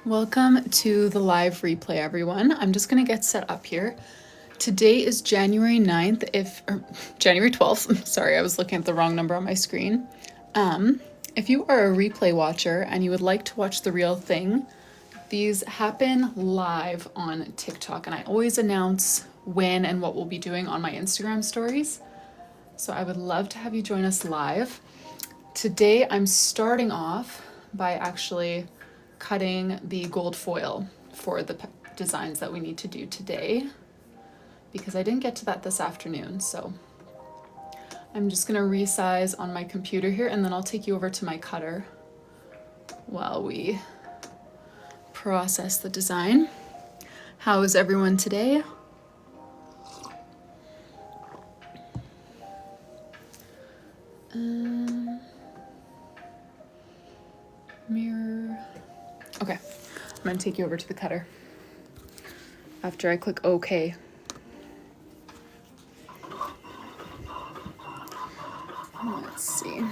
Welcome to the live replay, everyone. I'm just gonna get set up here. Today is January 9th, January 12th. Sorry, I was looking at the wrong number on my screen. If you are a replay watcher and you would like to watch the real thing, these happen live on TikTok, and I always announce when and what we'll be doing on my Instagram stories. So I would love to have you join us live. Today I'm starting off by actually cutting the gold foil for the designs that we need to do today, because I didn't get to that this afternoon. So I'm just gonna resize on my computer here, and then I'll take you over to my cutter while we process the design. How is everyone today? Mirror. Okay, I'm gonna take you over to the cutter after I click OK. Let's see.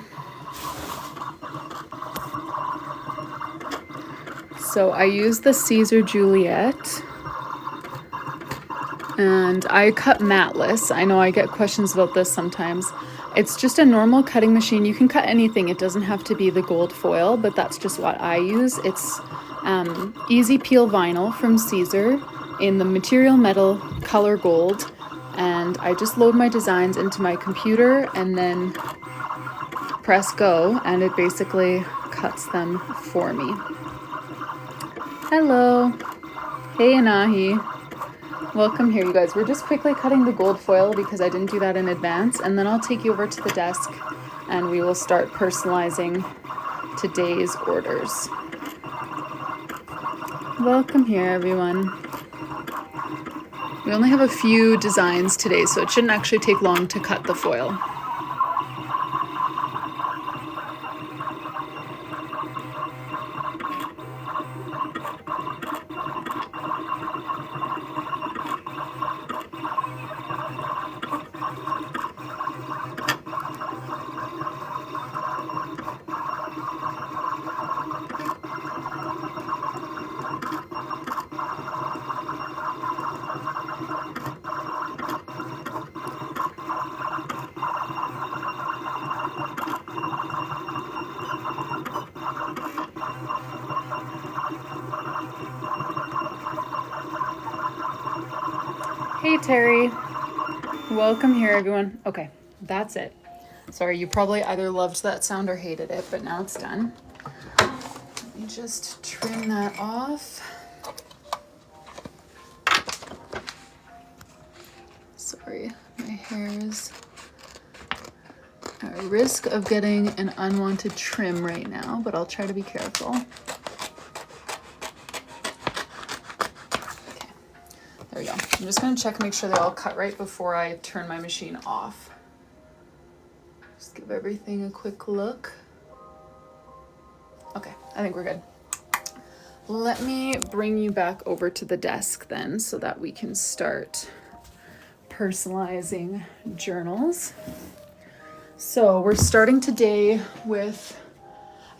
So I use the Caesar Juliet, and I cut matless. I know I get questions about this sometimes. It's just a normal cutting machine. You can cut anything. It doesn't have to be the gold foil, but that's just what I use. It's easy peel vinyl from Caesar in the material metal color gold, and I just load my designs into my computer and then press go, and it basically cuts them for me. Hello. Hey Anahi. Welcome here, you guys. We're just quickly cutting the gold foil because I didn't do that in advance, and then I'll take you over to the desk and we will start personalizing today's orders. Welcome here, everyone. We only have a few designs today, so it shouldn't actually take long to cut the foil. Hey Terry, welcome here everyone. Okay, that's it. Sorry, you probably either loved that sound or hated it, but now it's done. Let me just trim that off. Sorry, my hair is at risk of getting an unwanted trim right now, but I'll try to be careful. There we go. I'm just going to check and make sure they're all cut right before I turn my machine off. Just give everything a quick look. Okay, I think we're good. Let me bring you back over to the desk then so that we can start personalizing journals. So we're starting today with,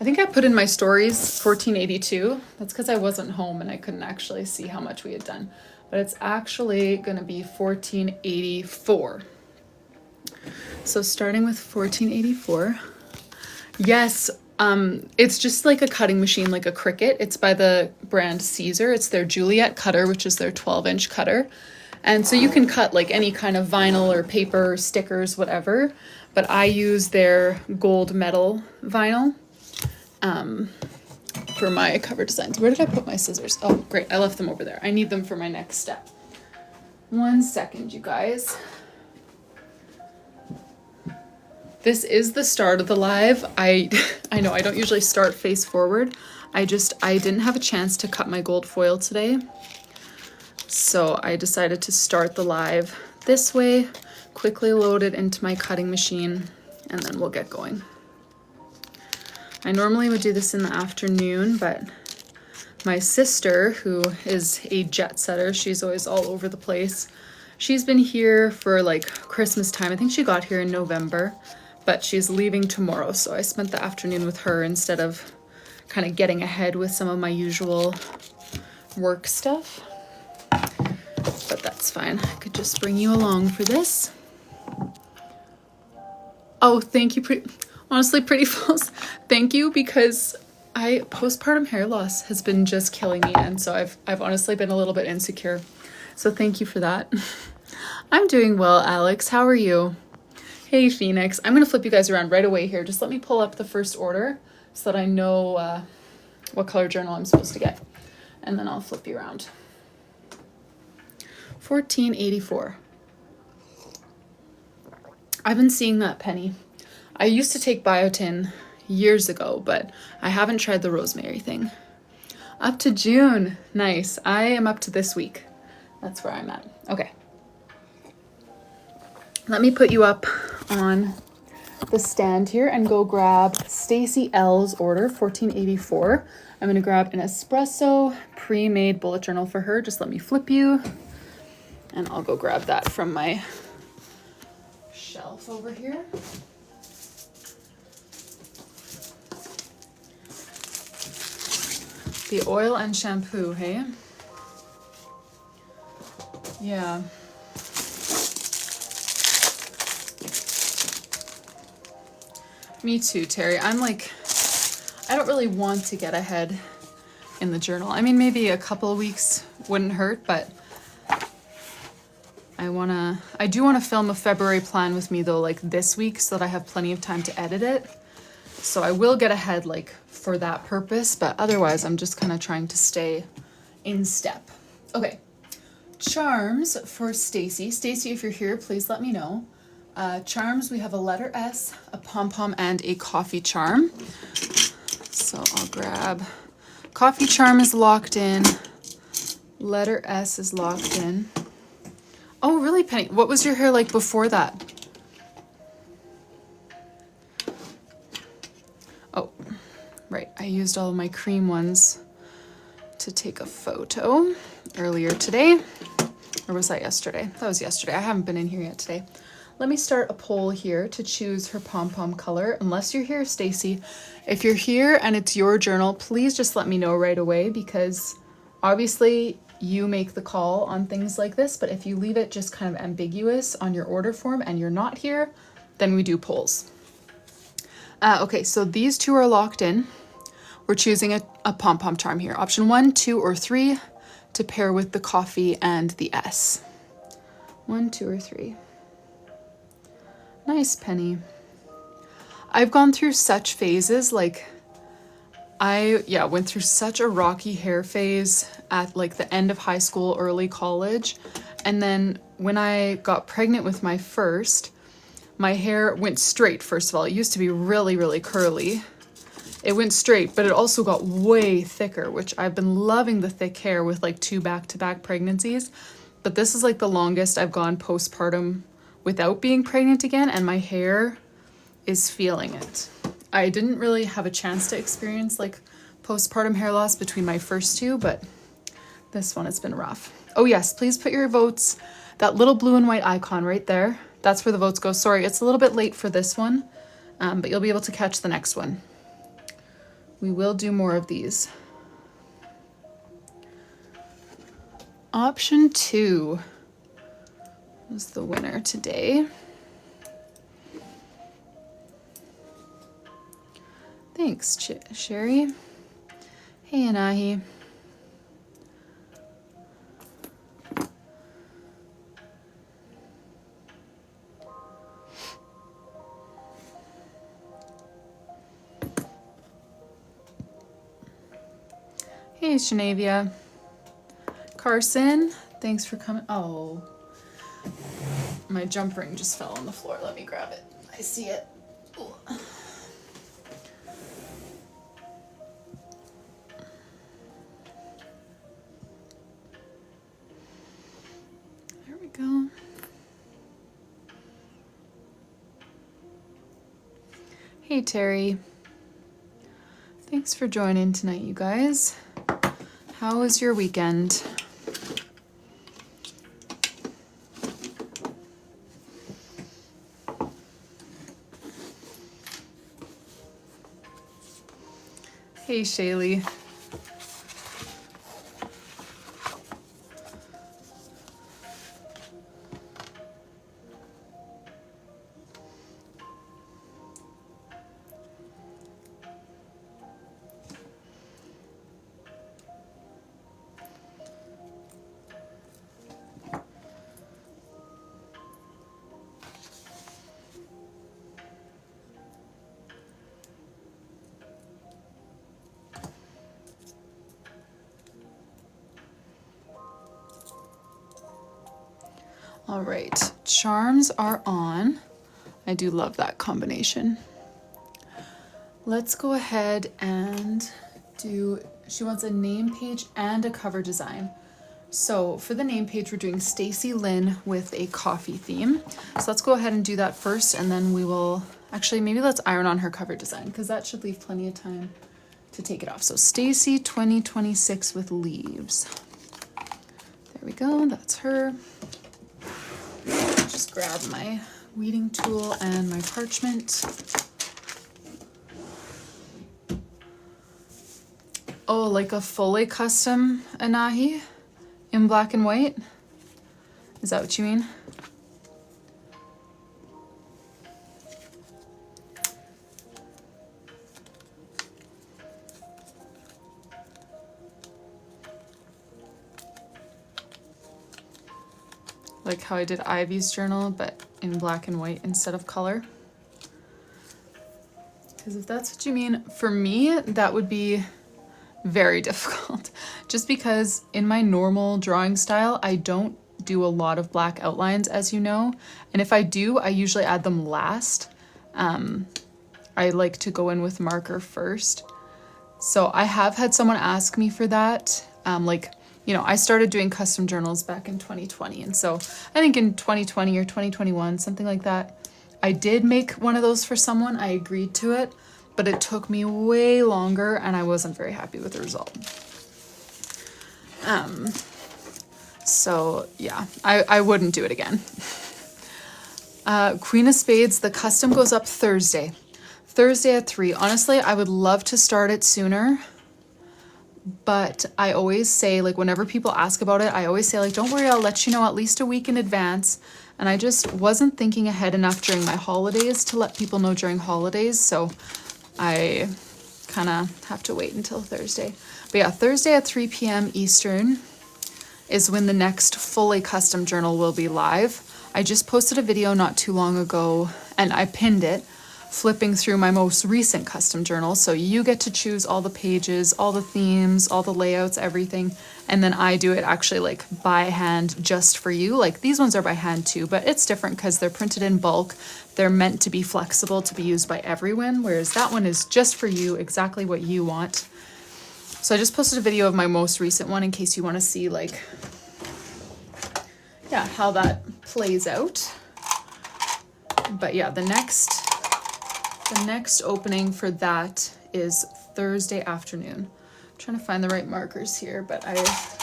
I think I put in my stories 1482. That's because I wasn't home and I couldn't actually see how much we had done. But it's actually going to be 1484. So starting with 1484. Yes, it's just like a cutting machine, like a Cricut. It's by the brand Caesar. It's their Juliet cutter, which is their 12-inch cutter. And so you can cut like any kind of vinyl or paper, stickers, whatever. But I use their gold metal vinyl for my cover designs. Where did I put my scissors? Oh, great. I left them over there. I need them for my next step. 1 second, you guys. This is the start of the live. I know I don't usually start face forward. I didn't have a chance to cut my gold foil today. So I decided to start the live this way, quickly load it into my cutting machine, and then we'll get going. I normally would do this in the afternoon, but my sister, who is a jet setter, she's always all over the place. She's been here for like Christmas time. I think she got here in November, but she's leaving tomorrow. So I spent the afternoon with her instead of kind of getting ahead with some of my usual work stuff. But that's fine. I could just bring you along for this. Oh, thank you. Honestly, Pretty Falls. Thank you, because postpartum hair loss has been just killing me, and so I've honestly been a little bit insecure. So thank you for that. I'm doing well, Alex. How are you? Hey, Phoenix. I'm gonna flip you guys around right away here. Just let me pull up the first order so that I know what color journal I'm supposed to get, and then I'll flip you around. 1484. I've been seeing that, Penny. I used to take biotin years ago, but I haven't tried the rosemary thing. Up to June. Nice. I am up to this week. That's where I'm at. Okay. Let me put you up on the stand here and go grab Stacy L's order, 1484. I'm going to grab an espresso pre-made bullet journal for her. Just let me flip you, and I'll go grab that from my shelf over here. The oil and shampoo, hey? Yeah. Me too, Terry. I'm like, I don't really want to get ahead in the journal. I mean, maybe a couple of weeks wouldn't hurt, but I do want to film a February plan with me though, like this week, so that I have plenty of time to edit it. So I will get ahead like for that purpose, but otherwise I'm just kind of trying to stay in step. Okay. Charms for Stacy. Stacy, if you're here, please let me know. Charms, we have a letter S, a pom-pom, and a coffee charm. So I'll grab, coffee charm is locked in, letter S is locked in. Oh, really, Penny? What was your hair like before that? Oh, right. I used all of my cream ones to take a photo earlier today. Or was that yesterday? That was yesterday. I haven't been in here yet today. Let me start a poll here to choose her pom-pom color. Unless you're here, Stacy. If you're here and it's your journal, please just let me know right away, because obviously you make the call on things like this, but if you leave it just kind of ambiguous on your order form and you're not here, then we do polls. Okay, so these two are locked in. We're choosing a pom-pom charm here. Option 1, 2, or 3 to pair with the coffee and the S. 1, 2, or 3. Nice, Penny. I've gone through such phases, like I went through such a rocky hair phase at like the end of high school, early college. And then when I got pregnant with my first, my hair went straight, first of all. It used to be really, really curly. It went straight, but it also got way thicker, which I've been loving the thick hair with like 2 back-to-back pregnancies. But this is like the longest I've gone postpartum without being pregnant again, and my hair is feeling it. I didn't really have a chance to experience like postpartum hair loss between my first two, but this one has been rough. Oh yes, please put your votes, that little blue and white icon right there. That's where the votes go. Sorry, it's a little bit late for this one, but you'll be able to catch the next one. We will do more of these. Option 2 was the winner today. Thanks, Sherry. Hey, Anahi. Hey, Shanavia. Carson, thanks for coming. Oh, my jump ring just fell on the floor. Let me grab it. I see it. Ooh. There we go. Hey, Terry. Thanks for joining tonight, you guys. How was your weekend? Hey, Shaylee. All right, charms are on. I do love that combination. Let's go ahead and do, she wants a name page and a cover design. So for the name page, we're doing Stacy Lynn with a coffee theme. So let's go ahead and do that first, and then we will, actually maybe let's iron on her cover design because that should leave plenty of time to take it off. So Stacy 2026 with leaves. There we go, that's her. Just grab my weeding tool and my parchment. Oh, like a fully custom Anahi in black and white? Is that what you mean? Like how I did Ivy's journal, but in black and white instead of color. Because if that's what you mean, for me, that would be very difficult. Just because in my normal drawing style, I don't do a lot of black outlines, as you know. And if I do, I usually add them last. I like to go in with marker first. So I have had someone ask me for that. You know, I started doing custom journals back in 2020. And so I think in 2020 or 2021, something like that, I did make one of those for someone. I agreed to it, but it took me way longer and I wasn't very happy with the result. So yeah, I wouldn't do it again. Queen of Spades, the custom goes up Thursday. Thursday at 3. Honestly, I would love to start it sooner. But I always say, like, whenever people ask about it, I always say, like, don't worry, I'll let you know at least a week in advance. And I just wasn't thinking ahead enough during my holidays to let people know during holidays. So I kind of have to wait until Thursday. But yeah, Thursday at 3 p.m. Eastern is when the next fully custom journal will be live. I just posted a video not too long ago and I pinned it, flipping through my most recent custom journal. So you get to choose all the pages, all the themes, all the layouts, everything. And then I do it actually like by hand just for you. Like these ones are by hand too, but it's different because they're printed in bulk. They're meant to be flexible to be used by everyone, whereas that one is just for you, exactly what you want. So I just posted a video of my most recent one in case you want to see like, yeah, how that plays out. But yeah, the next opening for that is Thursday afternoon. I'm trying to find the right markers here, but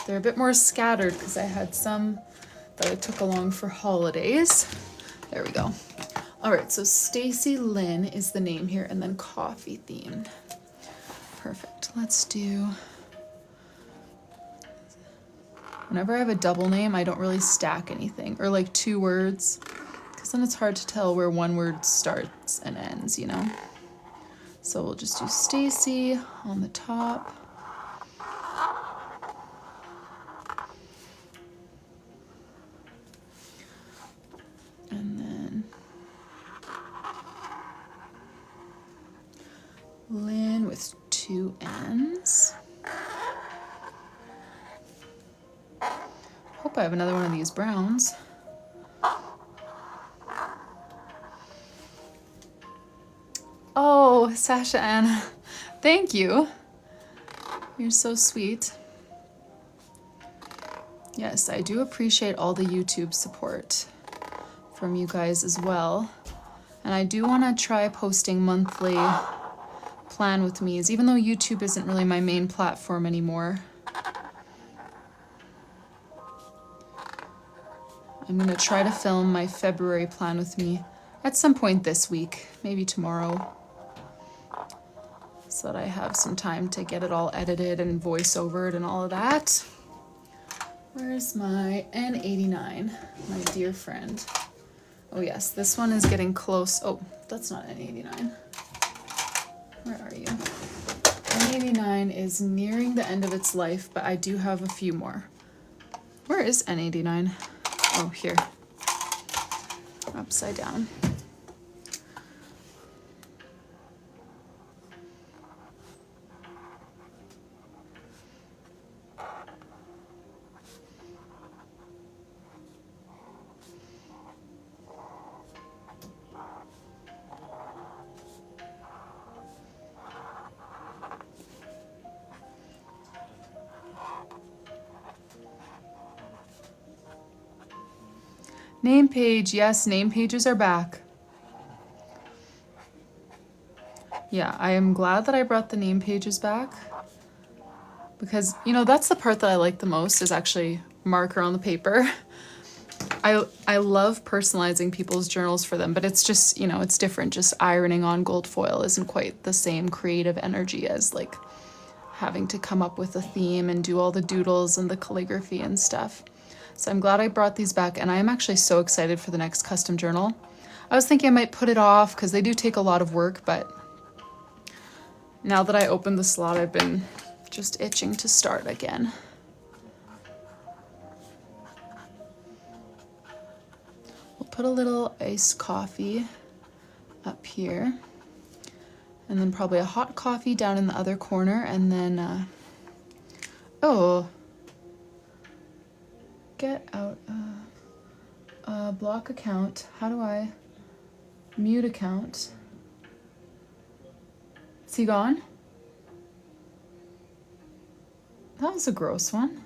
they're a bit more scattered because I had some that I took along for holidays. There we go. All right, so Stacy Lynn is the name here, and then coffee themed. Perfect. Let's do. Whenever I have a double name, I don't really stack anything, or like two words. Then it's hard to tell where one word starts and ends, you know? So we'll just do Stacy on the top. And then Lynn with 2 N's. Hope I have another one of these browns. Oh, Sasha Anna, thank you. You're so sweet. Yes, I do appreciate all the YouTube support from you guys as well. And I do want to try posting monthly plan with me's, even though YouTube isn't really my main platform anymore. I'm going to try to film my February plan with me at some point this week, maybe tomorrow. so that I have some time to get it all edited and voice-overed and all of that. Where's my N89, my dear friend? Oh yes, this one is getting close. Oh, that's not N89. Where are you? N89 is nearing the end of its life, but I do have a few more. Where is N89? Oh, here. Upside down. Name page, yes, name pages are back. Yeah, I am glad that I brought the name pages back because, you know, that's the part that I like the most is actually marker on the paper. I love personalizing people's journals for them, but it's just, you know, it's different. Just ironing on gold foil isn't quite the same creative energy as like having to come up with a theme and do all the doodles and the calligraphy and stuff. So I'm glad I brought these back, and I am actually so excited for the next custom journal. I was thinking I might put it off because they do take a lot of work, but now that I opened the slot, I've been just itching to start again. We'll put a little iced coffee up here, and then probably a hot coffee down in the other corner, and then, oh, get out block account. How do I mute account? Is he gone? That was a gross one.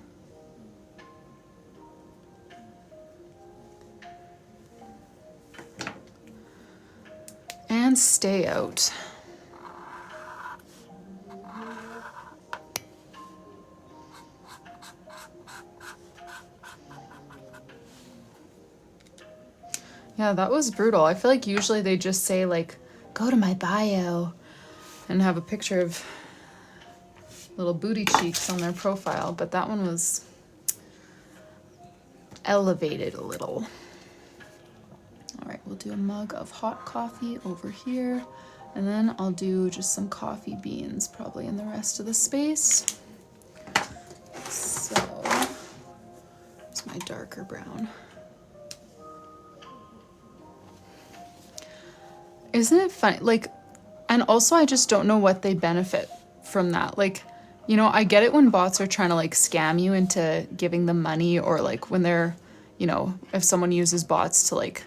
And stay out. Yeah, that was brutal. I feel like usually they just say like, go to my bio and have a picture of little booty cheeks on their profile, but that one was elevated a little. All right, we'll do a mug of hot coffee over here, and then I'll do just some coffee beans probably in the rest of the space. So, it's my darker brown. Isn't it funny? Like, and also I just don't know what they benefit from that. Like, you know, I get it when bots are trying to like scam you into giving them money, or like when they're, you know, if someone uses bots to like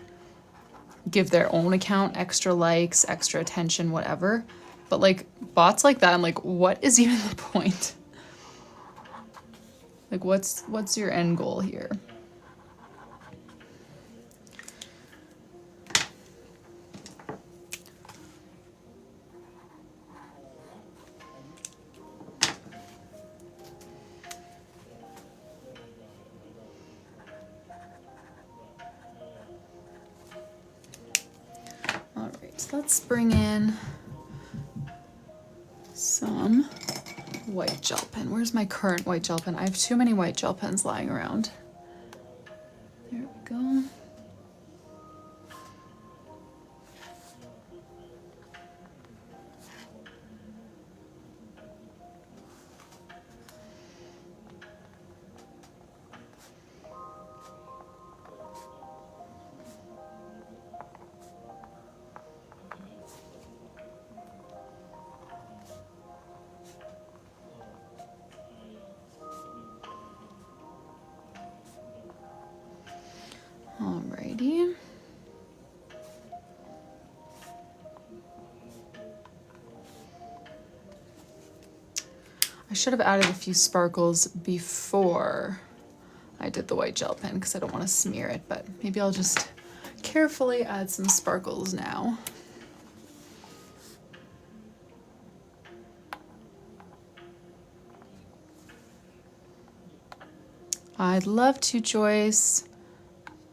give their own account extra likes, extra attention, whatever. But like bots like that, I'm like, what is even the point? Like, what's your end goal here? Let's bring in some white gel pen. Where's my current white gel pen? I have too many white gel pens lying around. There we go. Alrighty. I should have added a few sparkles before I did the white gel pen because I don't want to smear it, but maybe I'll just carefully add some sparkles now. I'd love to, Joyce.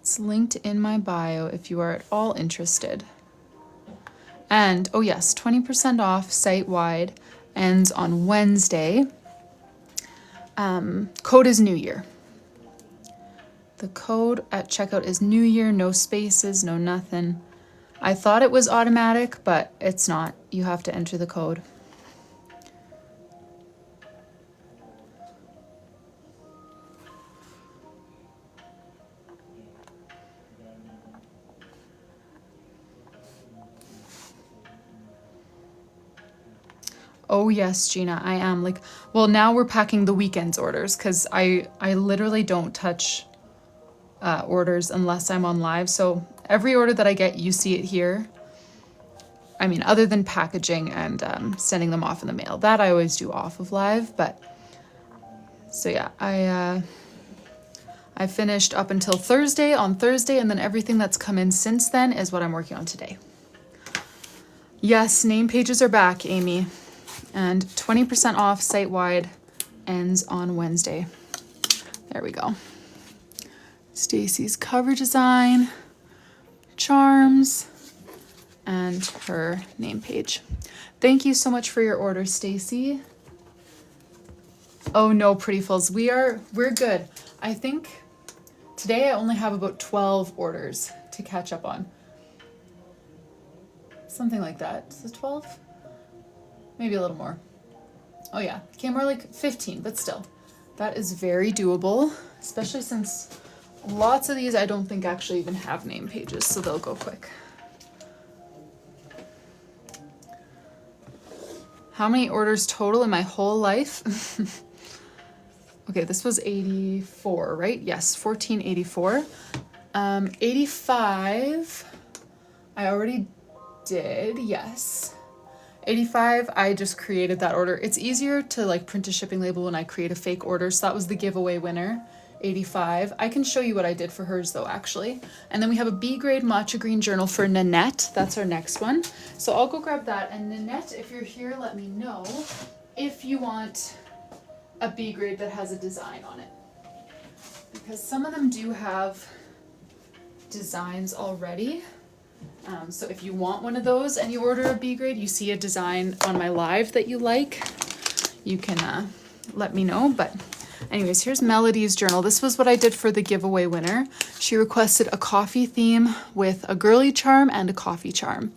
It's linked in my bio if you are at all interested. And, oh yes, 20% off site-wide. ends on Wednesday. Code is New Year. The code at checkout is New Year, no spaces, no nothing. I thought it was automatic, but it's not. You have to enter the code. Oh yes, Gina, I am. Like, well, now we're packing the weekends orders because I literally don't touch orders unless I'm on live. So every order that I get, you see it here. I mean, other than packaging and sending them off in the mail, that I always do off of live. But so yeah, I finished up until Thursday, on Thursday, and then everything that's come in since then is what I'm working on today. Yes, name pages are back, Amy. And 20% off site-wide ends on Wednesday. There we go. Stacy's cover design, charms, and her name page. Thank you so much for your order, Stacy. Oh no, Prettyfuls, we're good. I think today I only have about 12 orders to catch up on. Something like that. Is it 12? Maybe a little more. Oh yeah, it came more like 15, but still. That is very doable, especially since lots of these I don't think actually even have name pages, so they'll go quick. How many orders total in my whole life? Okay, this was 84, right? Yes, 1484. 85, I already did, yes. 85, I just created that order. It's easier to like print a shipping label when I create a fake order. So that was the giveaway winner, 85. I can show you what I did for hers though, actually. And then we have a B grade matcha green journal for Nanette. That's our next one. So I'll go grab that. And Nanette, if you're here, let me know if you want a B grade that has a design on it. Because some of them do have designs already. So if you want one of those and you order a B grade, you see a design on my live that you like, you can let me know. But anyways, here's Melody's journal. This was what I did for the giveaway winner. She requested a coffee theme with a girly charm and a coffee charm.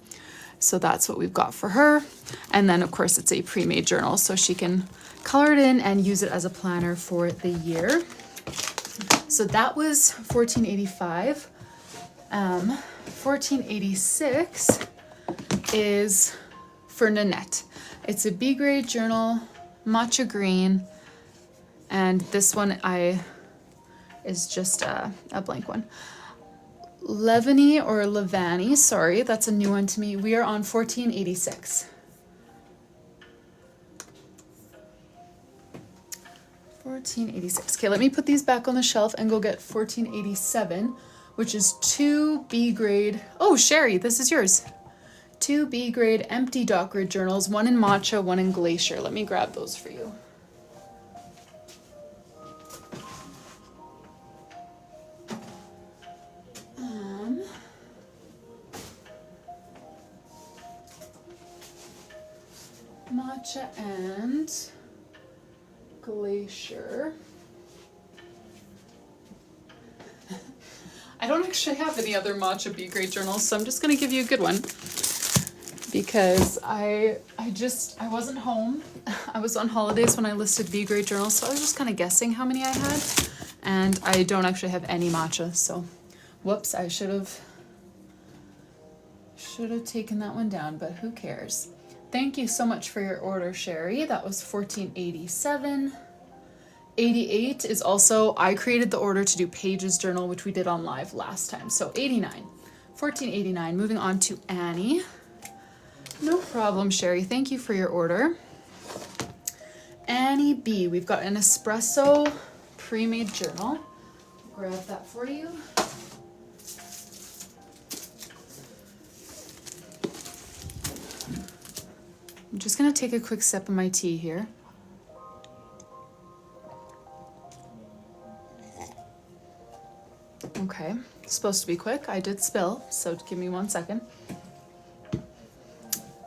So that's what we've got for her. And then of course it's a pre-made journal, so she can color it in and use it as a planner for the year. So that was 1485. 1486 is for Nanette. It's a B grade journal, matcha green, and this one is just a blank one. Levany or Levani, sorry, that's a new one to me. We are on 1486. 1486. Okay, let me put these back on the shelf and go get 1487. Which is 2 B grade. Oh, Sherry, this is yours. 2 B grade empty dot grid journals, one in matcha, one in glacier. Let me grab those for you. Matcha and glacier. I don't actually have any other matcha B grade journals, so I'm just gonna give you a good one because I wasn't home. I was on holidays when I listed B grade journals, so I was just kind of guessing how many I had, and I don't actually have any matcha, so whoops, I should have taken that one down, but who cares. Thank you so much for your order, Sherry. That was 1487. 88 is also, I created the order to do Paige's journal, which we did on live last time. So 89, 1489. Moving on to Annie. No problem, Sherry. Thank you for your order. Annie B. We've got an espresso pre-made journal. Grab that for you. I'm just gonna take a quick sip of my tea here. Okay, it's supposed to be quick. I did spill, so give me 1 second.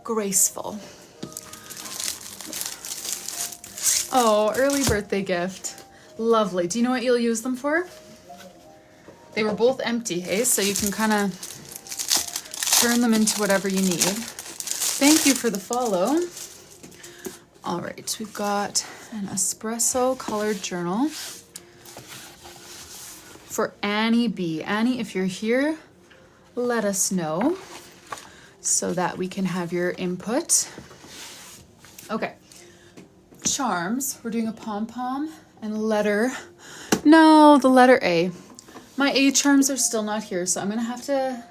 Graceful. Oh, early birthday gift. Lovely. Do you know what you'll use them for? They were both empty, hey? So you can kind of turn them into whatever you need. Thank you for the follow. All right, we've got an espresso colored journal for Annie B. Annie, if you're here, let us know so that we can have your input. Okay, charms. We're doing a pom-pom and letter. No, the letter A. My A charms are still not here, so I'm gonna have to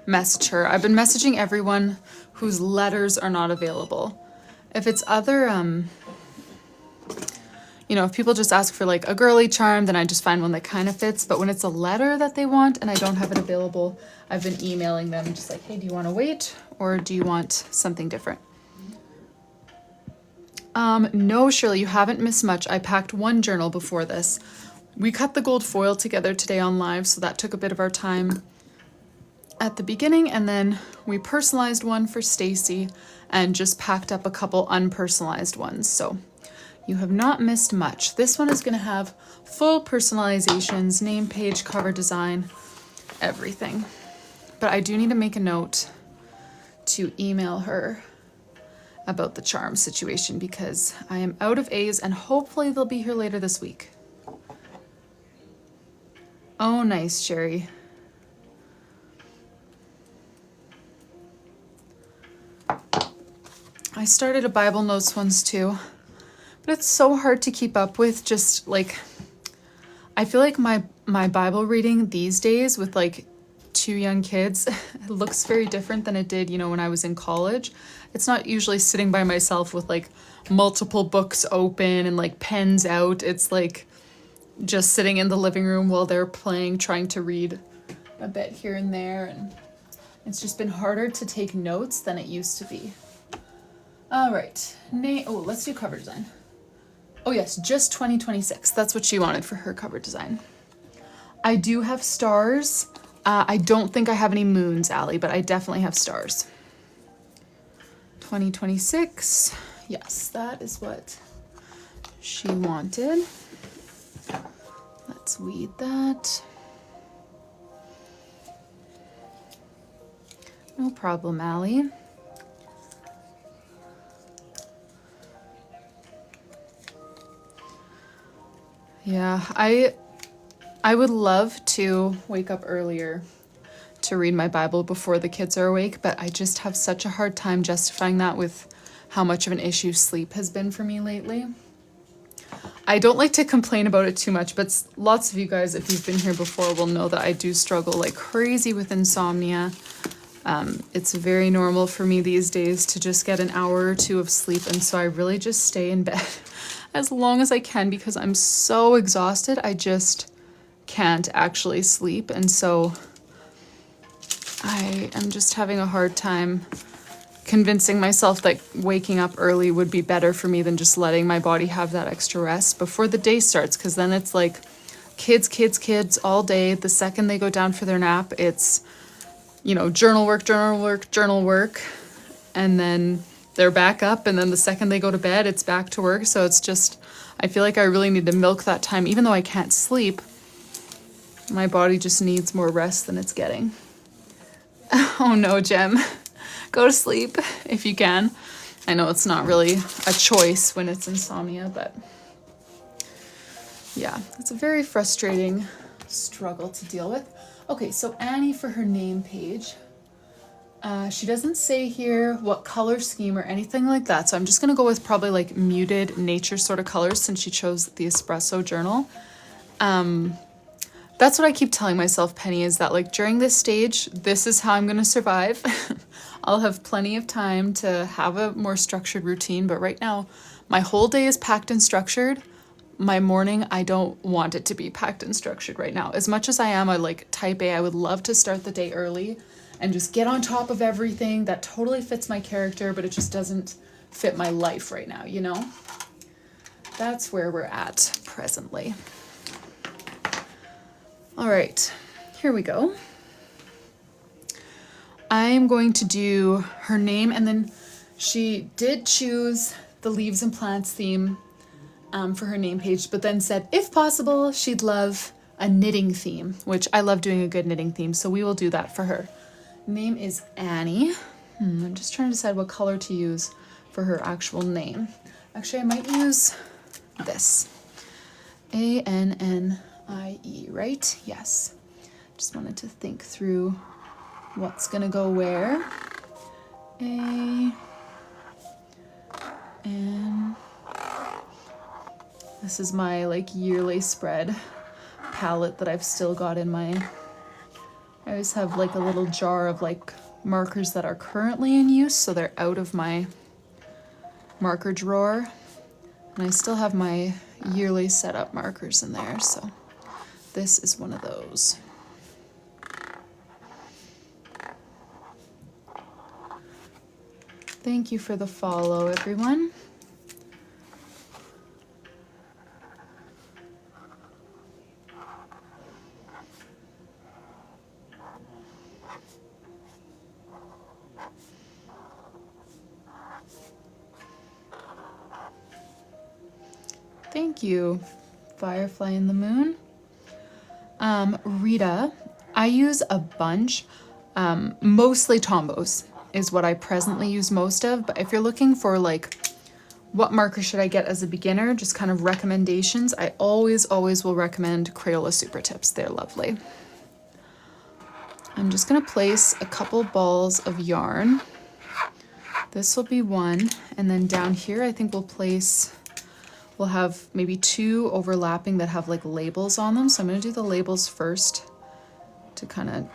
message her. I've been messaging everyone whose letters are not available. If it's other, you know, if people just ask for like a girly charm, then I just find one that kind of fits. But when it's a letter that they want and I don't have it available, I've been emailing them just like, hey, do you want to wait or do you want something different? No, Shirley, you haven't missed much. I packed one journal before this. We cut the gold foil together today on live, so that took a bit of our time at the beginning, and then we personalized one for Stacy and just packed up a couple unpersonalized ones. So you have not missed much. This one is going to have full personalizations, name page, cover design, everything. But I do need to make a note to email her about the charm situation because I am out of A's and hopefully they'll be here later this week. Oh, nice, Sherry. I started a Bible Notes ones too, but it's so hard to keep up with. Just like, I feel like my Bible reading these days with like 2 young kids, it looks very different than it did, you know, when I was in college. It's not usually sitting by myself with like multiple books open and like pens out. It's like just sitting in the living room while they're playing, trying to read a bit here and there. And it's just been harder to take notes than it used to be. All right, let's do cover design. Oh yes, just 2026. That's what she wanted for her cover design. I do have stars. I don't think I have any moons, Allie, but I definitely have stars. 2026. Yes, that is what she wanted. Let's weed that. No problem, Allie. Yeah, I would love to wake up earlier to read my Bible before the kids are awake, but I just have such a hard time justifying that with how much of an issue sleep has been for me lately. I don't like to complain about it too much, but lots of you guys, if you've been here before, will know that I do struggle like crazy with insomnia. It's very normal for me these days to just get an hour or 2 of sleep, and so I really just stay in bed as long as I can because I'm so exhausted. I just can't actually sleep, and so I am just having a hard time convincing myself that waking up early would be better for me than just letting my body have that extra rest before the day starts, because then it's like kids all day. The second they go down for their nap, it's, you know, journal work, and then they're back up, and then the second they go to bed, it's back to work. So it's just, I feel like I really need to milk that time. Even though I can't sleep, my body just needs more rest than it's getting. Oh no, Jem. Go to sleep if you can. I know it's not really a choice when it's insomnia, but yeah, it's a very frustrating struggle to deal with. Okay, so Annie, for her name page, she doesn't say here what color scheme or anything like that, so I'm just gonna go with probably like muted nature sort of colors since she chose the espresso journal. That's what I keep telling myself, Penny, is that like during this stage, this is how I'm gonna survive. I'll have plenty of time to have a more structured routine, but right now my whole day is packed and structured. My morning, I don't want it to be packed and structured right now. As much as I am a like type A, I would love to start the day early and just get on top of everything. That totally fits my character, but it just doesn't fit my life right now, you know? That's where we're at presently. All right, here we go. I am going to do her name, and then She did choose the leaves and plants theme for her name page, but then said if possible she'd love a knitting theme, which I love doing a good knitting theme, so we will do that for her. Name is Annie. I'm just trying to decide what color to use for her actual name. Actually, I might use this. A-N-N-I-E, right? Yes. Just wanted to think through what's gonna go where. A-N. This is my like yearly spread palette that I've still got in my, I always have like a little jar of like markers that are currently in use, so they're out of my marker drawer. And I still have my yearly setup markers in there, so this is one of those. Thank you for the follow, everyone. Thank you, Firefly in the Moon. Rita, I use a bunch, mostly Tombos is what I presently use most of, but if you're looking for like, what marker should I get as a beginner, just kind of recommendations, I always will recommend Crayola Super Tips. They're lovely. I'm just gonna place a couple balls of yarn. This will be one, and then down here I think we'll have maybe two overlapping that have like labels on them. So I'm gonna do the labels first to kind of,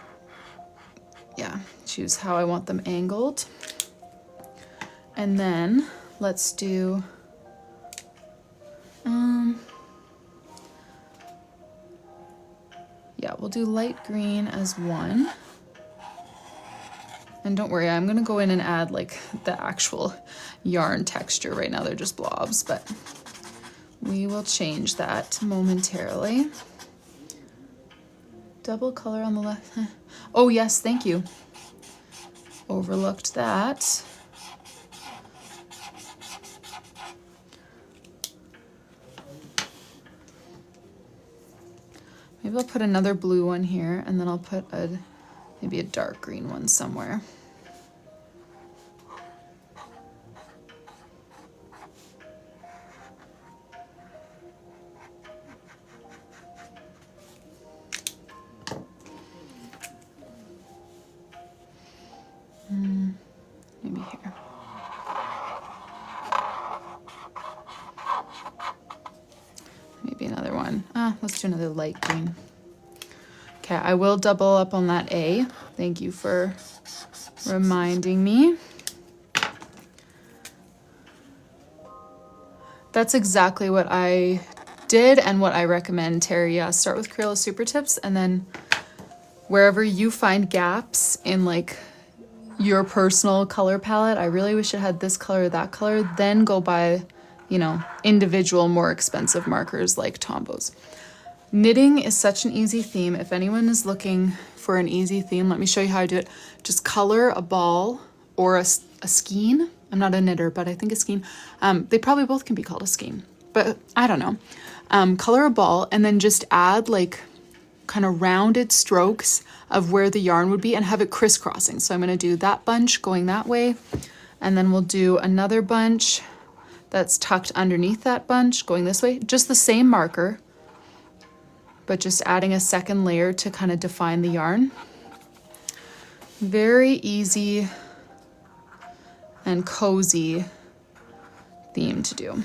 yeah, choose how I want them angled. And then let's do, yeah, we'll do light green as one. And don't worry, I'm gonna go in and add like the actual yarn texture. Right now they're just blobs, but we will change that momentarily. Double color on the left. Oh yes, thank you. Overlooked that. Maybe I'll put another blue one here, and then I'll put maybe a dark green one somewhere. Maybe here. Maybe another one. Let's do another light green. Okay, I will double up on that A. Thank you for reminding me. That's exactly what I did and what I recommend, Terry. Yeah, start with Crayola Super Tips, and then wherever you find gaps in like your personal color palette, I really wish it had this color or that color, then go buy, you know, individual more expensive markers like Tombos. Knitting is such an easy theme. If anyone is looking for an easy theme, let me show you how I do it. Just color a ball or a skein. I'm not a knitter, but I think a skein. They probably both can be called a skein, but I don't know. Color a ball and then just add like kind of rounded strokes of where the yarn would be and have it crisscrossing. So I'm going to do that bunch going that way, and then we'll do another bunch that's tucked underneath that bunch going this way. Just the same marker, but just adding a second layer to kind of define the yarn. Very easy and cozy theme to do.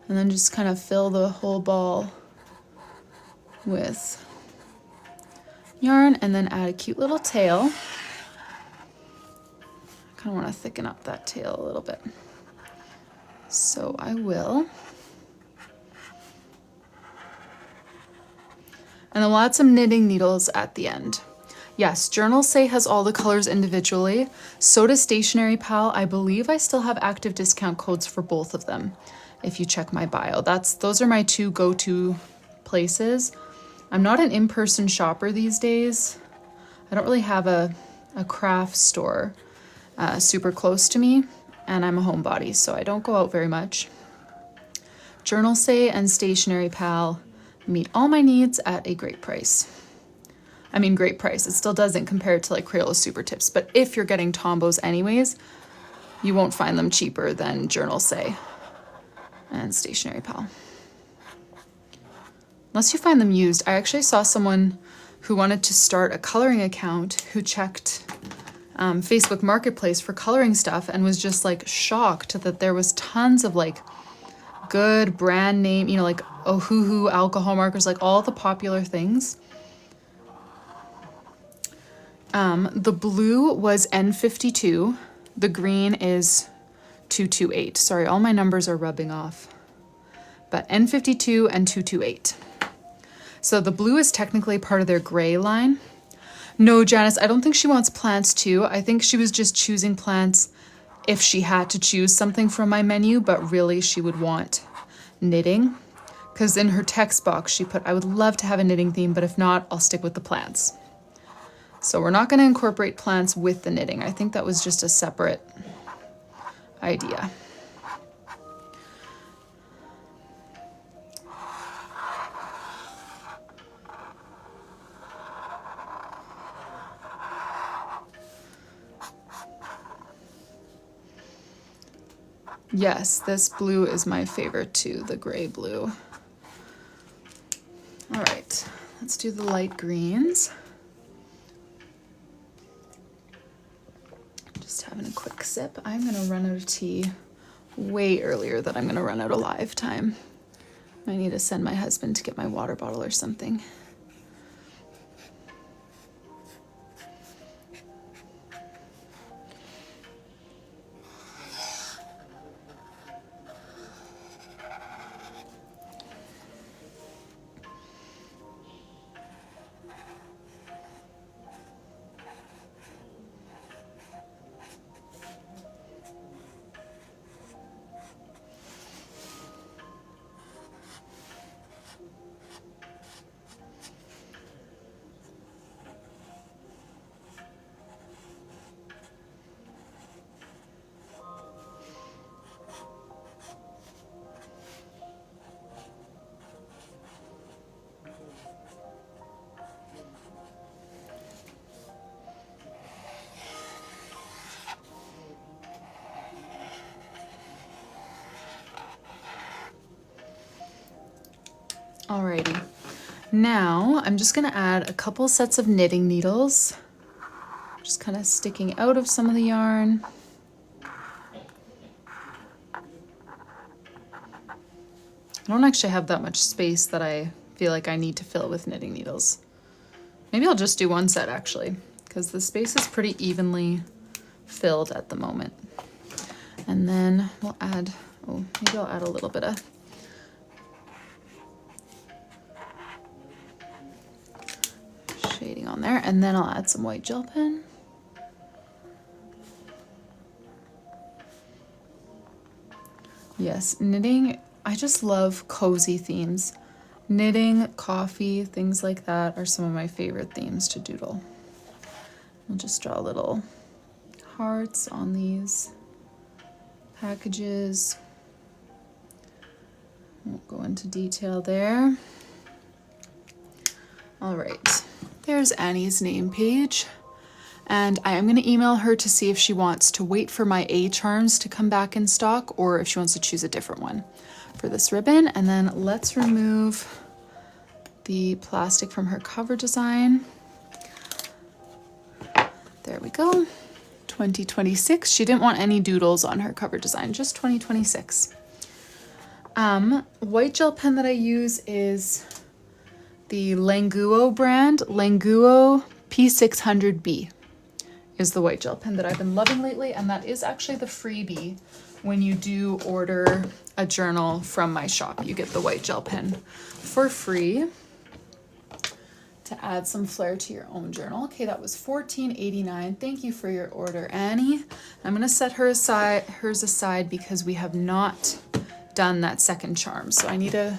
And then just kind of fill the whole ball with yarn, and then add a cute little tail. I kind of want to thicken up that tail a little bit. So I will. And then we'll add some knitting needles at the end. Yes, Journal Say has all the colors individually. So does Stationery Pal. I believe I still have active discount codes for both of them. If you check my bio, those are my two go-to places. I'm not an in-person shopper these days. I don't really have a a craft store super close to me, and I'm a homebody, so I don't go out very much. Journal Say and Stationery Pal meet all my needs at a great price. I mean, great price. It still doesn't compare to like Crayola Super Tips, but if you're getting Tombos anyways, you won't find them cheaper than Journal Say and Stationery Pal. Unless you find them used. I actually saw someone who wanted to start a coloring account who checked Facebook Marketplace for coloring stuff and was just like shocked that there was tons of like good brand name, you know, like OBUJO alcohol markers, like all the popular things. The blue was N52. The green is 228. Sorry, all my numbers are rubbing off. But N52 and 228. So the blue is technically part of their gray line. No, Janice, I don't think she wants plants too. I think she was just choosing plants if she had to choose something from my menu, but really she would want knitting. Because in her text box she put, I would love to have a knitting theme, but if not, I'll stick with the plants. So we're not going to incorporate plants with the knitting. I think that was just a separate idea. Yes, this blue is my favorite too, the gray blue. All right, let's do the light greens. Just having a quick sip. I'm gonna run out of tea way earlier than I'm gonna run out of live time. I need to send my husband to get my water bottle or something. Alrighty, now I'm just gonna add a couple sets of knitting needles, just kind of sticking out of some of the yarn. I don't actually have that much space that I feel like I need to fill with knitting needles. Maybe I'll just do one set actually, because the space is pretty evenly filled at the moment. And then we'll add, oh, maybe I'll add a little bit of shading on there, and then I'll add some white gel pen. Yes, knitting, I just love cozy themes. Knitting, coffee, things like that are some of my favorite themes to doodle. I'll just draw little hearts on these packages. Won't go into detail there. All right, there's Annie's name page. And I am going to email her to see if she wants to wait for my A charms to come back in stock or if she wants to choose a different one for this ribbon. And then let's remove the plastic from her cover design. There we go. 2026. She didn't want any doodles on her cover design, just 2026. White gel pen that I use is the Languo brand. Languo P600B is the white gel pen that I've been loving lately, and that is actually the freebie when you do order a journal from my shop. You get the white gel pen for free to add some flair to your own journal. Okay, that was $14.89. Thank you for your order, Annie. I'm gonna set hers aside because we have not done that second charm, so I need to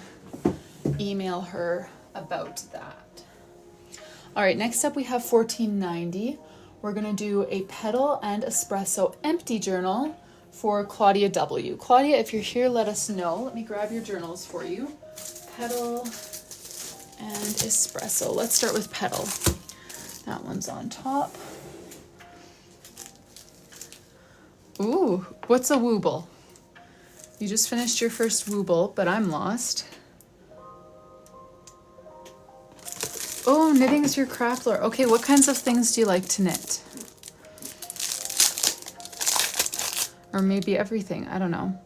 email her about that. All right, next up we have $14.90. we're gonna do a petal and espresso empty journal for Claudia W. Claudia, if you're here, let us know. Let me grab your journals for you. Petal and espresso. Let's start with petal. That one's on top. Ooh, what's a wooble? You just finished your first wooble, but I'm lost. Oh, knitting is your craft lore. Okay, what kinds of things do you like to knit? Or maybe everything, I don't know.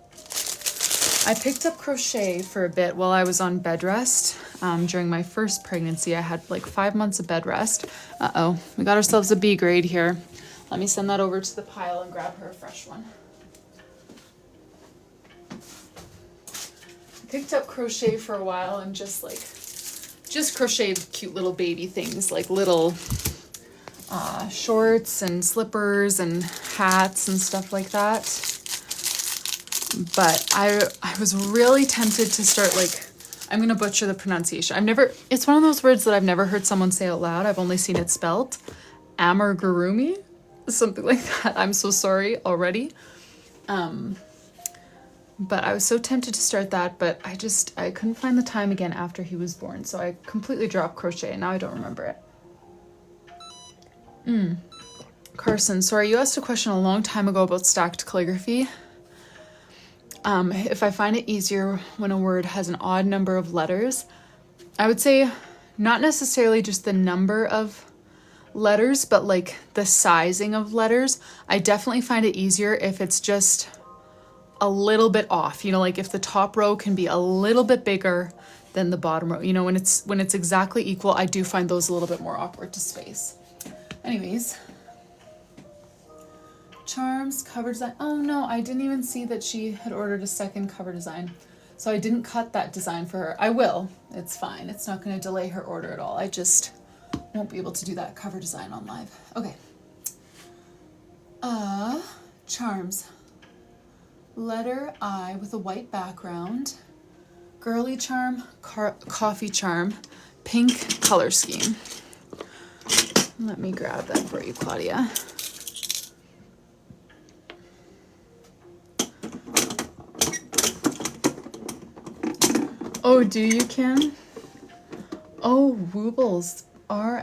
I picked up crochet for a bit while I was on bed rest. During my first pregnancy, I had like 5 months of bed rest. Uh-oh, we got ourselves a B grade here. Let me send that over to the pile and grab her a fresh one. I picked up crochet for a while and just crocheted cute little baby things like little shorts and slippers and hats and stuff like that. But I was really tempted to start I'm gonna butcher the pronunciation. It's one of those words that I've never heard someone say out loud. I've only seen it spelt. Amigurumi? Something like that. I'm so sorry already. But I was so tempted to start that, but I couldn't find the time again after he was born. So I completely dropped crochet and now I don't remember it. Carson, sorry, you asked a question a long time ago about stacked calligraphy. If I find it easier when a word has an odd number of letters, I would say not necessarily just the number of letters, but the sizing of letters. I definitely find it easier if it's just a little bit off, if the top row can be a little bit bigger than the bottom row, when it's exactly equal, I do find those a little bit more awkward to space. Anyways, charms, cover design. Oh no, I didn't even see that she had ordered a second cover design. So I didn't cut that design for her. I will, it's fine. It's not gonna delay her order at all. I just won't be able to do that cover design on live. Okay. Charms. Letter I with a white background. Girly charm, coffee charm, pink color scheme. Let me grab that for you, Claudia. Oh, do you, Kim? Oh, woobles are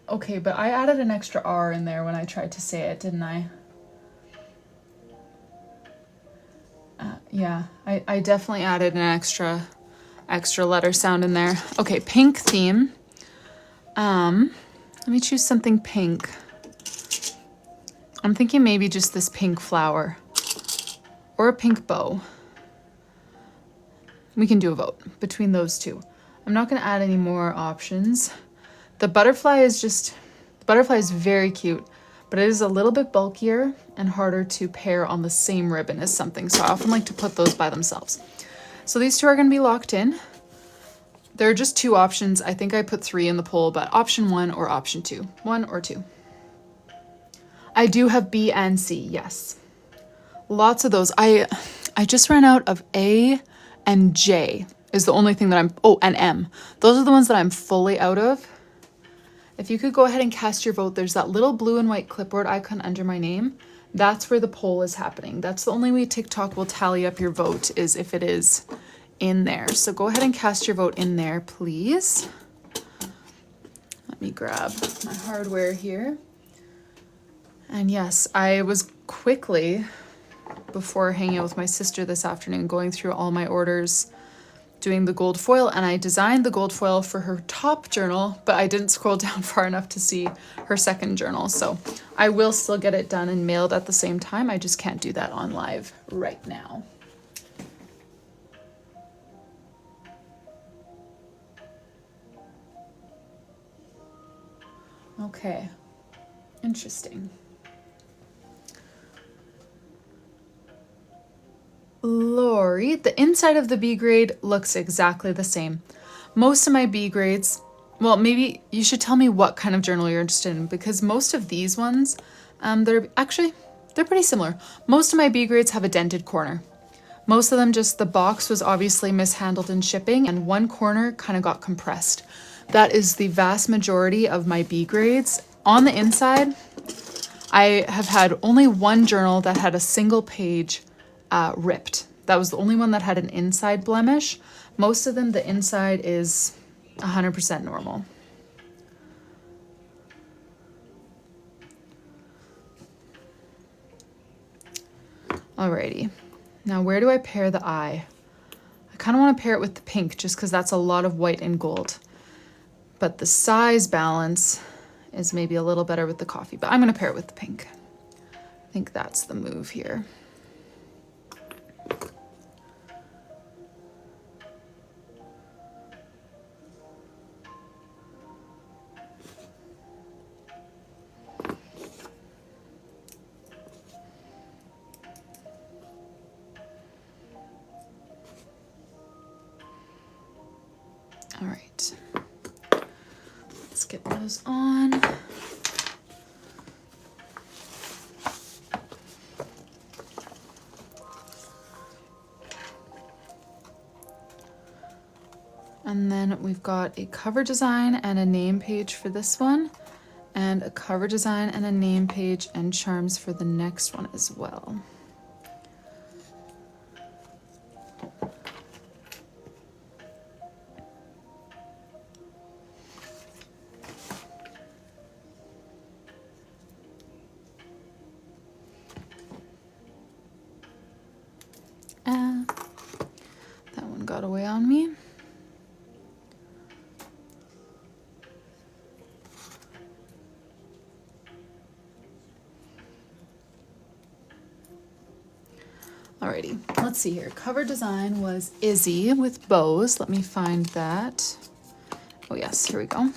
okay, but I added an extra R in there when I tried to say it, didn't I? Yeah, I definitely added an extra letter sound in there. Okay, pink theme. Let me choose something pink. I'm thinking maybe just this pink flower or a pink bow. We can do a vote between those two. I'm not going to add any more options. The butterfly is very cute, but it is a little bit bulkier and harder to pair on the same ribbon as something. So I often like to put those by themselves. So these two are going to be locked in. There are just two options. I think I put 3 in the poll, but option 1 or option 2. 1 or 2. I do have B and C, yes. Lots of those. I just ran out of A and J is the only thing that and M. Those are the ones that I'm fully out of. If you could go ahead and cast your vote, there's that little blue and white clipboard icon under my name. That's where the poll is happening. That's the only way TikTok will tally up your vote, is if it is in there. So go ahead and cast your vote in there, please. Let me grab my hardware here. And yes, I was quickly, before hanging out with my sister this afternoon, going through all my orders, doing the gold foil, and I designed the gold foil for her top journal, but I didn't scroll down far enough to see her second journal. So I will still get it done and mailed at the same time. I just can't do that on live right now. Okay, interesting. Lori, the inside of the B grade looks exactly the same. Most of my B grades, well, maybe you should tell me what kind of journal you're interested in, because most of these ones, they're pretty similar. Most of my B grades have a dented corner. Most of them just, the box was obviously mishandled in shipping and one corner kind of got compressed. That is the vast majority of my B grades. On the inside, I have had only one journal that had a single page ripped. That was the only one that had an inside blemish. Most of them, the inside is 100% normal. Alrighty, now where do I pair the eye? I kind of want to pair it with the pink just because that's a lot of white and gold. But the size balance is maybe a little better with the coffee, but I'm going to pair it with the pink. I think that's the move here. All right, let's get those on. And then we've got a cover design and a name page for this one, and a cover design and a name page and charms for the next one as well. That one got away on me. Alrighty, let's see here. Cover design was Izzy with bows. Let me find that. Oh yes, here we go.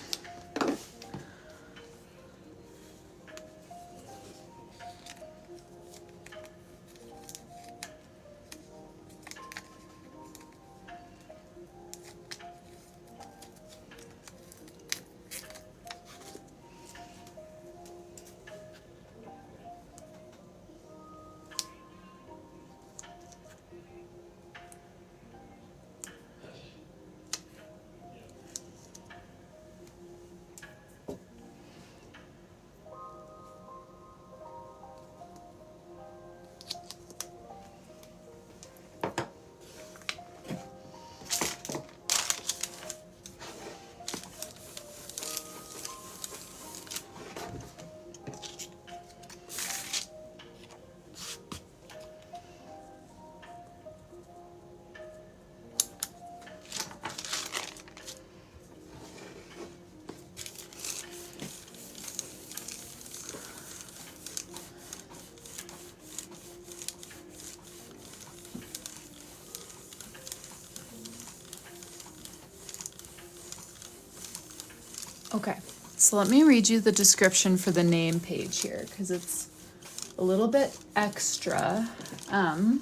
Okay, so let me read you the description for the name page here because it's a little bit extra. I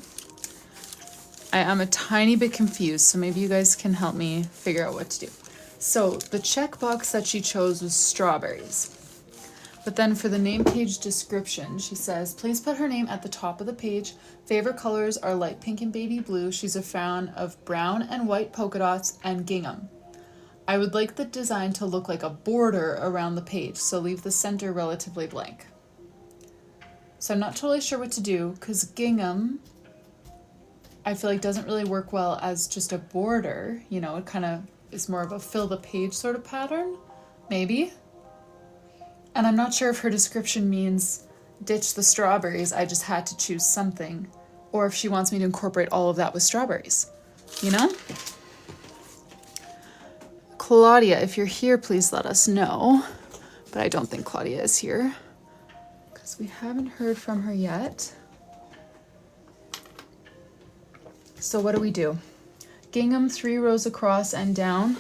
am a tiny bit confused, so maybe you guys can help me figure out what to do. So the checkbox that she chose was strawberries. But then for the name page description, she says, please put her name at the top of the page. Favorite colors are light pink and baby blue. She's a fan of brown and white polka dots and gingham. I would like the design to look like a border around the page, so leave the center relatively blank. So I'm not totally sure what to do because gingham, I feel like doesn't really work well as just a border. You know, it kind of is more of a fill the page sort of pattern, maybe. And I'm not sure if her description means ditch the strawberries, I just had to choose something, or if she wants me to incorporate all of that with strawberries, you know? Claudia, if you're here, please let us know. But I don't think Claudia is here because we haven't heard from her yet. So what do we do? Gingham 3 rows across and down.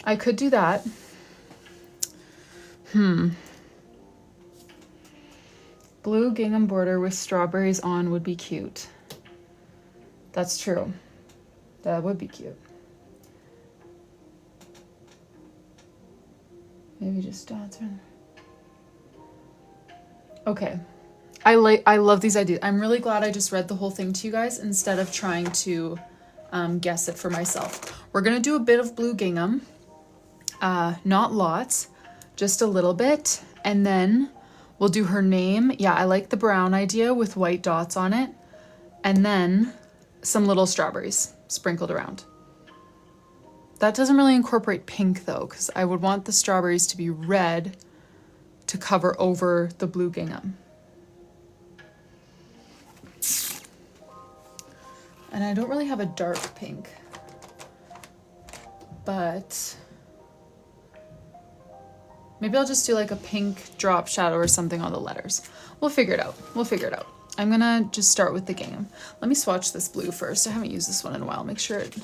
I could do that. Blue gingham border with strawberries on would be cute. That's true. That would be cute. Maybe just dots. Okay. I love these ideas. I'm really glad I just read the whole thing to you guys instead of trying to guess it for myself. We're gonna do a bit of blue gingham, not lots, just a little bit, and then We'll do her name. Yeah, I like the brown idea with white dots on it. And then some little strawberries sprinkled around. That doesn't really incorporate pink though, because I would want the strawberries to be red to cover over the blue gingham. And I don't really have a dark pink, but maybe I'll just do like a pink drop shadow or something on the letters. We'll figure it out. We'll figure it out. I'm gonna just start with the gingham. Let me swatch this blue first. I haven't used this one in a while. Make sure it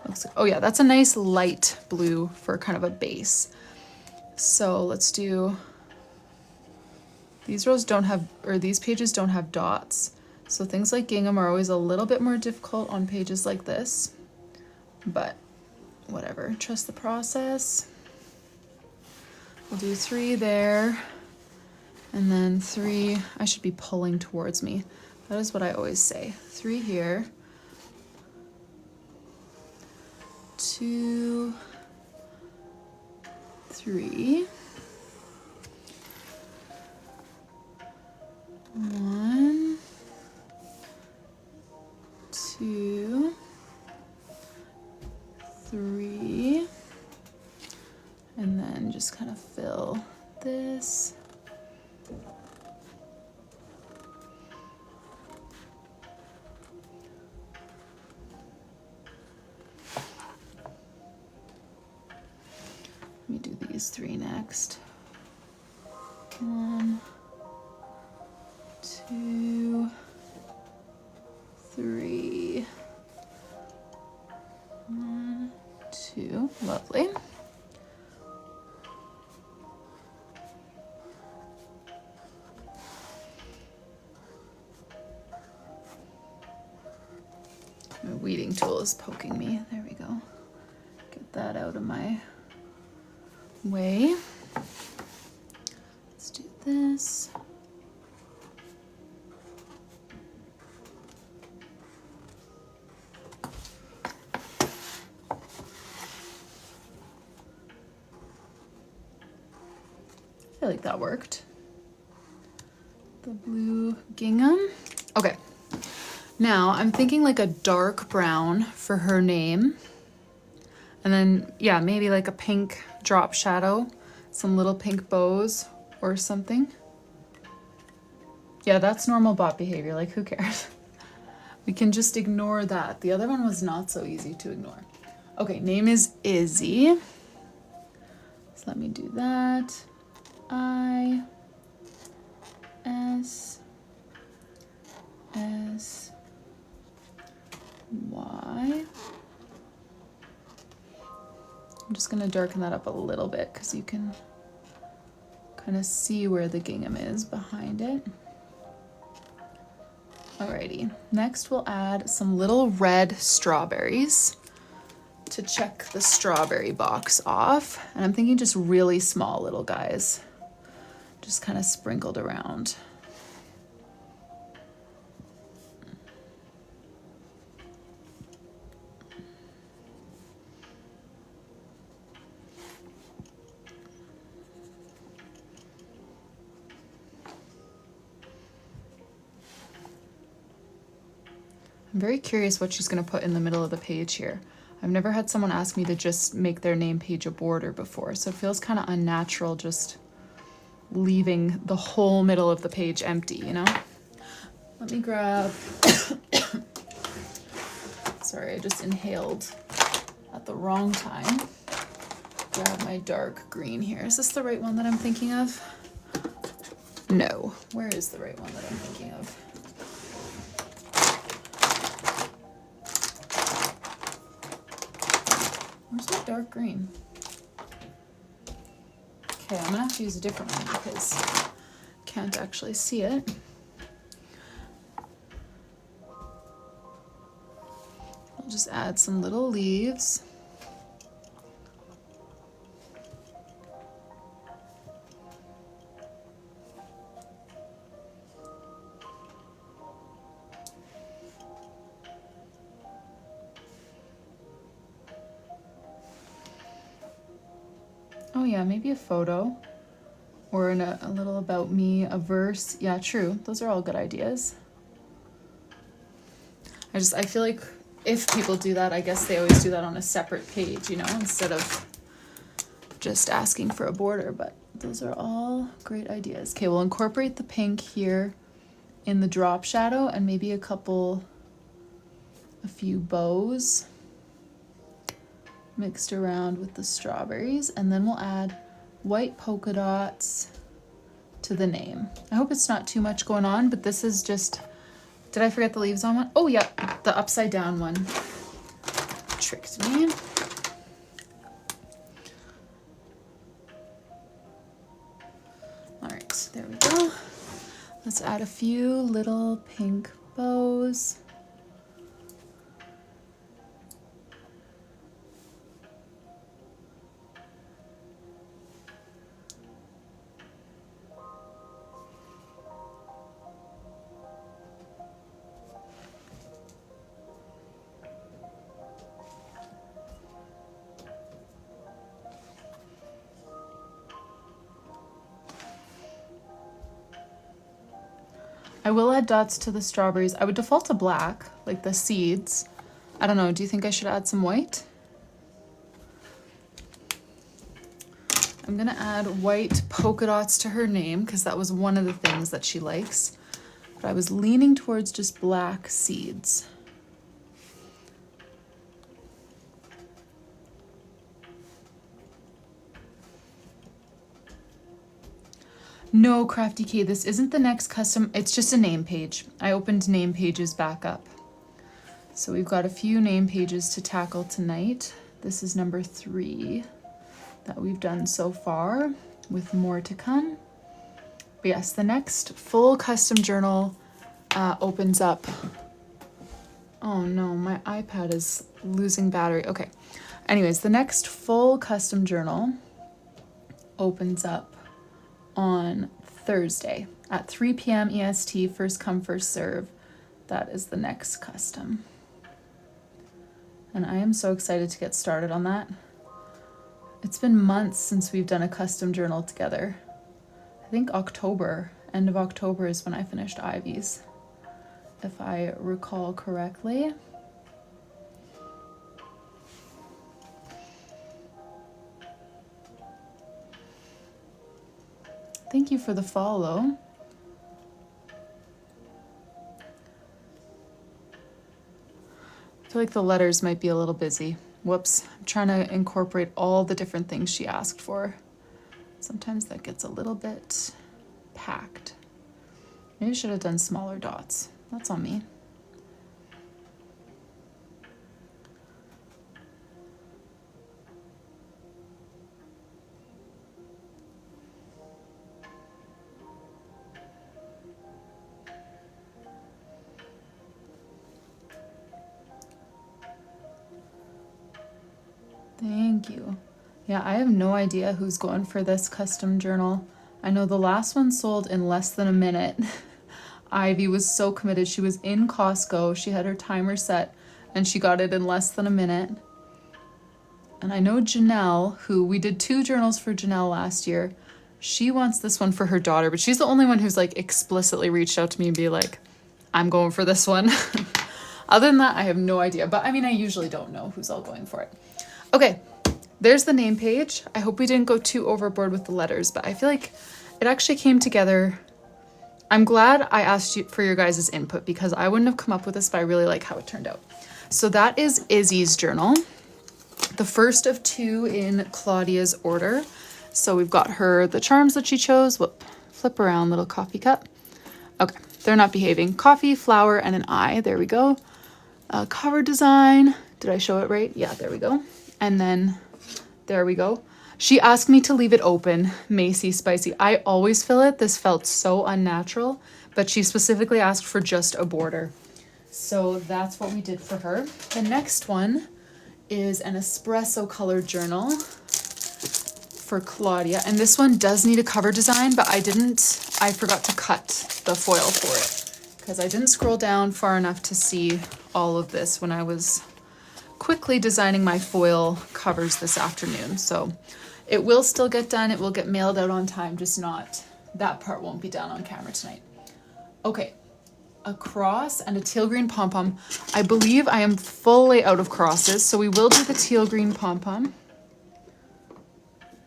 looks like, oh yeah, that's a nice light blue for kind of a base. So let's do, these rows don't have, or these pages don't have dots. So things like gingham are always a little bit more difficult on pages like this, but whatever, trust the process. We'll do 3 there, and then 3, I should be pulling towards me. That is what I always say. 3 here, 2, 3, 1, 2, 3, and then just kind of fill this. Let me do these 3 next. 1, 2, 3. 1, 2. Lovely. My weeding tool is poking me. There we go. Get that out of my way. Let's do this. I feel like that worked. The blue gingham. Okay. Now I'm thinking like a dark brown for her name. And then, yeah, maybe like a pink drop shadow, some little pink bows or something. Yeah, that's normal bot behavior. Like, who cares? We can just ignore that. The other one was not so easy to ignore. Okay, name is Izzy. So let me do that. I, S, S, Y. I'm just gonna darken that up a little bit because you can kind of see where the gingham is behind it. Alrighty, next we'll add some little red strawberries to check the strawberry box off. And I'm thinking just really small little guys, just kind of sprinkled around. I'm very curious what she's going to put in the middle of the page here. I've never had someone ask me to just make their name page a border before, so it feels kind of unnatural just leaving the whole middle of the page empty, you know? Let me grab... Sorry, I just inhaled at the wrong time. Grab my dark green here. Is this the right one that I'm thinking of? No. Where is the right one that I'm thinking of? Where's my dark green? Okay, I'm gonna have to use a different one because I can't actually see it. I'll just add some little leaves. Oh yeah, maybe a photo. Or a little about me, a verse. Yeah, true. Those are all good ideas. I feel like if people do that, I guess they always do that on a separate page, you know, instead of just asking for a border. But those are all great ideas. Okay, we'll incorporate the pink here in the drop shadow and maybe a few bows mixed around with the strawberries, and then we'll add white polka dots to the name. I hope it's not too much going on, but this is just, did I forget the leaves on one? Oh yeah, the upside down one tricked me. All right, there we go. Let's add a few little pink bows. I will add dots to the strawberries. I would default to black, like the seeds. I don't know, do you think I should add some white? I'm gonna add white polka dots to her name because that was one of the things that she likes. But I was leaning towards just black seeds. No, Crafty K, this isn't the next custom, it's just a name page. I opened name pages back up. So we've got a few name pages to tackle tonight. This is number 3 that we've done so far, with more to come. But yes, the next full custom journal opens up. Oh no, my iPad is losing battery. Okay. Anyways, the next full custom journal opens up on Thursday at 3 p.m. EST, first come, first serve. That is the next custom. And I am so excited to get started on that. It's been months since we've done a custom journal together. I think October, end of October is when I finished Ivy's, if I recall correctly. Thank you for the follow. I feel like the letters might be a little busy. Whoops, I'm trying to incorporate all the different things she asked for. Sometimes that gets a little bit packed. Maybe I should have done smaller dots. That's on me. Thank you. Yeah, I have no idea who's going for this custom journal. I know the last one sold in less than a minute. Ivy was so committed. She was in Costco. She had her timer set and she got it in less than a minute. And I know Janelle, who we did 2 journals for Janelle last year. She wants this one for her daughter, but she's the only one who's like explicitly reached out to me and be like, I'm going for this one. Other than that, I have no idea. But I mean, I usually don't know who's all going for it. Okay, there's the name page. I hope we didn't go too overboard with the letters, but I feel like it actually came together. I'm glad I asked you for your guys' input because I wouldn't have come up with this, but I really like how it turned out. So that is Izzy's journal, the first of 2 in Claudia's order. So we've got her, the charms that she chose. Whoop, flip around, little coffee cup. Okay, they're not behaving. Coffee, flower, and an eye. There we go. Cover design. Did I show it right? Yeah, there we go. And then there we go. She asked me to leave it open. Macy Spicy. I always fill it. This felt so unnatural, but she specifically asked for just a border. So that's what we did for her. The next one is an espresso colored journal for Claudia. And this one does need a cover design, but I forgot to cut the foil for it because I didn't scroll down far enough to see all of this when I was quickly designing my foil covers this afternoon. So It will still get done. It will get mailed out on time, just not, that part won't be done on camera tonight. Okay, a cross and a teal green pom-pom. I believe I am fully out of crosses, so we will do the teal green pom-pom.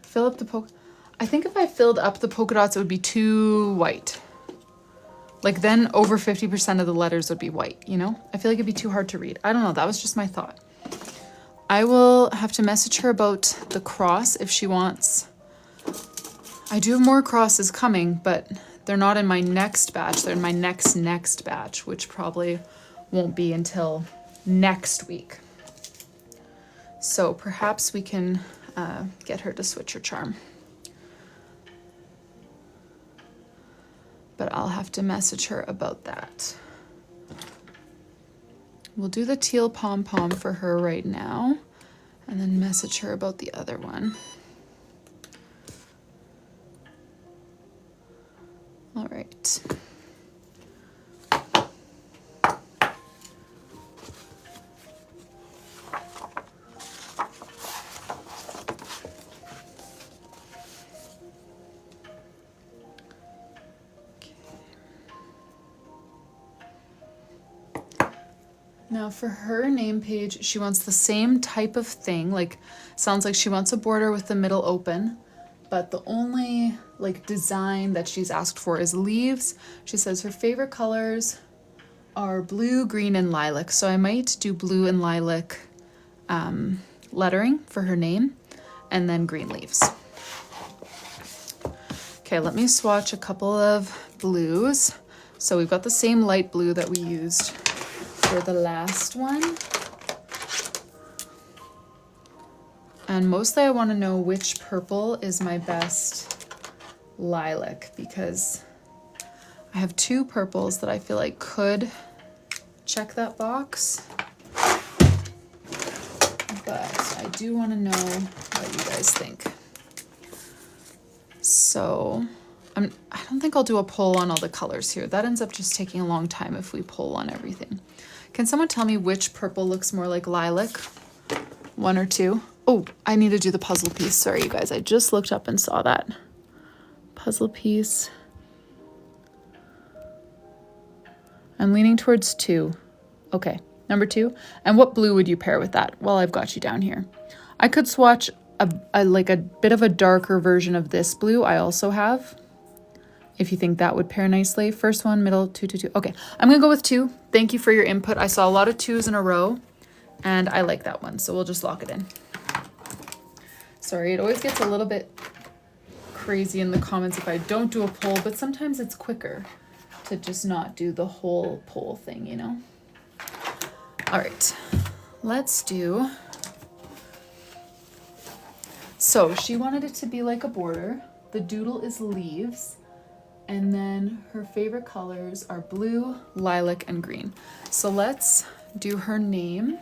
Fill up the polka. I think if I filled up the polka dots, it would be too white. Like then over 50% of the letters would be white, you know? I feel like it'd be too hard to read. I don't know, that was just my thought. I will have to message her about the cross if she wants. I do have more crosses coming, but they're not in my next batch. They're in my next batch, which probably won't be until next week. So perhaps we can get her to switch her charm. But I'll have to message her about that. We'll do the teal pom-pom for her right now, and then message her about the other one. All right. Now for her name page, she wants the same type of thing, like sounds like she wants a border with the middle open, but the only like design that she's asked for is leaves. She says her favorite colors are blue, green, and lilac. So I might do blue and lilac lettering for her name, and then green leaves. Okay, let me swatch a couple of blues. So we've got the same light blue that we used for the last one. And mostly I want to know which purple is my best lilac, because I have two purples that I feel like could check that box. But I do want to know what you guys think. So I don't think I'll do a poll on all the colors here. That ends up just taking a long time if we poll on everything. Can someone tell me which purple looks more like lilac? One or two? Oh, I need to do the puzzle piece. Sorry, you guys. I just looked up and saw that. Puzzle piece. I'm leaning towards 2. Okay, number 2. And what blue would you pair with that? Well, I've got you down here. I could swatch like a bit of a darker version of this blue I also have, if you think that would pair nicely. First one, middle, 2, 2, 2. Okay, I'm gonna go with 2. Thank you for your input. I saw a lot of 2s in a row, and I like that one, so we'll just lock it in. Sorry, it always gets a little bit crazy in the comments if I don't do a poll, but sometimes it's quicker to just not do the whole poll thing, you know? All right, let's do... So she wanted it to be like a border. The doodle is leaves. And then her favorite colors are blue, lilac, and green. So let's do her name,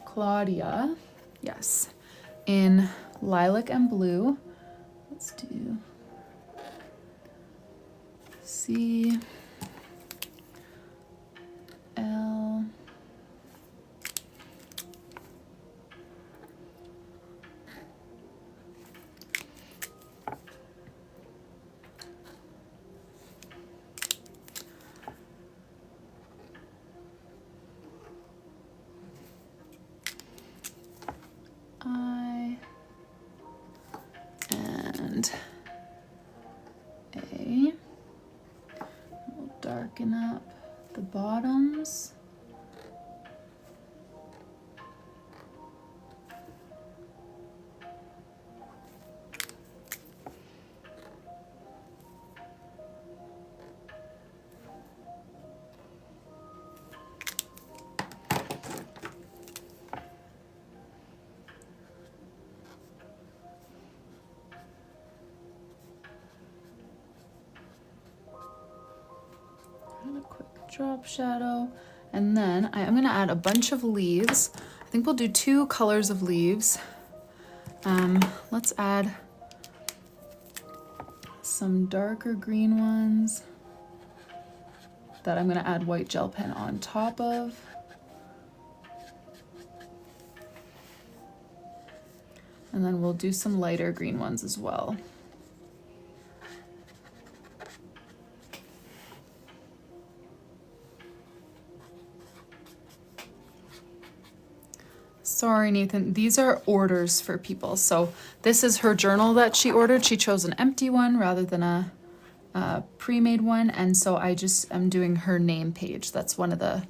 Claudia. Yes, in lilac and blue. Let's do C, L, I, and A. We'll darken up the bottoms. A quick drop shadow, and then I'm going to add a bunch of leaves. I think we'll do 2 colors of leaves. Let's add some darker green ones that I'm going to add white gel pen on top of. And then we'll do some lighter green ones as well. Sorry, Nathan, these are orders for people. So this is her journal that she ordered. She chose an empty one rather than a pre-made one. And so I just am doing her name page. That's one of the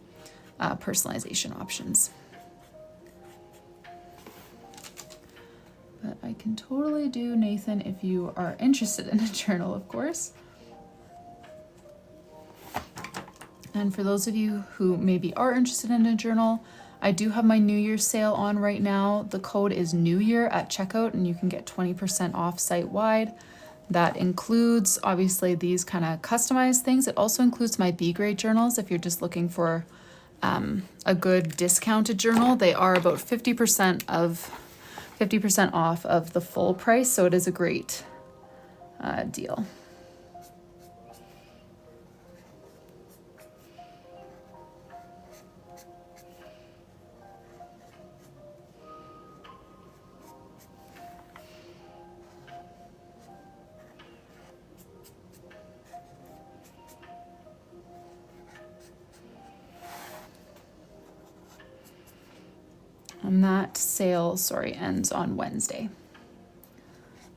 personalization options. But I can totally do Nathan if you are interested in a journal, of course. And for those of you who maybe are interested in a journal, I do have my New Year sale on right now. The code is New Year at checkout and you can get 20% off site-wide. That includes obviously these kind of customized things. It also includes my B grade journals if you're just looking for a good discounted journal. They are about 50% off of the full price, so it is a great deal. And that sale, sorry, ends on Wednesday.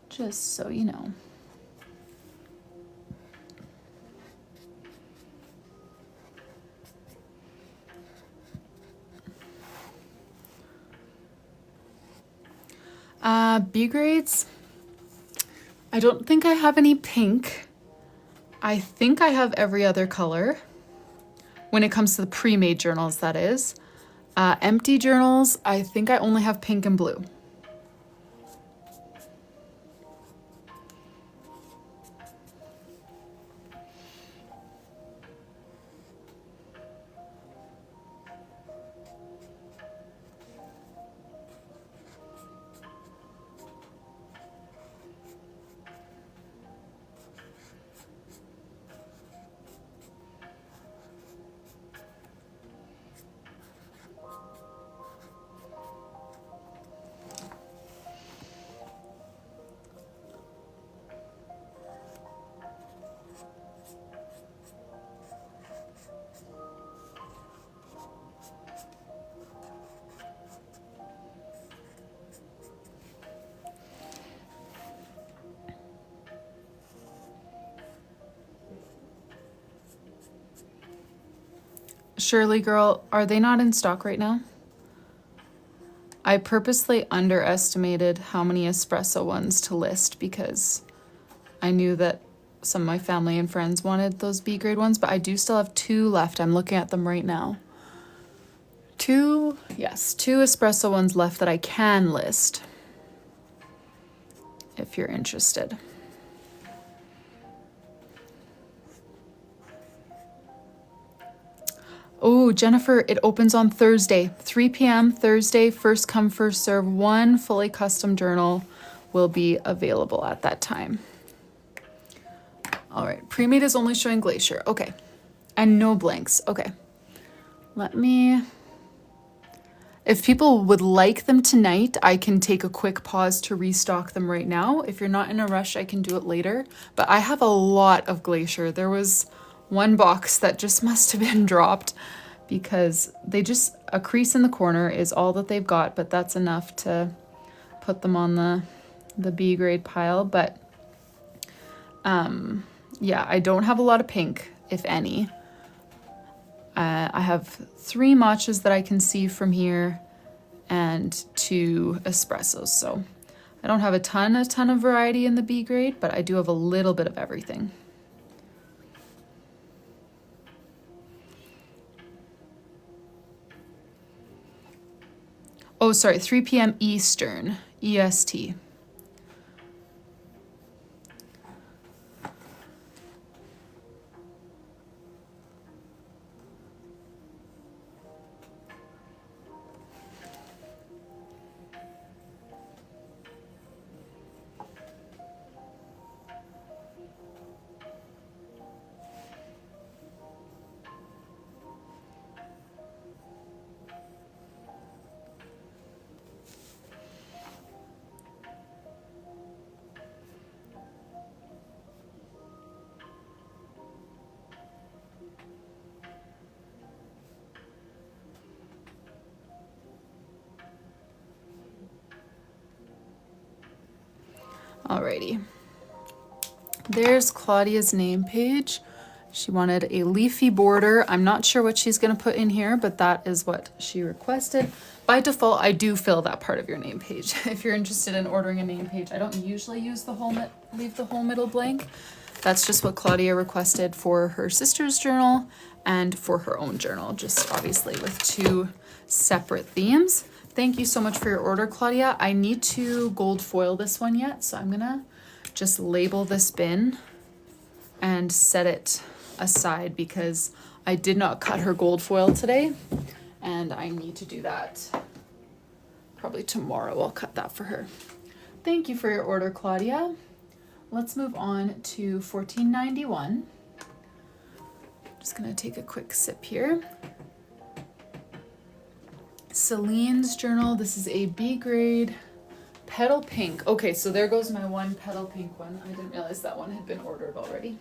Just so you know. B grades, I don't think I have any pink. I think I have every other color when it comes to the pre-made journals, that is. Empty journals, I think I only have pink and blue. Shirley girl, are they not in stock right now? I purposely underestimated how many espresso ones to list because I knew that some of my family and friends wanted those B grade ones, but I do still have 2 left. I'm looking at them right now. 2 espresso ones left that I can list if you're interested. Oh, Jennifer, it opens on Thursday, 3 p.m. Thursday, first come, first serve. 1 fully custom journal will be available at that time. All right, pre-made is only showing Glacier. Okay, and no blanks. Okay, let me, if people would like them tonight, I can take a quick pause to restock them right now. If you're not in a rush, I can do it later. But I have a lot of Glacier. There was 1 box that just must have been dropped because they just, a crease in the corner is all that they've got, but that's enough to put them on the B grade pile. But yeah, I don't have a lot of pink, if any. I have 3 matchas that I can see from here and 2 espressos. So I don't have a ton of variety in the B grade, but I do have a little bit of everything. Oh, sorry, 3 p.m. Eastern, EST. Alrighty. There's Claudia's name page. She wanted a leafy border. I'm not sure what she's going to put in here, but that is what she requested. By default, I do fill that part of your name page. If you're interested in ordering a name page, I don't usually use leave the whole middle blank. That's just what Claudia requested for her sister's journal and for her own journal, just obviously with 2 separate themes. Thank you so much for your order, Claudia. I need to gold foil this one yet, so I'm gonna just label this bin and set it aside because I did not cut her gold foil today, and I need to do that probably tomorrow. I'll cut that for her. Thank you for your order, Claudia. Let's move on to $14.91. Just gonna take a quick sip here. Celine's journal. This is a B grade petal pink. Okay, so there goes my one petal pink one. I didn't realize that one had been ordered already.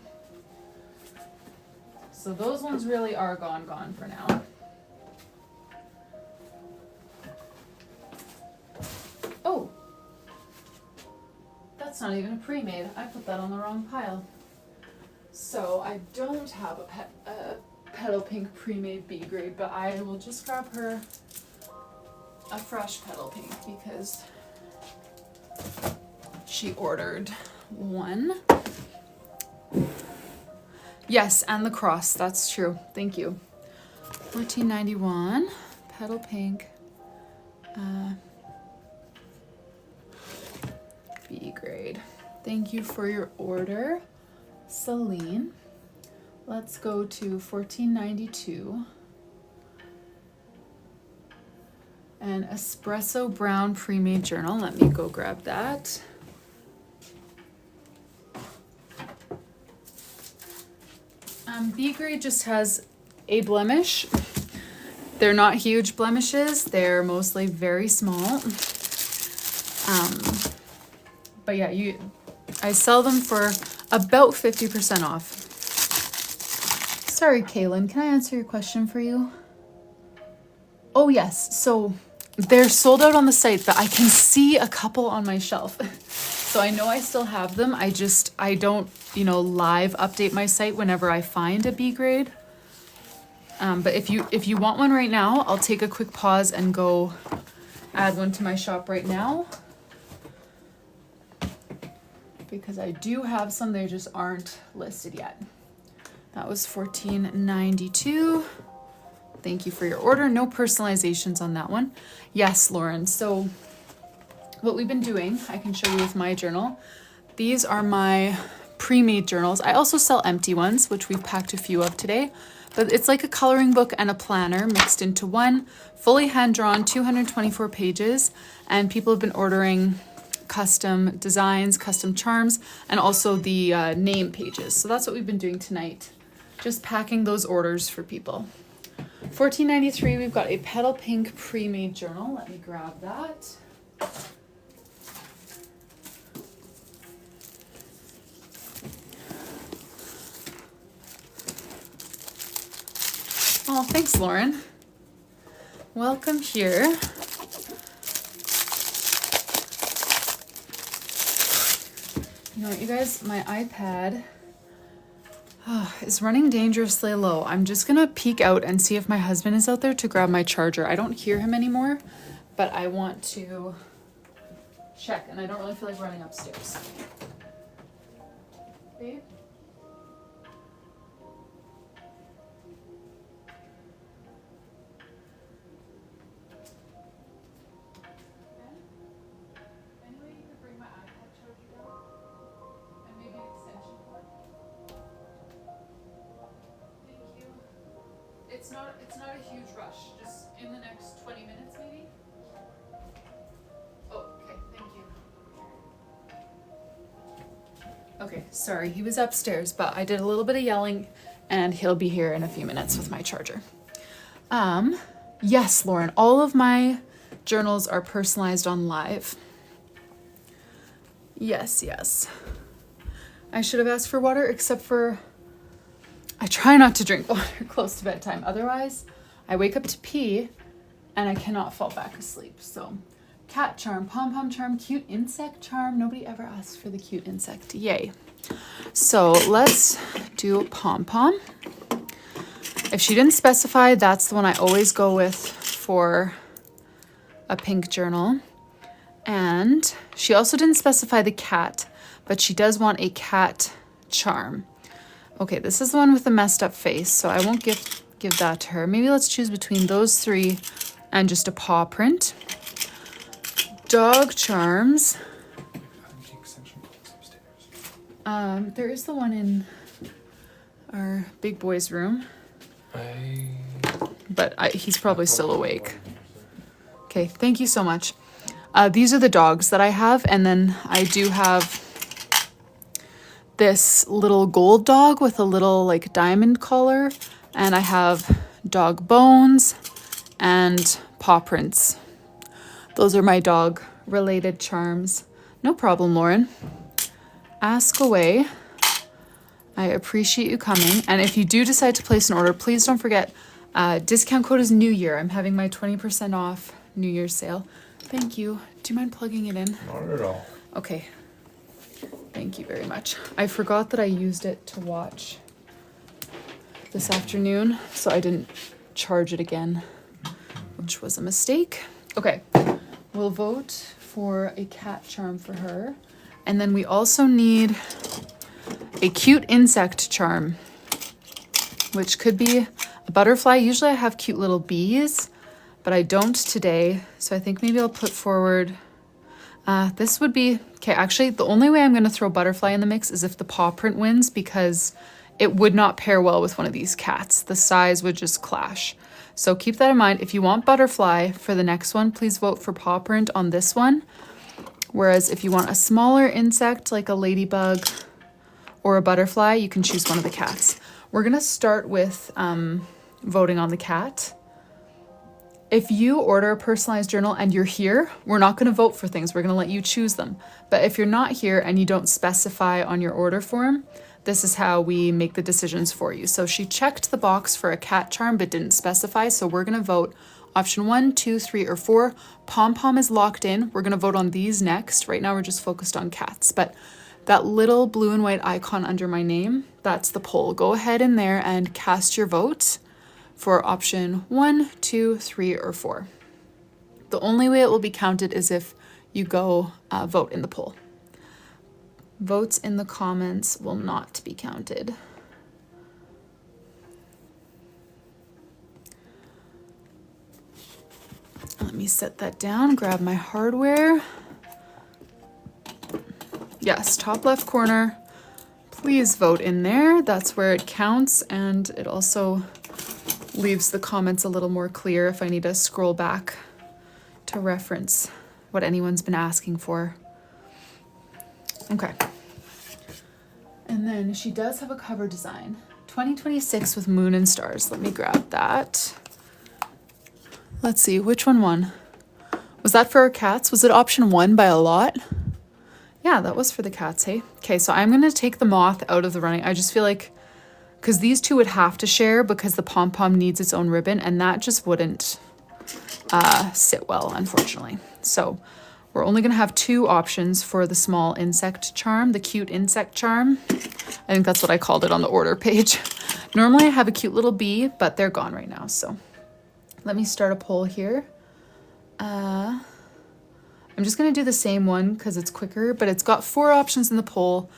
So those ones really are gone for now. Oh, that's not even a pre-made. I put that on the wrong pile. So I don't have a petal pink pre-made B grade, but I will just grab her a fresh petal pink because she ordered one. Yes, and the cross, that's true. Thank you. $14.91, petal pink, B grade. Thank you for your order, Celine. Let's go to $14.92. An espresso brown pre-made journal. Let me go grab that. B grade just has a blemish. They're not huge blemishes. They're mostly very small. But yeah, I sell them for about 50% off. Sorry, Kaylin, can I answer your question for you? Oh yes, so they're sold out on the site, but I can see a couple on my shelf. So I know I still have them. I don't, live update my site whenever I find a B grade. But if you want one right now, I'll take a quick pause and go add one to my shop right now. Because I do have some, they just aren't listed yet. That was $14.92. Thank you for your order. No personalizations on that one. Yes, Lauren. So what we've been doing, I can show you with my journal. These are my pre-made journals. I also sell empty ones, which we've packed a few of today. But it's like a coloring book and a planner mixed into one, fully hand-drawn, 224 pages. And people have been ordering custom designs, custom charms, and also the name pages. So that's what we've been doing tonight. Just packing those orders for people. $14.93, we've got a petal pink pre-made journal. Let me grab that. Oh, thanks, Lauren. Welcome here. You know what, you guys, my iPad is running dangerously low. I'm just gonna peek out and see if my husband is out there to grab my charger. I don't hear him anymore, but I want to check, and I don't really feel like running upstairs. Babe? It's not a huge rush, just in the next 20 minutes maybe. Oh, okay, thank you. Okay, sorry, he was upstairs, but I did a little bit of yelling and he'll be here in a few minutes with my charger. Yes, Lauren, all of my journals are personalized on live. Yes, yes. I should have asked for water, except for I try not to drink water close to bedtime. Otherwise, I wake up to pee and I cannot fall back asleep. So cat charm, pom-pom charm, cute insect charm. Nobody ever asked for the cute insect. Yay. So let's do pom-pom. If she didn't specify, that's the one I always go with for a pink journal. And she also didn't specify the cat, but she does want a cat charm. Okay, this is the one with the messed up face, so I won't give that to her. Maybe let's choose between those three and just a paw print. Dog charms. There is the one in our big boy's room. But he's probably still awake. Okay, thank you so much. These are the dogs that I have, and then I do have this little gold dog with a little like diamond collar, and I have dog bones and paw prints. Those are my dog related charms. No problem, Lauren. Ask away. I appreciate you coming. And if you do decide to place an order, please don't forget, discount code is New Year. I'm having my 20% off New Year's sale. Thank you. Do you mind plugging it in? Not at all. Okay. Thank you very much. I forgot that I used it to watch this afternoon, so I didn't charge it again, which was a mistake. Okay. We'll vote for a cat charm for her. And then we also need a cute insect charm, which could be a butterfly. Usually I have cute little bees, but I don't today. So I think maybe I'll put forward, this would be, okay, actually the only way I'm gonna throw butterfly in the mix is if the paw print wins, because it would not pair well with one of these cats. The size would just clash. So keep that in mind. If you want butterfly for the next one, please vote for paw print on this one. Whereas if you want a smaller insect like a ladybug or a butterfly, you can choose one of the cats. We're gonna start with voting on the cat. If you order a personalized journal and you're here, we're not gonna vote for things, we're gonna let you choose them. But if you're not here and you don't specify on your order form, this is how we make the decisions for you. So she checked the box for a cat charm but didn't specify, so we're gonna vote option 1, 2, 3, or 4. Pom-pom is locked in. We're gonna vote on these next. Right now we're just focused on cats, but that little blue and white icon under my name, that's the poll. Go ahead in there and cast your vote for option 1, 2, 3, or 4. The only way it will be counted is if you go vote in the poll. Votes in the comments will not be counted. Let me set that down, grab my hardware. Yes, top left corner. Please vote in there. That's where it counts, and it also leaves the comments a little more clear if I need to scroll back to reference what anyone's been asking for. Okay. And then she does have a cover design. 2026 with moon and stars. Let me grab that. Let's see, which one won? Was that for our cats? Was it option 1 by a lot? Yeah, that was for the cats, hey? Okay, so I'm gonna take the moth out of the running. I just feel like, because these two would have to share because the pom-pom needs its own ribbon, and that just wouldn't sit well, unfortunately. So we're only gonna have 2 options for the small insect charm, the cute insect charm. I think that's what I called it on the order page. Normally I have a cute little bee, but they're gone right now, so. Let me start a poll here. I'm just gonna do the same one because it's quicker, but it's got 4 options in the poll.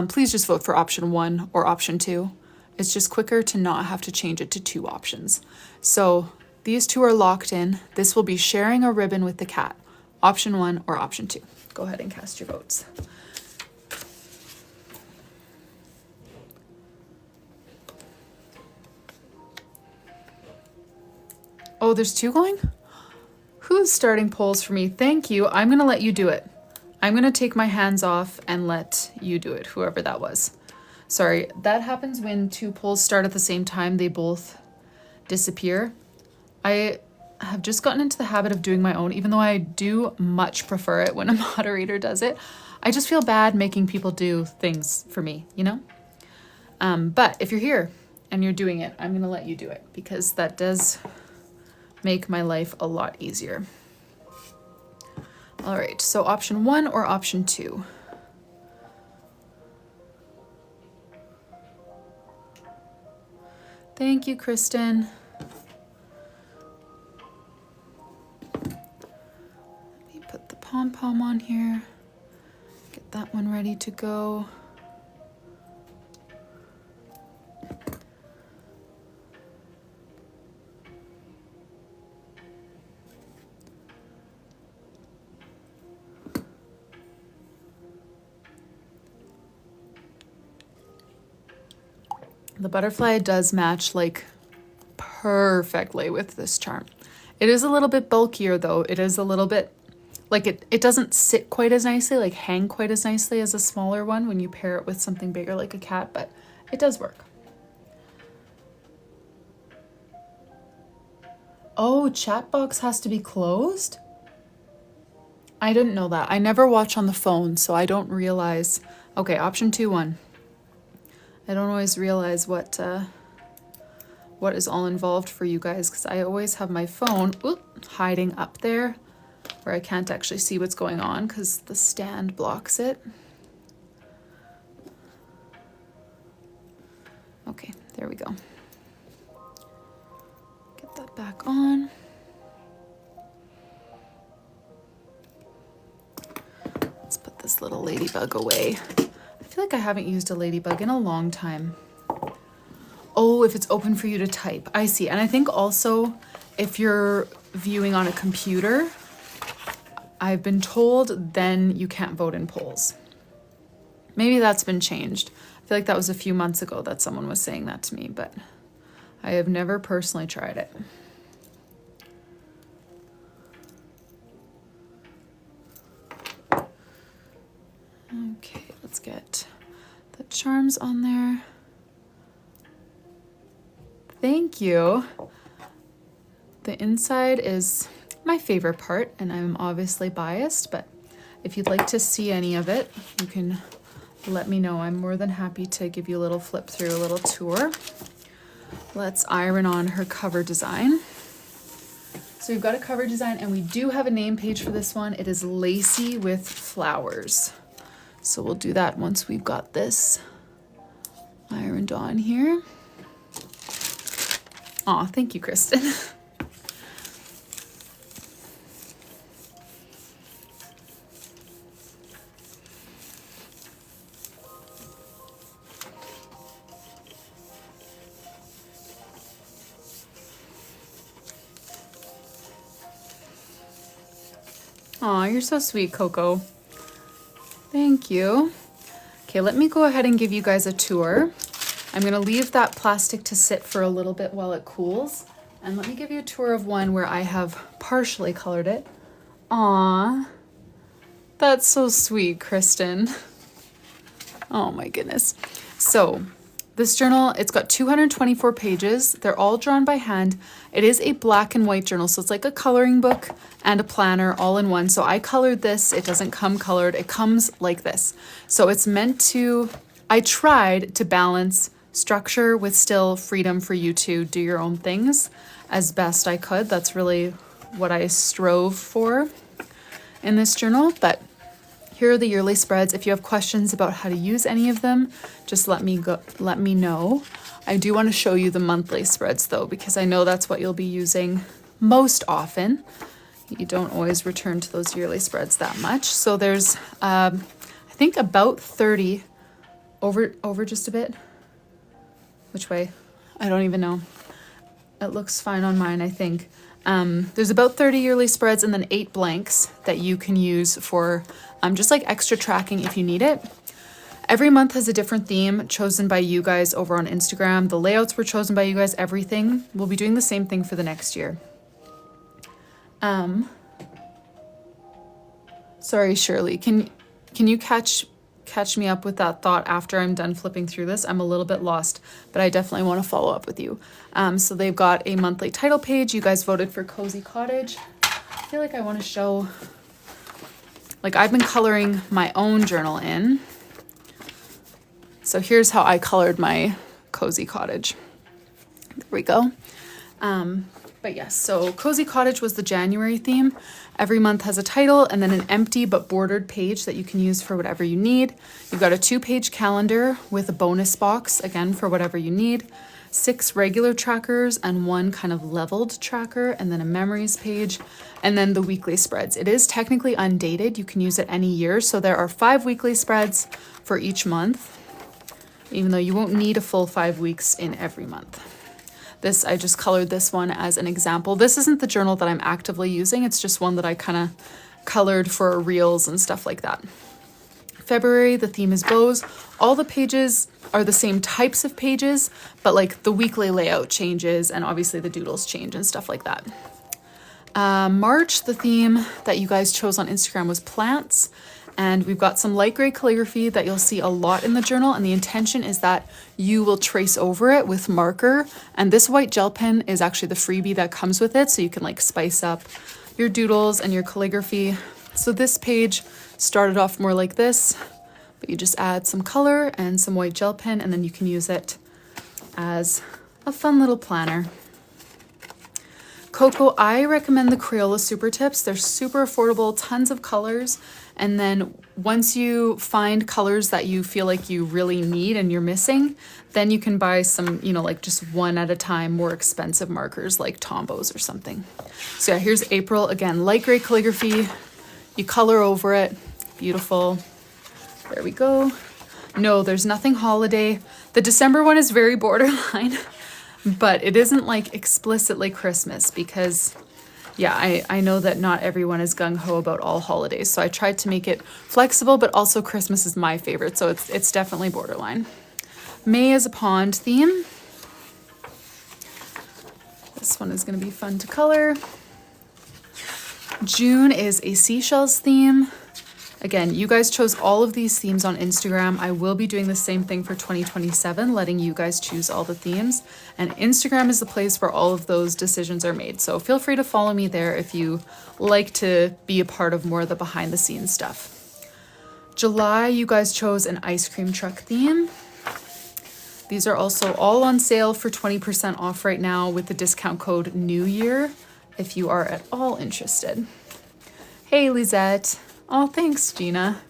Please just vote for option 1 or option 2. It's just quicker to not have to change it to 2 options. So these 2 are locked in. This will be sharing a ribbon with the cat. Option 1 or option 2. Go ahead and cast your votes. Oh, there's 2 going? Who's starting polls for me? Thank you. I'm gonna let you do it. I'm gonna take my hands off and let you do it, whoever that was. Sorry, that happens when 2 polls start at the same time. They both disappear. I have just gotten into the habit of doing my own, even though I do much prefer it when a moderator does it. I just feel bad making people do things for me, you know? But if you're here and you're doing it, I'm gonna let you do it because that does make my life a lot easier. All right, so option 1 or option 2? Thank you, Kristen. Let me put the pom-pom on here. Get that one ready to go. The butterfly does match like perfectly with this charm. It is a little bit bulkier though. It is a little bit like it doesn't sit quite as nicely, like hang quite as nicely as a smaller one when you pair it with something bigger like a cat, but it does work. Oh, chat box has to be closed? I didn't know that. I never watch on the phone, so I don't realize. Okay, option 2-1. I don't always realize what is all involved for you guys, because I always have my phone hiding up there where I can't actually see what's going on because the stand blocks it. Okay, there we go. Get that back on. Let's put this little ladybug away. I feel like I haven't used a ladybug in a long time. Oh, if it's open for you to type. I see. And I think also if you're viewing on a computer, I've been told then you can't vote in polls. Maybe that's been changed. I feel like that was a few months ago that someone was saying that to me, but I have never personally tried it. Okay, let's get the charms on there. Thank you. The inside is my favorite part, and I'm obviously biased, but if you'd like to see any of it, you can let me know. I'm more than happy to give you a little flip through, a little tour. Let's iron on her cover design. So we've got a cover design, and we do have a name page for this one. It is Lacy with Flowers. So we'll do that once we've got this ironed on here. Aw, thank you, Kristen. Aw, you're so sweet, Coco. Thank you. Okay, let me go ahead and give you guys a tour. I'm gonna leave that plastic to sit for a little bit while it cools. And let me give you a tour of one where I have partially colored it. Aw, that's so sweet, Kristen. Oh my goodness. So this journal, it's got 224 pages. They're all drawn by hand. It is a black and white journal, so it's like a coloring book and a planner all in one. So I colored this. It doesn't come colored. It comes like this. So it's meant to, I tried to balance structure with still freedom for you to do your own things as best I could. That's really what I strove for in this journal. But here are the yearly spreads. If you have questions about how to use any of them, just let me know. I do want to show you the monthly spreads though, because I know that's what you'll be using most often. You don't always return to those yearly spreads that much. So there's, I think about 30 over just a bit. Which way? I don't even know. It looks fine on mine, I think. There's about 30 yearly spreads and then 8 blanks that you can use for just like extra tracking if you need it. Every month has a different theme chosen by you guys over on Instagram. The layouts were chosen by you guys, everything. We'll be doing the same thing for the next year. Sorry, Shirley, can you catch me up with that thought after I'm done flipping through this? I'm a little bit lost, but I definitely want to follow up with you. So they've got a monthly title page. You guys voted for Cozy Cottage. I feel like I want to show, like I've been coloring my own journal in. So here's how I colored my Cozy Cottage. There we go. But yes, so Cozy Cottage was the January theme. Every month has a title and then an empty but bordered page that you can use for whatever you need. You've got a 2-page calendar with a bonus box, again, for whatever you need. 6 regular trackers and 1 kind of leveled tracker, and then a memories page, and then the weekly spreads. It is technically undated. You can use it any year. So there are 5 weekly spreads for each month, even though you won't need a full 5 weeks in every month. This, I just colored this one as an example. This isn't the journal that I'm actively using. It's just one that I kind of colored for reels and stuff like that. February, the theme is bows. All the pages are the same types of pages, but like the weekly layout changes and obviously the doodles change and stuff like that. March, the theme that you guys chose on Instagram was plants. And we've got some light gray calligraphy that you'll see a lot in the journal. And the intention is that you will trace over it with marker. And this white gel pen is actually the freebie that comes with it. So you can like spice up your doodles and your calligraphy. So this page started off more like this, but you just add some color and some white gel pen, and then you can use it as a fun little planner. Cocoa, I recommend the Crayola Super Tips. They're super affordable, tons of colors. And then once you find colors that you feel like you really need and you're missing, then you can buy some, you know, like just one at a time, more expensive markers like Tombows or something. So yeah, here's April. Again, light gray calligraphy. You color over it. Beautiful. There we go. No, there's nothing holiday. The December one is very borderline, but it isn't like explicitly Christmas because yeah, I know that not everyone is gung-ho about all holidays, so I tried to make it flexible, but also Christmas is my favorite, so it's definitely borderline. May is a pond theme. This one is going to be fun to color. June is a seashells theme. Again, you guys chose all of these themes on Instagram. I will be doing the same thing for 2027, letting you guys choose all the themes. And Instagram is the place where all of those decisions are made. So feel free to follow me there if you like to be a part of more of the behind the scenes stuff. July, you guys chose an ice cream truck theme. These are also all on sale for 20% off right now with the discount code New Year, if you are at all interested. Hey, Lisette. Oh, thanks, Gina.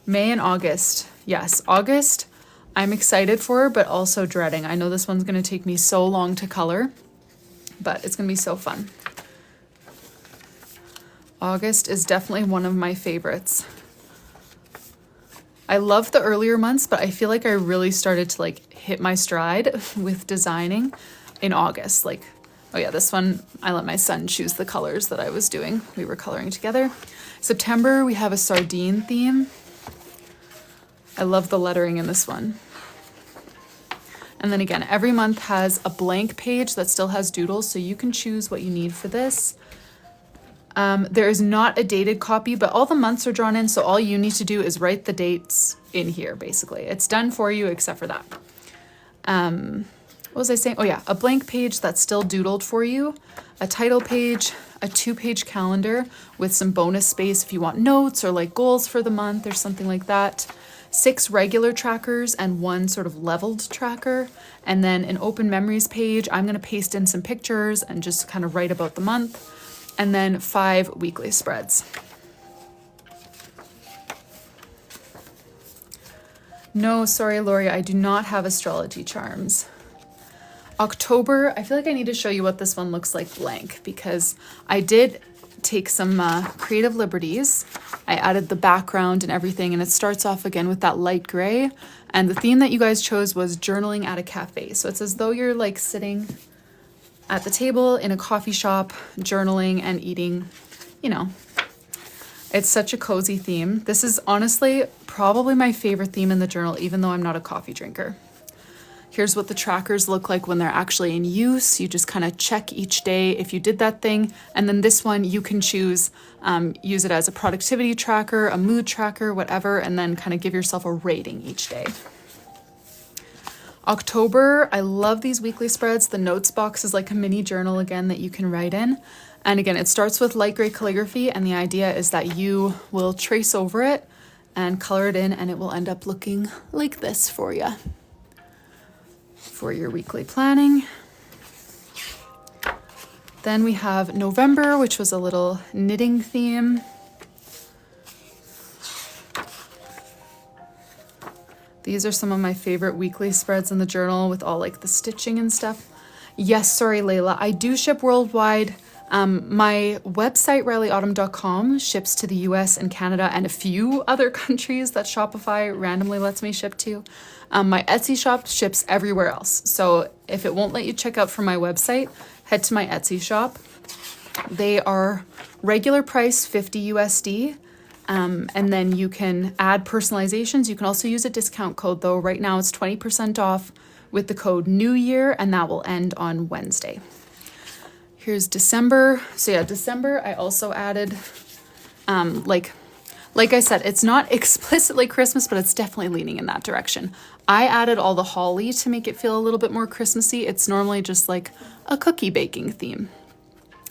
May and August. Yes, August, I'm excited for, but also dreading. I know this one's going to take me so long to color, but it's going to be so fun. August is definitely one of my favorites. I love the earlier months, but I feel like I really started to like hit my stride with designing in August. Like, oh yeah, this one, I let my son choose the colors that I was doing. We were coloring together. September, we have a sardine theme. I love the lettering in this one. And then again, every month has a blank page that still has doodles, so you can choose what you need for this. There is not a dated copy, but all the months are drawn in, so all you need to do is write the dates in here, basically. It's done for you except for that. What was I saying? Oh yeah, a blank page that's still doodled for you, a title page, a 2-page calendar with some bonus space if you want notes or like goals for the month or something like that. 6 regular trackers and 1 sort of leveled tracker, and then an open memories page. I'm going to paste in some pictures and just kind of write about the month, and then 5 weekly spreads. No, sorry, Lori, I do not have astrology charms. October, I feel like I need to show you what this one looks like blank, because I did take some creative liberties. I added the background and everything, and it starts off again with that light gray. And the theme that you guys chose was journaling at a cafe. So it's as though you're like sitting at the table in a coffee shop, journaling and eating, you know. It's such a cozy theme. This is honestly probably my favorite theme in the journal, even though I'm not a coffee drinker. Here's what the trackers look like when they're actually in use. You just kind of check each day if you did that thing. And then this one, you can choose, use it as a productivity tracker, a mood tracker, whatever, and then kind of give yourself a rating each day. October, I love these weekly spreads. The notes box is like a mini journal again that you can write in. And again, it starts with light gray calligraphy, and the idea is that you will trace over it and color it in, and it will end up looking like this for you. For your weekly planning. Then we have November, which was a little knitting theme. These are some of my favorite weekly spreads in the journal with all like the stitching and stuff. Yes, sorry, Layla. I do ship worldwide. My website, RyleeAutumn.com, ships to the US and Canada and a few other countries that Shopify randomly lets me ship to. My Etsy shop ships everywhere else. So if it won't let you check out from my website, head to my Etsy shop. They are regular price, 50 USD. And then you can add personalizations. You can also use a discount code though. Right now it's 20% off with the code New Year, and that will end on Wednesday. Here's December. So yeah, December I also added, like I said, it's not explicitly Christmas, but it's definitely leaning in that direction. I added all the holly to make it feel a little bit more Christmassy. It's normally just like a cookie baking theme.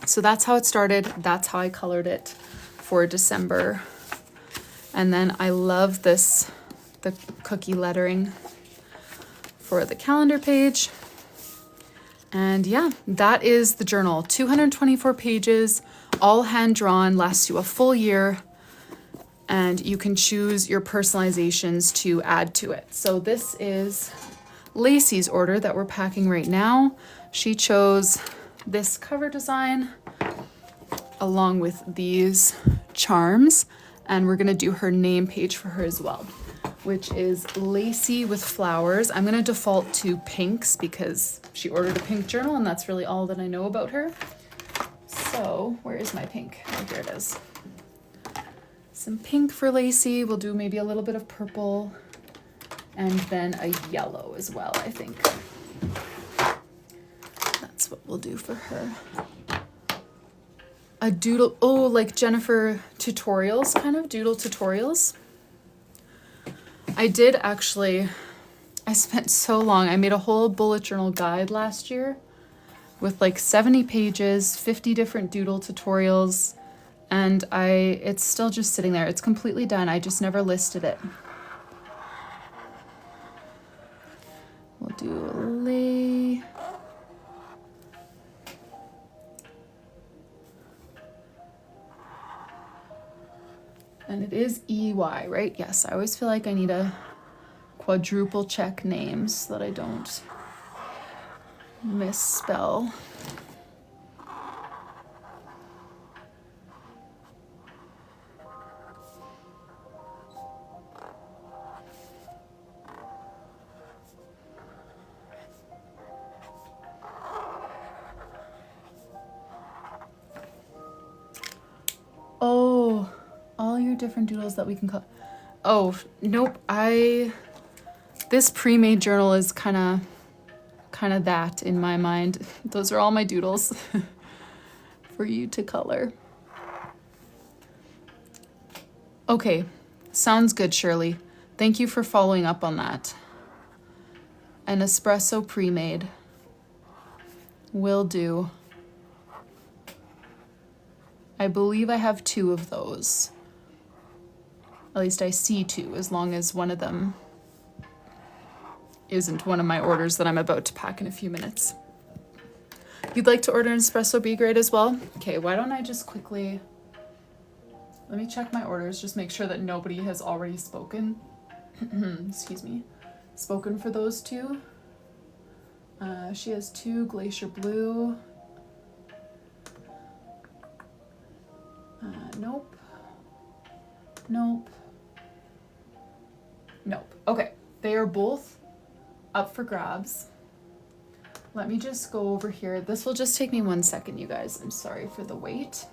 So that's how it started. That's how I colored it for December. And then I love this, the cookie lettering for the calendar page. And yeah, that is the journal. 224 pages, all hand-drawn, lasts you a full year. And you can choose your personalizations to add to it. So this is Lacey's order that we're packing right now. She chose this cover design along with these charms. And we're gonna do her name page for her as well, which is Lacey with flowers. I'm gonna default to pinks because she ordered a pink journal and that's really all that I know about her. So where is my pink? Oh, here it is. Some pink for Lacey. We'll do maybe a little bit of purple and then a yellow as well, I think. That's what we'll do for her. A doodle, oh, like Jennifer tutorials, kind of doodle tutorials. I did actually, I spent so long. I made a whole bullet journal guide last year with like 70 pages, 50 different doodle tutorials, and it's still just sitting there. It's completely done. I just never listed it. We'll do a lay. And it is EY, right? Yes, I always feel like I need to quadruple check names so that I don't misspell. Oh, all your different doodles that we can call. Oh, nope. This pre-made journal is kind of that in my mind. Those are all my doodles for you to color. Okay, sounds good, Shirley. Thank you for following up on that. An espresso pre-made. Will do. I believe I have 2 of those. At least I see 2, as long as one of them isn't one of my orders that I'm about to pack in a few minutes. You'd like to order an espresso B grade as well? Okay, why don't I just quickly, let me check my orders, just make sure that nobody has already spoken. Excuse me. Spoken for those 2. She has 2 Glacier Blue. Nope. Nope. Nope. Okay, they are both up for grabs. Let me just go over here. This will just take me 1 second, you guys. I'm sorry for the wait.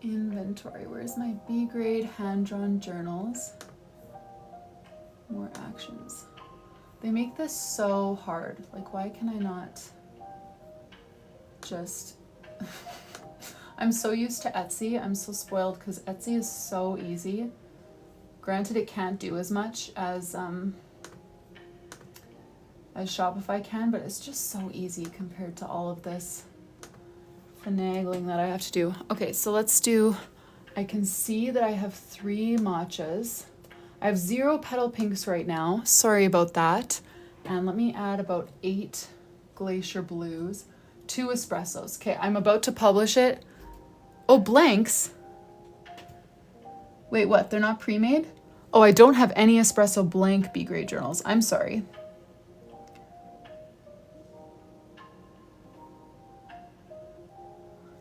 Inventory. Where's my B grade hand-drawn journals? More actions. They make this so hard. Like, why can I not just... I'm so used to Etsy. I'm so spoiled because Etsy is so easy. Granted, it can't do as much as Shopify can, but it's just so easy compared to all of this finagling that I have to do. Okay, so let's do, I can see that I have 3 matchas. I have 0 petal pinks right now. Sorry about that. And let me add about 8 Glacier Blues, 2 espressos. Okay, I'm about to publish it. Oh, blanks? Wait, what? They're not pre-made? Oh, I don't have any espresso blank B grade journals. I'm sorry.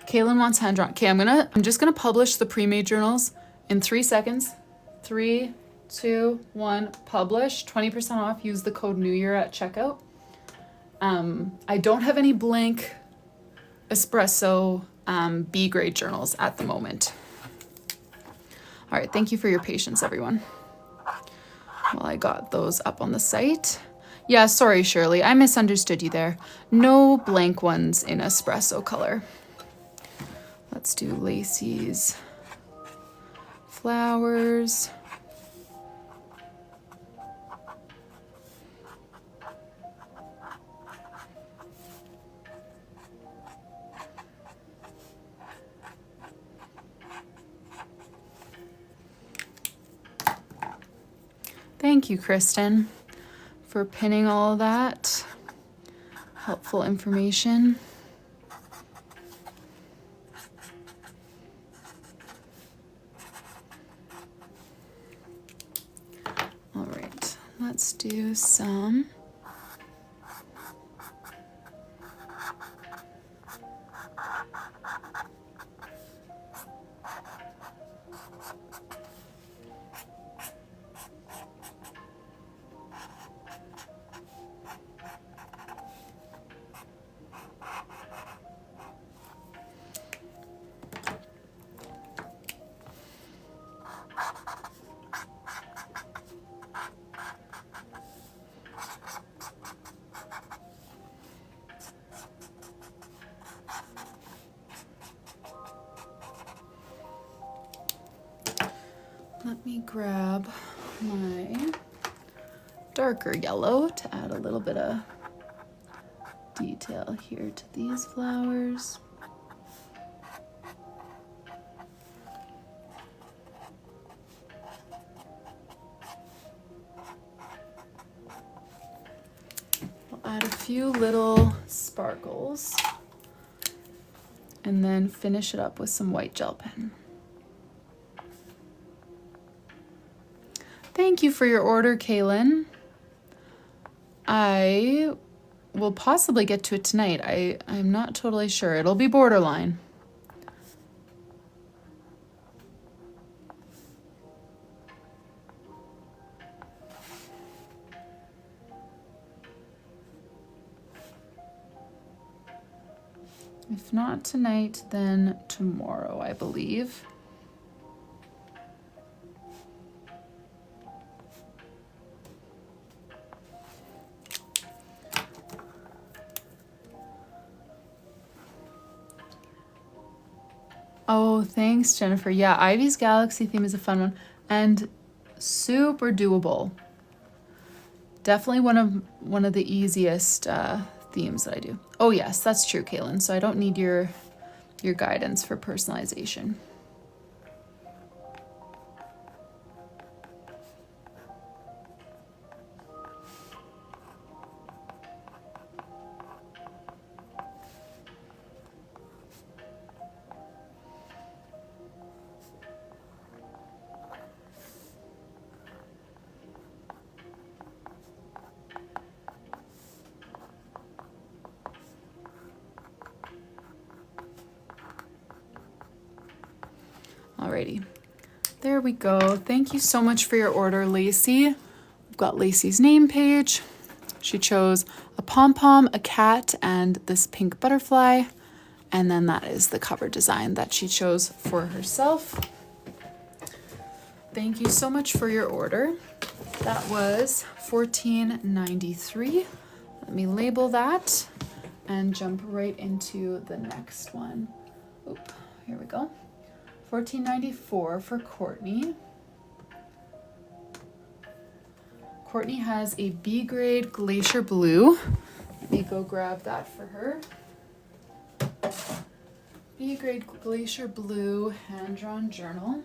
Kaylin wants hand-drawn. Okay, I'm just gonna publish the pre-made journals in 3 seconds. 3, 2, 1, publish. 20% off. Use the code New Year at checkout. I don't have any blank espresso B grade journals at the moment. All right, thank you for your patience, everyone. Well, I got those up on the site. Yeah, sorry, Shirley, I misunderstood you there. No blank ones in espresso color. Let's do Lacey's flowers. Thank you, Kristen, for pinning all of that helpful information. All right, let's do some let me grab my darker yellow to add a little bit of detail here to these flowers. I'll add a few little sparkles and then finish it up with some white gel pen. Thank you for your order, Kaylin. I will possibly get to it tonight. I'm not totally sure. It'll be borderline. If not tonight, then tomorrow, I believe. Oh, thanks, Jennifer. Yeah, Ivy's Galaxy theme is a fun one and super doable. Definitely one of the easiest themes that I do. Oh yes, that's true, Kaylin. So I don't need your guidance for personalization. Alrighty, there we go. Thank you so much for your order, Lacey. We've got Lacey's name page. She chose a pom-pom, a cat, and this pink butterfly. And then that is the cover design that she chose for herself. Thank you so much for your order. That was $14.93. Let me label that and jump right into the next one. Oop, here we go. $14.94 for Courtney. Courtney has a B grade Glacier Blue. Let me go grab that for her. B grade Glacier Blue hand-drawn journal.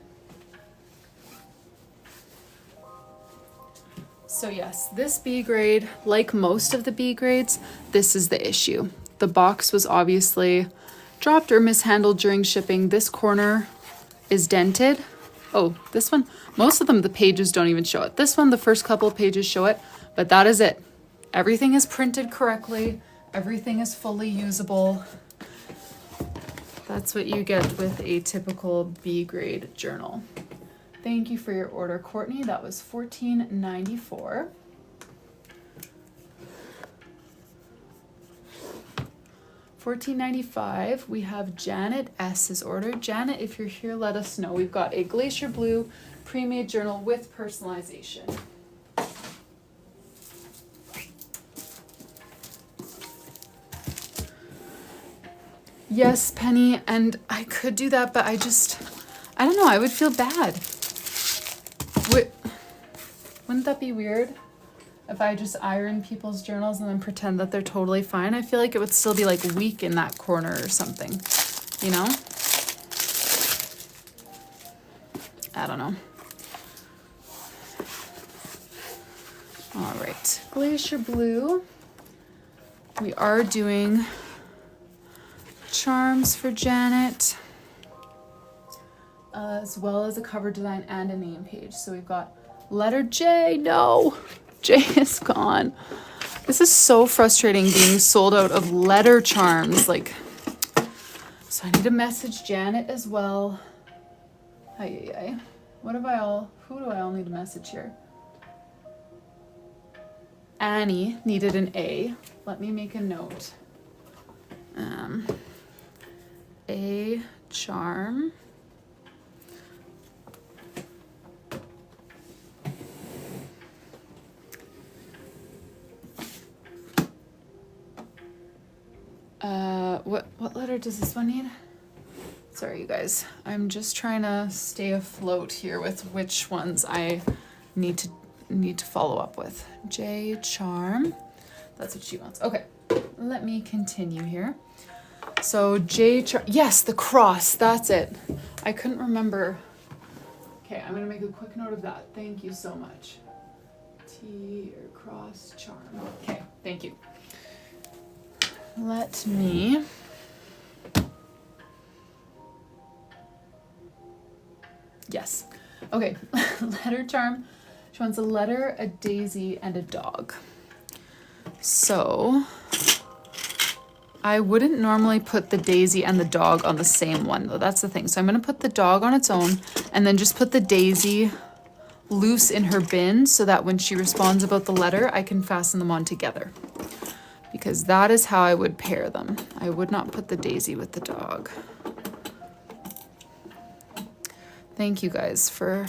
So yes, this B grade, like most of the B grades, this is the issue. The box was obviously dropped or mishandled during shipping. This corner is dented. Oh, this one, most of them, the pages don't even show it. This one, the first couple of pages show it, but that is it. Everything is printed correctly. Everything is fully usable. That's what you get with a typical B grade journal. Thank you for your order, Courtney. That was $14.94. $14.95. We have Janet S.'s order. Janet, if you're here, let us know. We've got a Glacier Blue pre-made journal with personalization. Yes, Penny, and I could do that, but I don't know, I would feel bad. Wouldn't that be weird if I just iron people's journals and then pretend that they're totally fine? I feel like it would still be like weak in that corner or something, you know? I don't know. All right, Glacier Blue. We are doing charms for Janet, as well as a cover design and a name page. So we've got letter J. No, J is gone. This is so frustrating being sold out of letter charms. Like, so I need to message Janet as well. Who do I all need to message here? Annie needed an A. Let me make a note. A charm. What letter does this one need? Sorry, you guys. I'm just trying to stay afloat here with which ones I need to follow up with. J charm. That's what she wants. Okay, let me continue here. So yes, the cross, that's it. I couldn't remember. Okay, I'm gonna make a quick note of that. Thank you so much. T or cross charm. Okay, thank you. Let me. Yes. Okay, letter charm. She wants a letter, a daisy, and a dog. So I wouldn't normally put the daisy and the dog on the same one though. That's the thing. So I'm going to put the dog on its own and then just put the daisy loose in her bin so that when she responds about the letter, I can fasten them on together. Because that is how I would pair them. I would not put the daisy with the dog. Thank you guys for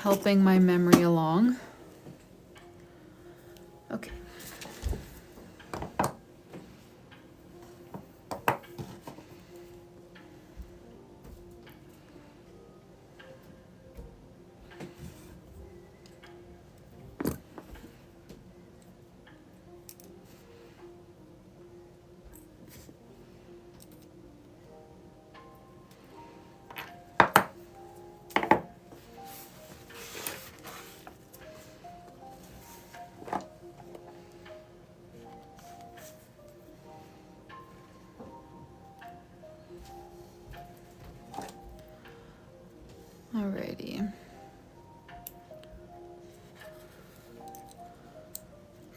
helping my memory along. Okay. Alrighty.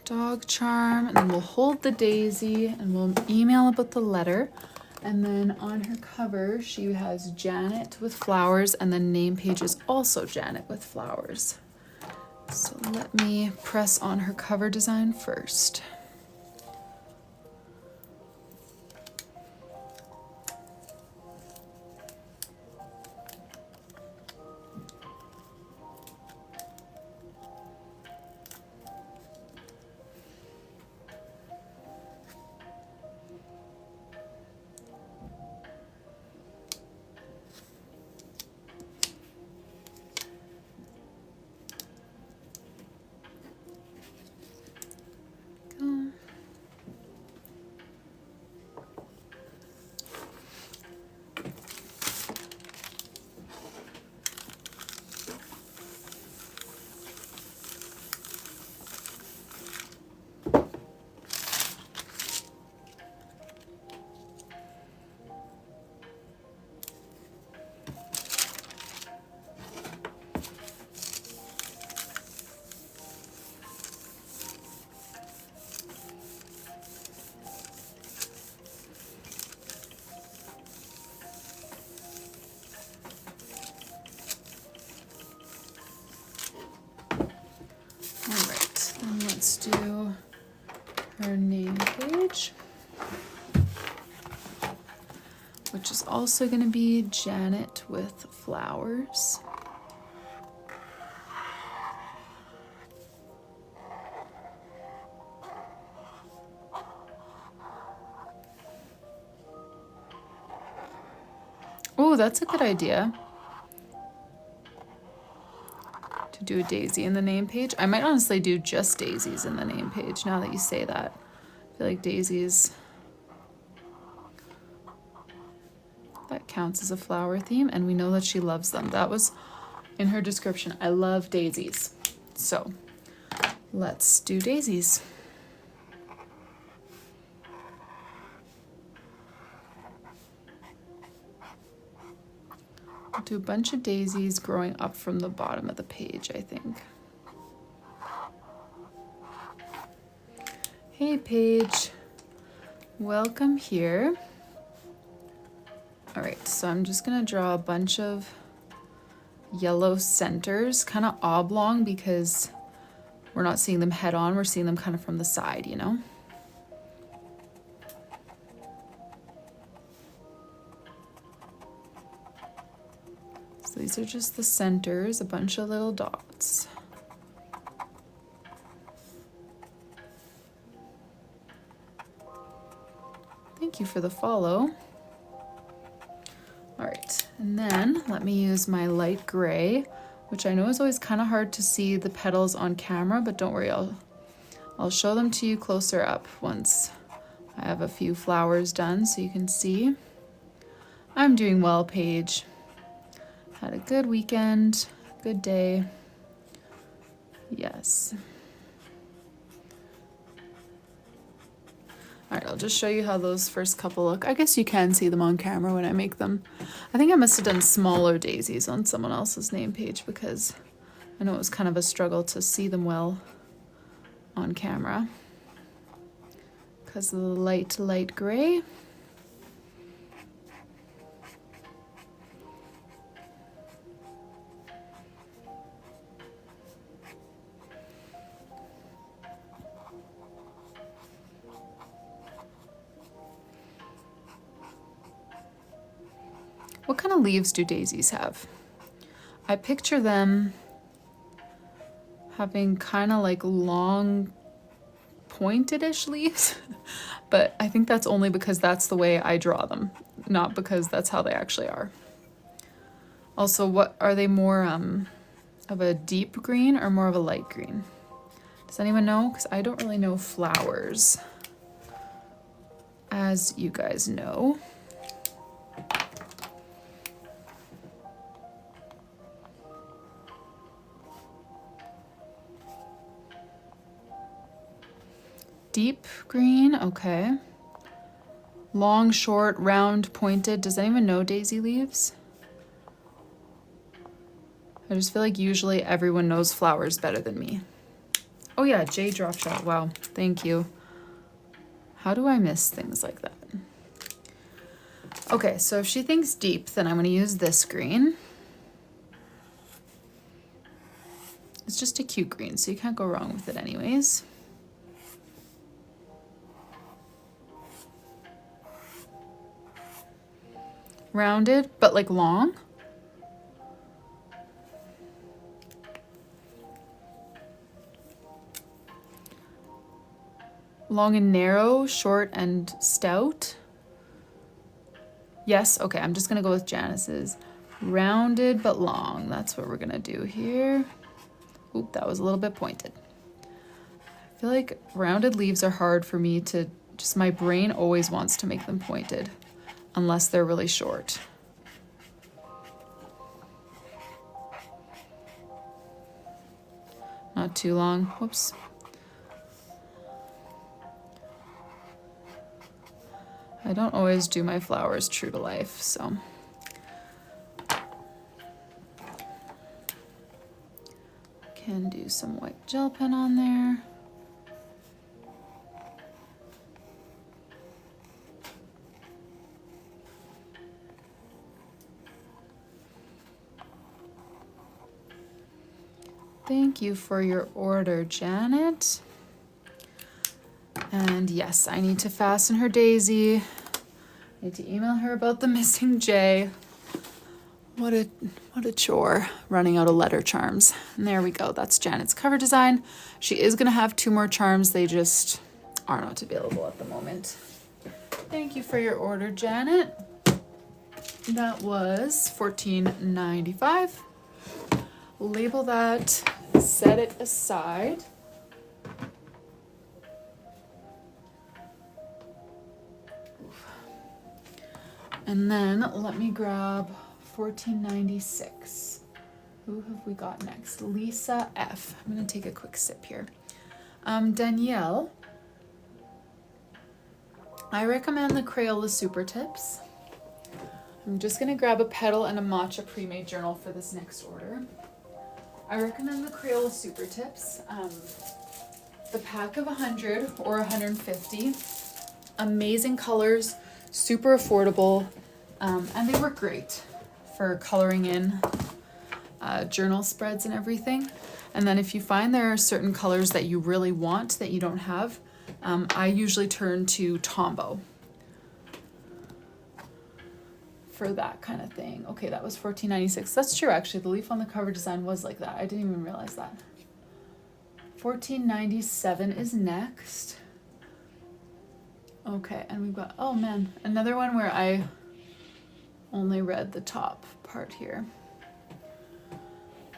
Dog charm, and then we'll hold the daisy and we'll email about the letter. And then on her cover, she has Janet with flowers, and the name page is also Janet with flowers. So let me press on her cover design first. Go. let's do her name page, which is also going to be Janet with flowers. Oh, that's a good idea. To do a daisy in the name page. I might honestly do just daisies in the name page now that you say that. I feel like daisies, that counts as a flower theme, and we know that she loves them. That was in her description. I love daisies. So let's do daisies. I'll do a bunch of daisies growing up from the bottom of the page, I think. Hey Paige, welcome here. All right, so I'm just gonna draw a bunch of yellow centers, kind of oblong because we're not seeing them head on, we're seeing them kind of from the side, you know? So these are just the centers, a bunch of little dots. Thank you for the follow. All right, and then let me use my light gray, which I know is always kind of hard to see the petals on camera, but don't worry, I'll show them to you closer up once I have a few flowers done so you can see. I'm doing well, Paige. Had a good weekend, good day. Yes. All right, I'll just show you how those first couple look. I guess you can see them on camera when I make them. I think I must have done smaller daisies on someone else's name page because I know it was kind of a struggle to see them well on camera because of the light gray. What kind of leaves do daisies have? I picture them having kind of like long pointed-ish leaves, but I think that's only because that's the way I draw them, not because that's how they actually are. Also, what are they, more of a deep green or more of a light green? Does anyone know? Because I don't really know flowers, as you guys know. Deep green, okay. Long, short, round, pointed. Does anyone know daisy leaves? I just feel like usually everyone knows flowers better than me. Oh yeah, J drop shot. Wow, thank you. How do I miss things like that? Okay, so if she thinks deep, then I'm going to use this green. It's just a cute green, so you can't go wrong with it anyways. Rounded, but like long. Long and narrow, short and stout. Yes, okay, I'm just gonna go with Janice's. Rounded but long, that's what we're gonna do here. Oop, that was a little bit pointed. I feel like rounded leaves are hard for me to, just my brain always wants to make them pointed, unless they're really short. Not too long, whoops. I don't always do my flowers true to life, so. Can do some white gel pen on there. Thank you for your order, Janet. And yes, I need to fasten her daisy. I need to email her about the missing J. What a chore, running out of letter charms. And there we go, that's Janet's cover design. She is gonna have 2 more charms, they just are not available at the moment. Thank you for your order, Janet. That was $14.95. Label that, set it aside. And then let me grab $14.96. Who have we got next? Lisa F. I'm gonna take a quick sip here. Danielle, I recommend the Crayola Super Tips. I'm just gonna grab a petal and a matcha pre-made journal for this next order. I recommend the Crayola Super Tips. The pack of 100 or 150. Amazing colors, super affordable, and they work great for coloring in journal spreads and everything. And then if you find there are certain colors that you really want that you don't have, I usually turn to Tombow for that kind of thing. Okay, that was $14.96. That's true, actually. The leaf on the cover design was like that. I didn't even realize that. $14.97 is next. Okay, and we've got, oh man, another one where I only read the top part here.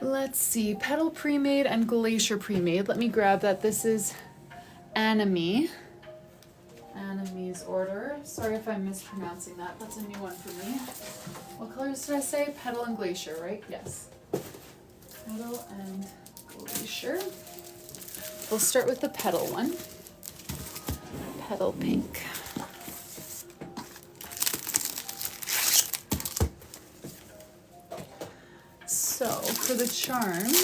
Let's see, Petal Pre-Made and Glacier Pre-Made. Let me grab that. This is Anime. Anime's order. Sorry if I'm mispronouncing that. That's a new one for me. What colors did I say? Petal and Glacier, right? Yes. Petal and Glacier. We'll start with the petal one. Petal pink. So for the charms,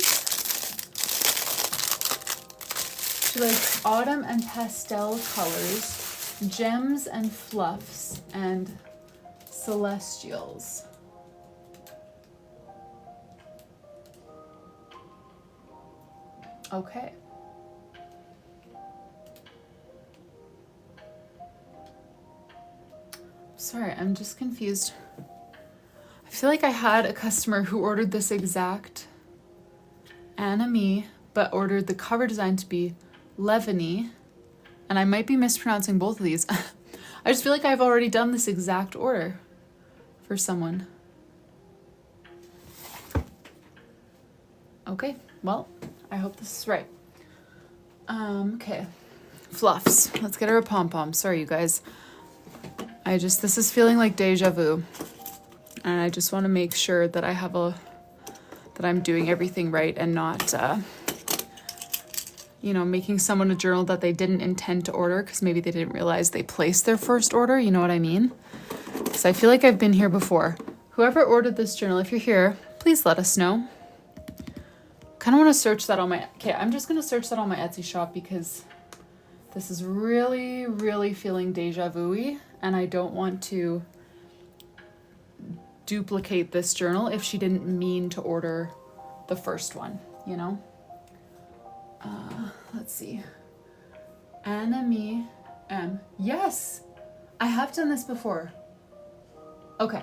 she likes autumn and pastel colors, gems and fluffs, and celestials. Okay. Sorry, I'm just confused. I feel like I had a customer who ordered this exact Anime, but ordered the cover design to be Levany, and I might be mispronouncing both of these. I just feel like I've already done this exact order for someone. Okay, well, I hope this is right. Okay, fluffs. Let's get her a pom-pom. Sorry, you guys. This is feeling like deja vu. And I just want to make sure that I have that I'm doing everything right and not, you know, making someone a journal that they didn't intend to order because maybe they didn't realize they placed their first order. You know what I mean? Because I feel like I've been here before. Whoever ordered this journal, if you're here, please let us know. Kind of want to search that on my, okay, I'm just going to search that on my Etsy shop because this is really, really feeling deja vu-y, and I don't want to duplicate this journal if she didn't mean to order the first one, you know? Let's see. Anime M. Yes! I have done this before. Okay.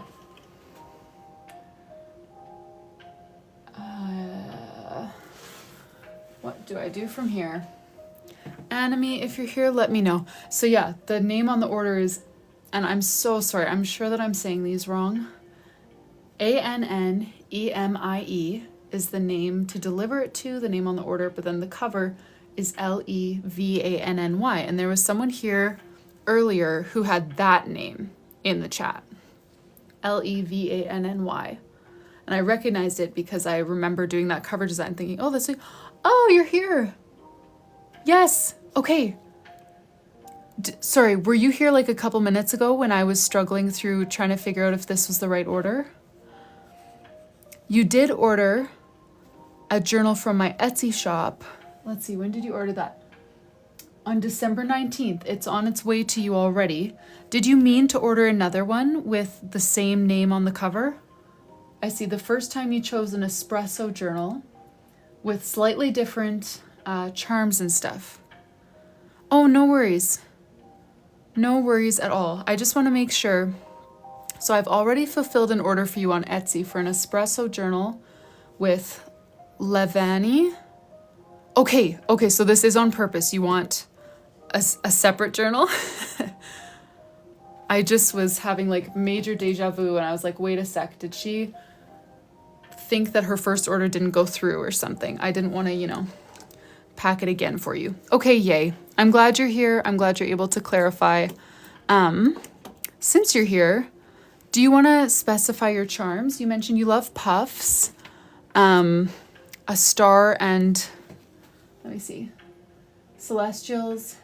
What do I do from here? Anime, if you're here, let me know. So yeah, the name on the order is, and I'm so sorry, I'm sure that I'm saying these wrong. Annemie is the name to deliver it to, the name on the order, but then the cover is Levanny. And there was someone here earlier who had that name in the chat. Levanny. And I recognized it because I remember doing that cover design thinking, oh, that's, oh, you're here. Yes. Okay. Sorry, were you here like a couple minutes ago when I was struggling through trying to figure out if this was the right order? You did order a journal from my Etsy shop. Let's see, when did you order that? On December 19th. It's on its way to you already. Did you mean to order another one with the same name on the cover? I see the first time you chose an espresso journal with slightly different charms and stuff. Oh, no worries. No worries at all. I just want to make sure. So I've already fulfilled an order for you on Etsy for an espresso journal with Levani. Okay, so this is on purpose. You want a separate journal? I just was having like major deja vu and I was like, wait a sec, did she think that her first order didn't go through or something? I didn't want to, you know, pack it again for you. Okay, yay. I'm glad you're here. I'm glad you're able to clarify. Since you're here, do you want to specify your charms? You mentioned you love puffs, a star, and let me see, celestials,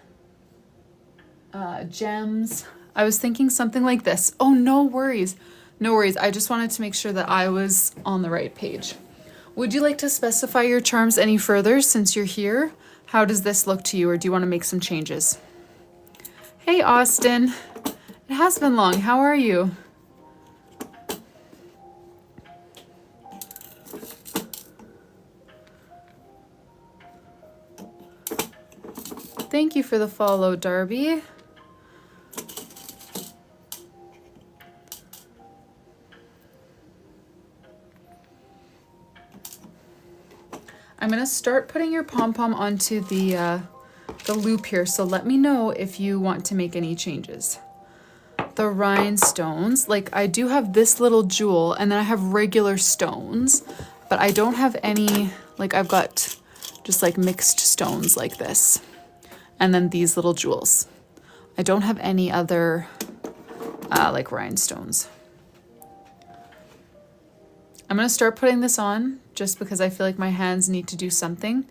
gems. I was thinking something like this. Oh, no worries. No worries. I just wanted to make sure that I was on the right page. Would you like to specify your charms any further since you're here? How does this look to you, or do you want to make some changes? Hey, Austin. It has been long. How are you? Thank you for the follow, Darby. I'm gonna start putting your pom-pom onto the loop here, so let me know if you want to make any changes. The rhinestones, like I do have this little jewel and then I have regular stones, but I don't have any, like I've got just like mixed stones like this. And then these little jewels. I don't have any other like rhinestones. I'm gonna start putting this on just because I feel like my hands need to do something.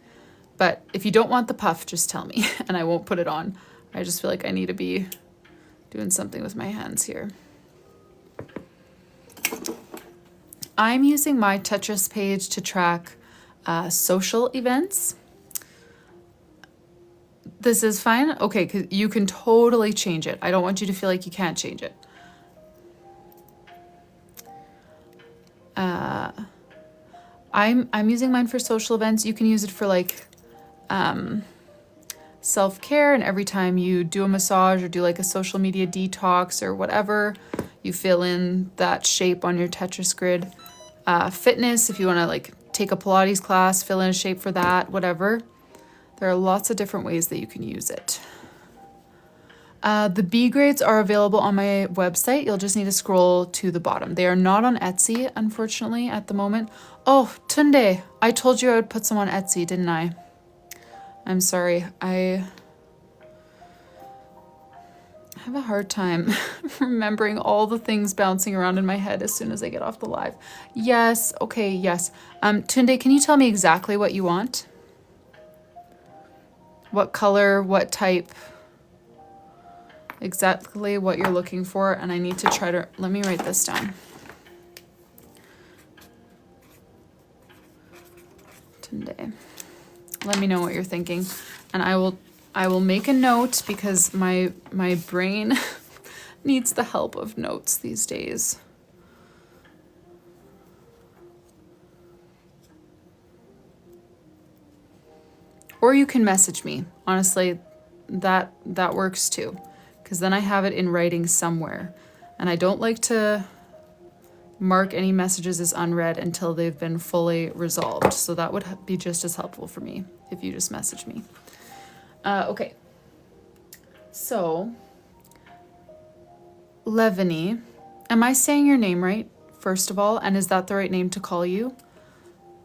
But if you don't want the puff, just tell me and I won't put it on. I just feel like I need to be doing something with my hands here. I'm using my Tetris page to track social events. This is fine? Okay, 'cause you can totally change it. I don't want you to feel like you can't change it. I'm using mine for social events. You can use it for like self-care, and every time you do a massage or do like a social media detox or whatever, you fill in that shape on your Tetris grid. Fitness, if you want to like take a Pilates class, fill in a shape for that, whatever. There are lots of different ways that you can use it. The B grades are available on my website. You'll just need to scroll to the bottom. They are not on Etsy, unfortunately, at the moment. Oh, Tunde, I told you I would put some on Etsy, didn't I? I'm sorry. I have a hard time remembering all the things bouncing around in my head as soon as I get off the live. Yes, okay, yes. Tunde, can you tell me exactly what you want? What color, what type? Exactly what you're looking for, and I need to try to, let me write this down. Tunde. Let me know what you're thinking, and I will make a note because my brain needs the help of notes these days. Or you can message me. Honestly, that works too, because then I have it in writing somewhere, and I don't like to mark any messages as unread until they've been fully resolved. So that would be just as helpful for me if you just message me. Okay. So, Levani, am I saying your name right, first of all? And is that the right name to call you?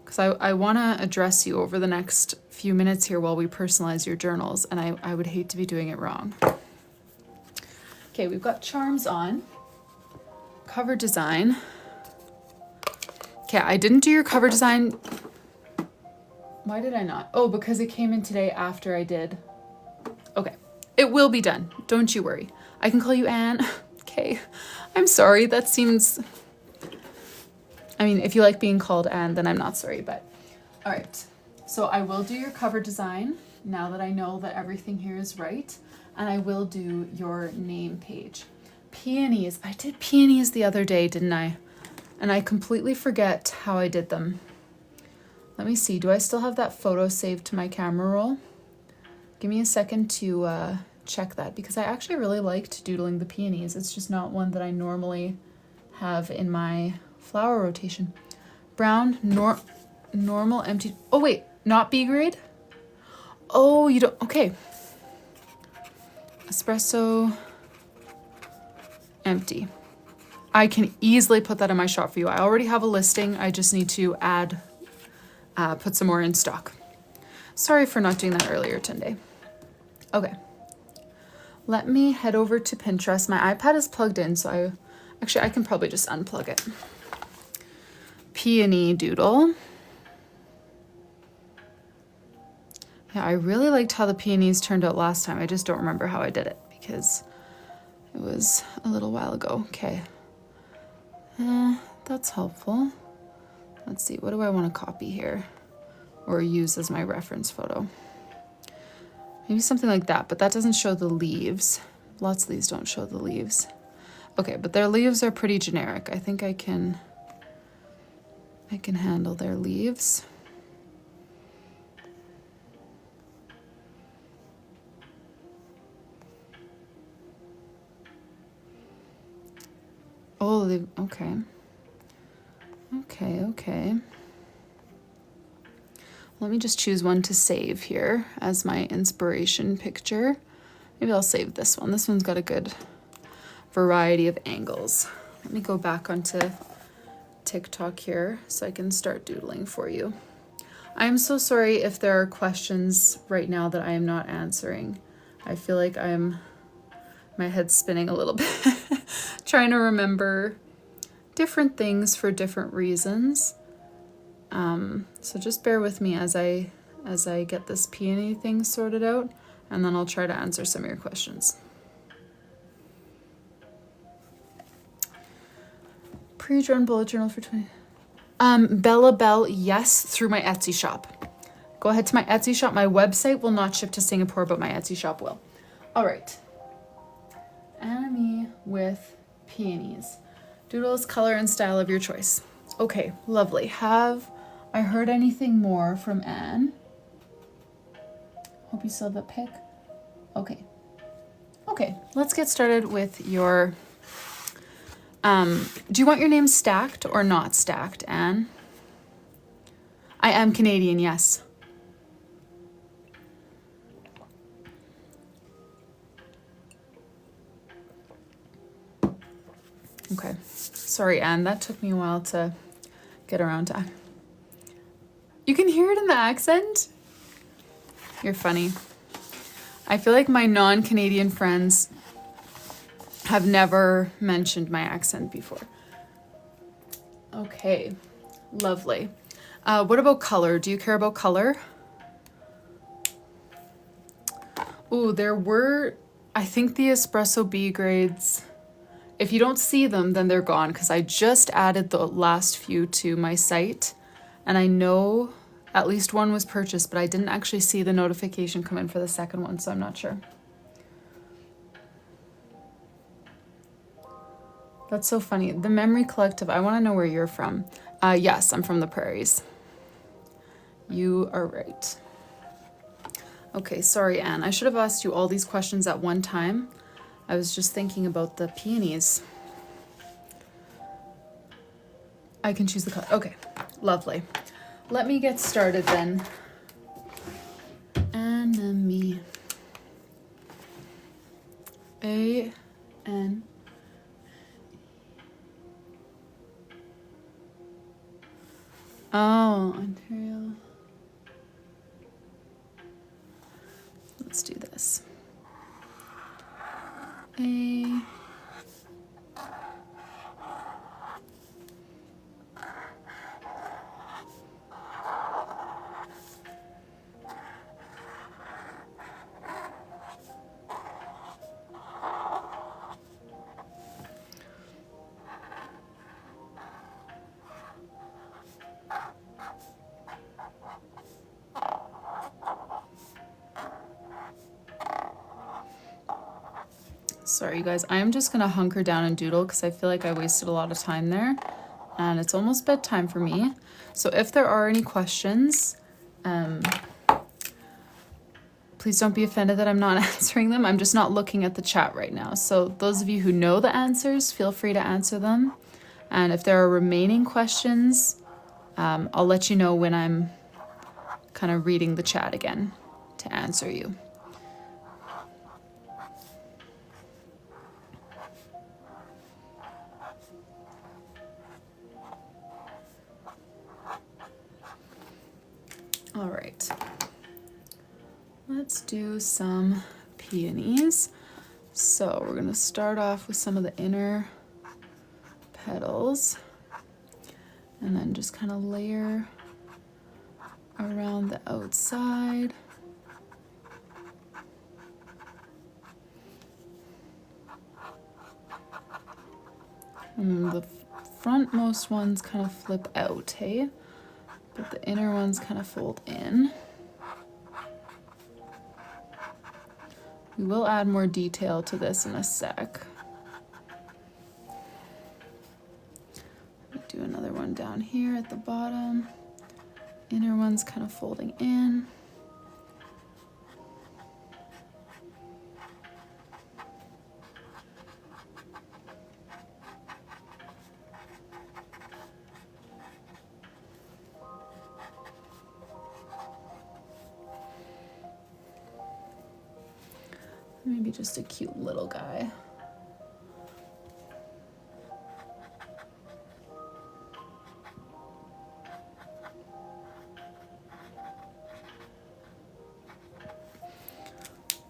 Because I want to address you over the next few minutes here while we personalize your journals, and I would hate to be doing it wrong. Okay, we've got charms on. Cover design. Okay, I didn't do your cover design. Why did I not? Oh, because it came in today after I did. Okay, it will be done. Don't you worry. I can call you Anne. Okay, I'm sorry. That seems... I mean, if you like being called Anne, then I'm not sorry, but... All right, so I will do your cover design now that I know that everything here is right, and I will do your name page. Peonies. I did peonies the other day, didn't I? And I completely forget how I did them. Let me see. Do I still have that photo saved to my camera roll? Give me a second to check that, because I actually really liked doodling the peonies. It's just not one that I normally have in my flower rotation. Brown, normal, empty. Oh wait, not B grade? Oh, you don't, okay. Espresso, empty. I can easily put that in my shop for you. I already have a listing. I just need to add, put some more in stock. Sorry for not doing that earlier, Tunde. Okay. Let me head over to Pinterest. My iPad is plugged in, so I can probably just unplug it. Peony doodle. Yeah, I really liked how the peonies turned out last time. I just don't remember how I did it because it was a little while ago. Okay. That's helpful. Let's see, what do I want to copy here or use as my reference photo? Maybe something like that, but that doesn't show the leaves. Lots of these don't show the leaves. Okay, but their leaves are pretty generic. I think I can handle their leaves. Oh, okay. Okay. Let me just choose one to save here as my inspiration picture. Maybe I'll save this one. This one's got a good variety of angles. Let me go back onto TikTok here so I can start doodling for you. I'm so sorry if there are questions right now that I am not answering. I feel like my head's spinning a little bit, trying to remember different things for different reasons. So just bear with me as I get this peony thing sorted out, and then I'll try to answer some of your questions. Pre-drawn bullet journal for 20. Bella Bell, yes, through my Etsy shop. Go ahead to my Etsy shop. My website will not ship to Singapore, but my Etsy shop will. All right. Anime with peonies. Doodles, color, and style of your choice. Okay, lovely. Have I heard anything more from Anne? Hope you saw the pic. Okay. Okay, let's get started with your... do you want your name stacked or not stacked, Anne? I am Canadian, yes. Okay. Sorry, Anne, that took me a while to get around to. You can hear it in the accent? You're funny. I feel like my non-Canadian friends have never mentioned my accent before. Okay, lovely. What about color? Do you care about color? Ooh, there were, I think the espresso B grades. If you don't see them, then they're gone because I just added the last few to my site, and I know at least one was purchased, but I didn't actually see the notification come in for the second one, so I'm not sure. That's so funny. The Memory Collective, I want to know where you're from. Yes, I'm from the prairies. You are right. Okay, sorry, Anne. I should have asked you all these questions at one time. I was just thinking about the peonies. I can choose the color. Okay, lovely. Let me get started then. Anime. A-N. Oh, Ontario. Let's do this. A. Sorry, you guys. I am just going to hunker down and doodle because I feel like I wasted a lot of time there. And it's almost bedtime for me. So if there are any questions, Please don't be offended that I'm not answering them. I'm just not looking at the chat right now. So those of you who know the answers, feel free to answer them. And if there are remaining questions, I'll let you know when I'm kind of reading the chat again to answer you. All right, let's do some peonies. So we're gonna start off with some of the inner petals and then just kind of layer around the outside. And the frontmost ones kind of flip out, hey? But the inner ones kind of fold in. We will add more detail to this in a sec. Do another one down here at the bottom. Inner one's kind of folding in. Maybe just a cute little guy.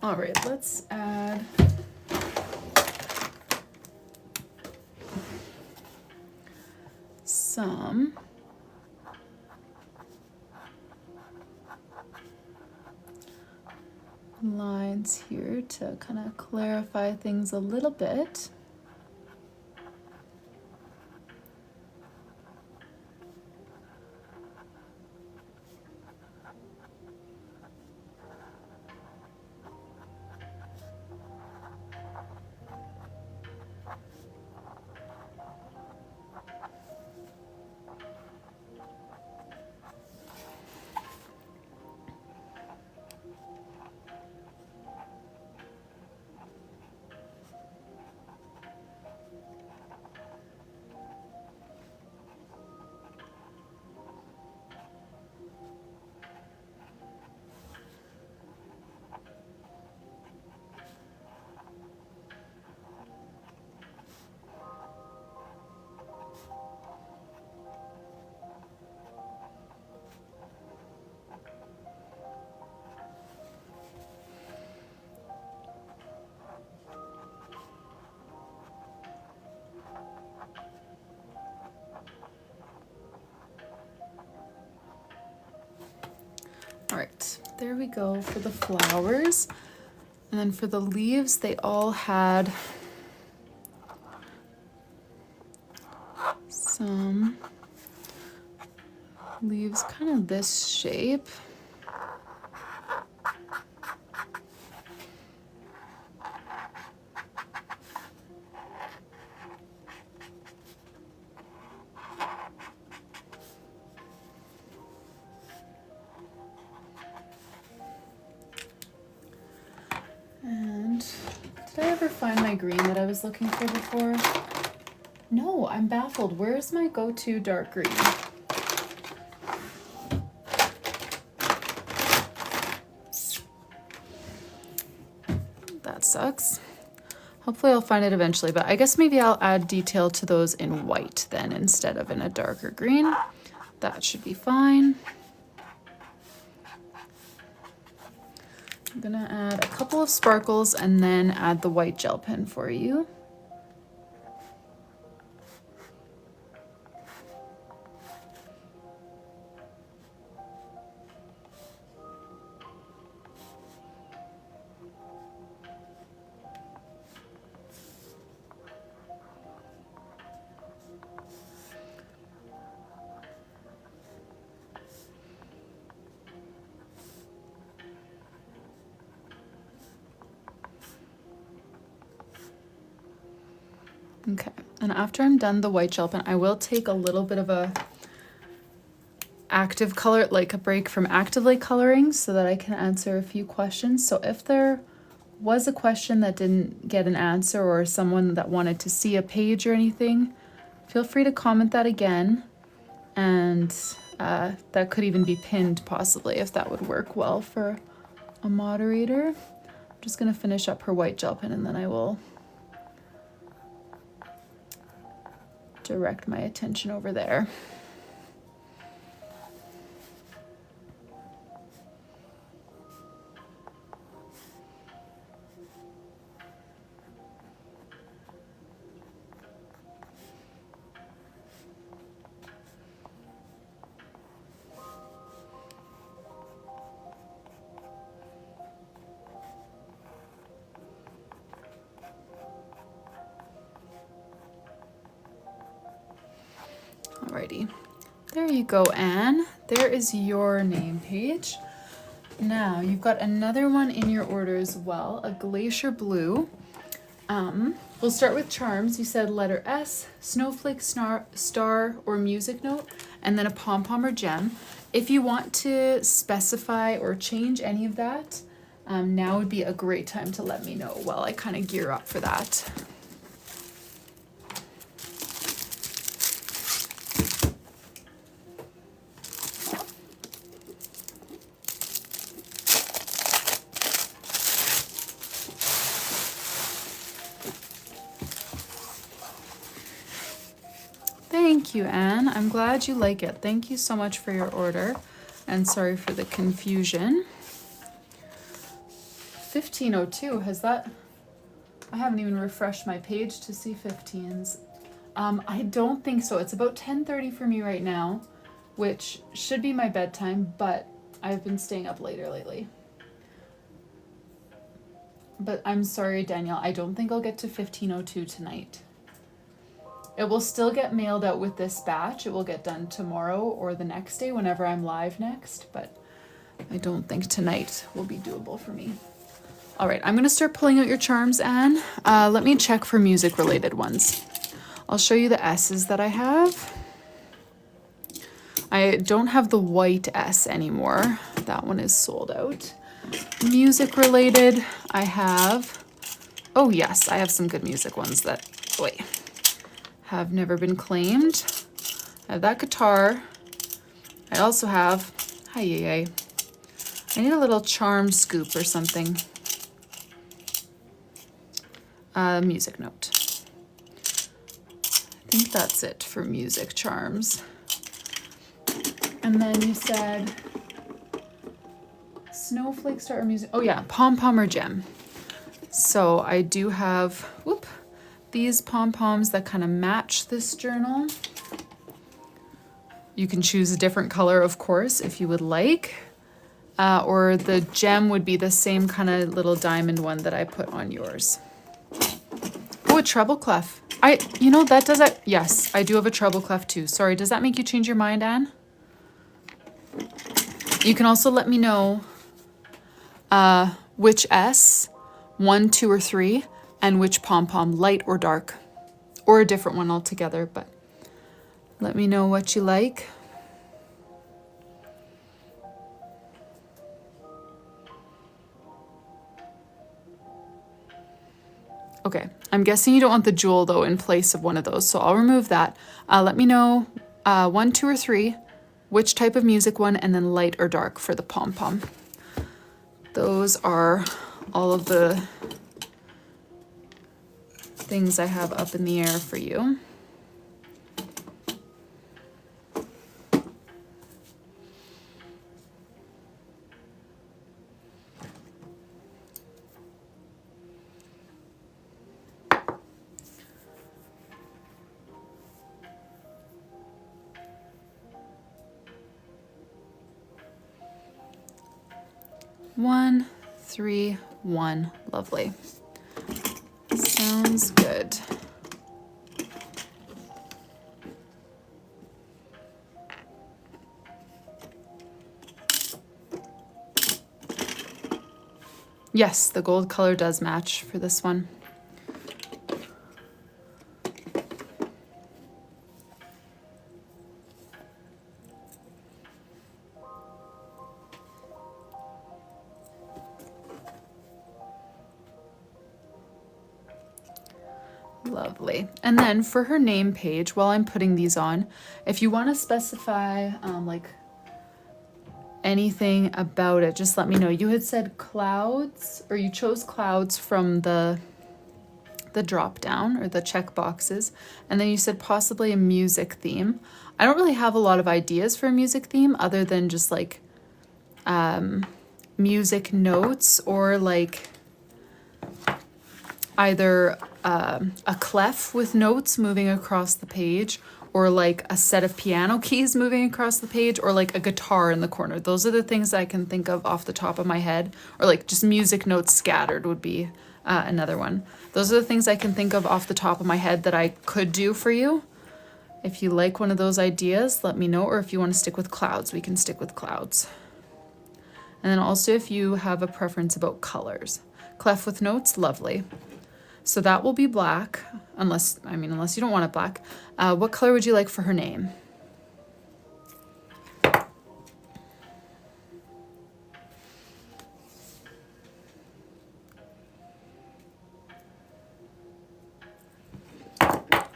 All right, let's add some lines here to kind of clarify things a little bit. All right, there we go for the flowers. And then for the leaves, they all had some leaves kind of this shape. And did I ever find my green that I was looking for before? No, I'm baffled. Where's my go-to dark green? That sucks. Hopefully I'll find it eventually, but I guess maybe I'll add detail to those in white then instead of in a darker green. That should be fine. I'm gonna add a couple of sparkles and then add the white gel pen for you. Okay, and after I'm done the white gel pen, I will take a little bit of a active color, like a break from actively coloring, so that I can answer a few questions. So if there was a question that didn't get an answer, or someone that wanted to see a page or anything, feel free to comment that again. And that could even be pinned possibly, if that would work well for a moderator. I'm just gonna finish up her white gel pen and then I will direct my attention over there. Alrighty, there you go, Anne. There is your name page. Now you've got another one in your order as well, a glacier blue. We'll start with charms. You said letter S, snowflake, star, or music note, and then a pom-pom or gem. If you want to specify or change any of that, now would be a great time to let me know while I kind of gear up for that. Thank you, Anne. I'm glad you like it. Thank you so much for your order, and sorry for the confusion. 1502, has that... I haven't even refreshed my page to see 15s. I don't think so. It's about 10:30 for me right now, which should be my bedtime, but I've been staying up later lately. But I'm sorry, Danielle, I don't think I'll get to 1502 tonight. It will still get mailed out with this batch. It will get done tomorrow or the next day whenever I'm live next, but I don't think tonight will be doable for me. All right, I'm gonna start pulling out your charms, Anne. Let me check for music related ones. I'll show you the S's that I have. I don't have the white S anymore. That one is sold out. Music related, I have, oh yes, I have some good music ones that, wait, have never been claimed. I have that guitar. I also have, I need a little charm scoop or something. Music note. I think that's it for music charms. And then you said snowflake, star, or music. Oh yeah, pom-pom or gem. So I do have, whoop, these pom-poms that kind of match this journal. You can choose a different color, of course, if you would like. Or the gem would be the same kind of little diamond one that I put on yours. Oh, a treble clef. You know, that does it. Yes, I do have a treble clef too. Sorry, does that make you change your mind, Anne? You can also let me know which S, 1, 2, or 3, and which pom-pom, light or dark, or a different one altogether, but let me know what you like. Okay, I'm guessing you don't want the jewel though in place of one of those, so I'll remove that. Let me know 1, 2, or 3, which type of music one, and then light or dark for the pom-pom. Those are all of the things I have up in the air for you. One, 3, 1. Lovely. Sounds good. Yes, the gold color does match for this one. Lovely. And then for her name page, while I'm putting these on, if you want to specify like anything about it, just let me know. You had said clouds, or you chose clouds from the drop down or the check boxes, and then you said possibly a music theme. I don't really have a lot of ideas for a music theme other than just like music notes, or like either a clef with notes moving across the page, or like a set of piano keys moving across the page, or like a guitar in the corner. Those are the things I can think of off the top of my head. Or like just music notes scattered would be another one. Those are the things I can think of off the top of my head that I could do for you. If you like one of those ideas, let me know. Or if you want to stick with clouds, we can stick with clouds. And then also if you have a preference about colors. Clef with notes, lovely. So that will be black, unless you don't want it black. What color would you like for her name?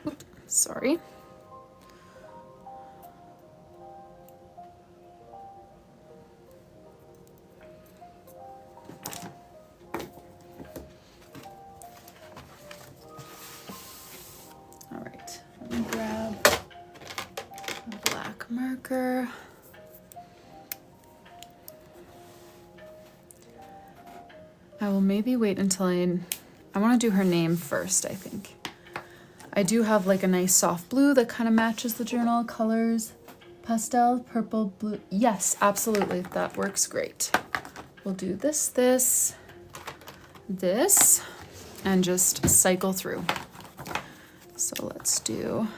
Oops, sorry. Marker. I will maybe wait until I want to do her name first, I think. I do have like a nice soft blue that kind of matches the journal colors. Pastel, purple, blue. Yes, absolutely. That works great. We'll do this, and just cycle through. So let's do...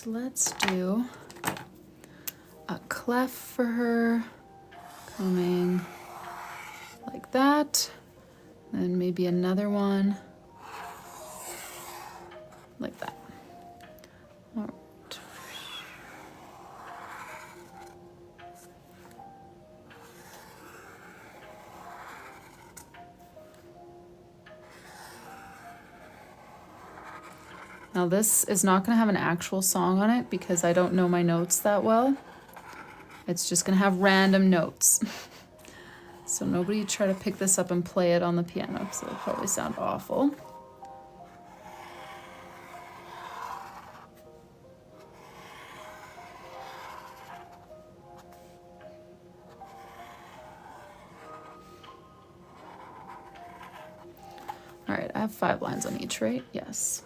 Let's do a clef for her, coming like that, and maybe another one like that. All right. Now this is not going to have an actual song on it because I don't know my notes that well. It's just going to have random notes. So nobody try to pick this up and play it on the piano because it'll probably sound awful. All right, I have 5 lines on each, right? Yes.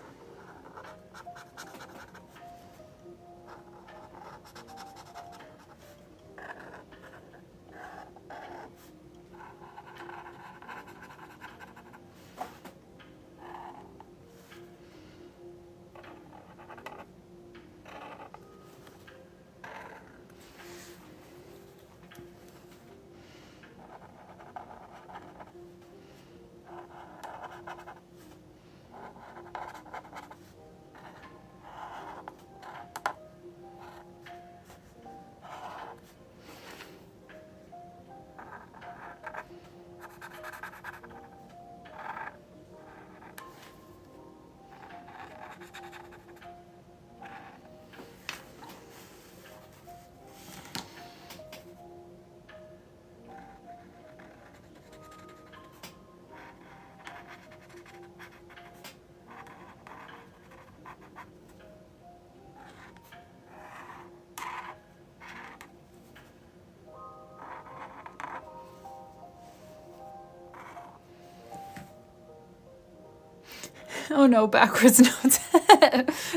Oh no, backwards notes.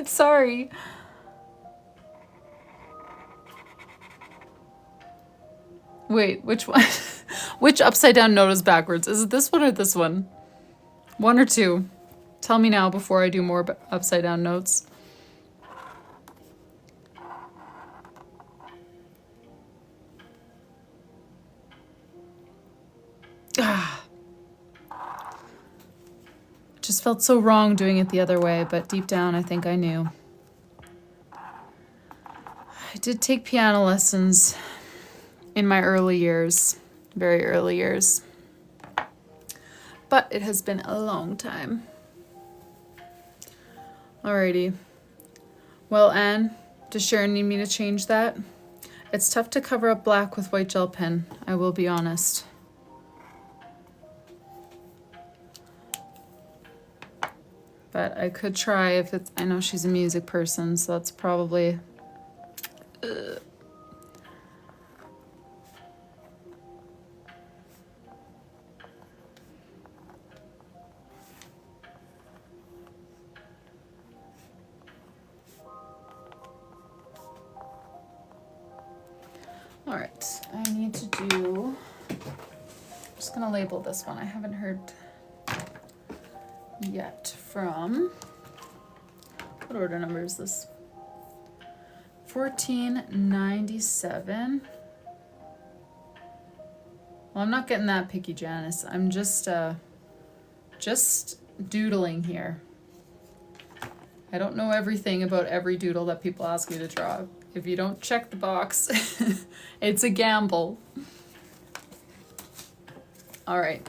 Sorry. Wait, which one? Which upside down note is backwards? Is it this one or this one? One or two? Tell me now before I do more upside down notes. Ah. Just felt so wrong doing it the other way, but deep down I think I knew. I did take piano lessons in my early years, very early years. But it has been a long time. Alrighty. Well, Anne, does Sharon need me to change that? It's tough to cover up black with white gel pen, I will be honest. But I could try if it's, I know she's a music person, so that's probably... All right, I need to do, I'm just gonna label this one. I haven't heard yet from, what order number is this? 1497. Well, I'm not getting that picky, Janice. I'm just doodling here. I don't know everything about every doodle that people ask me to draw. If you don't check the box, it's a gamble. All right,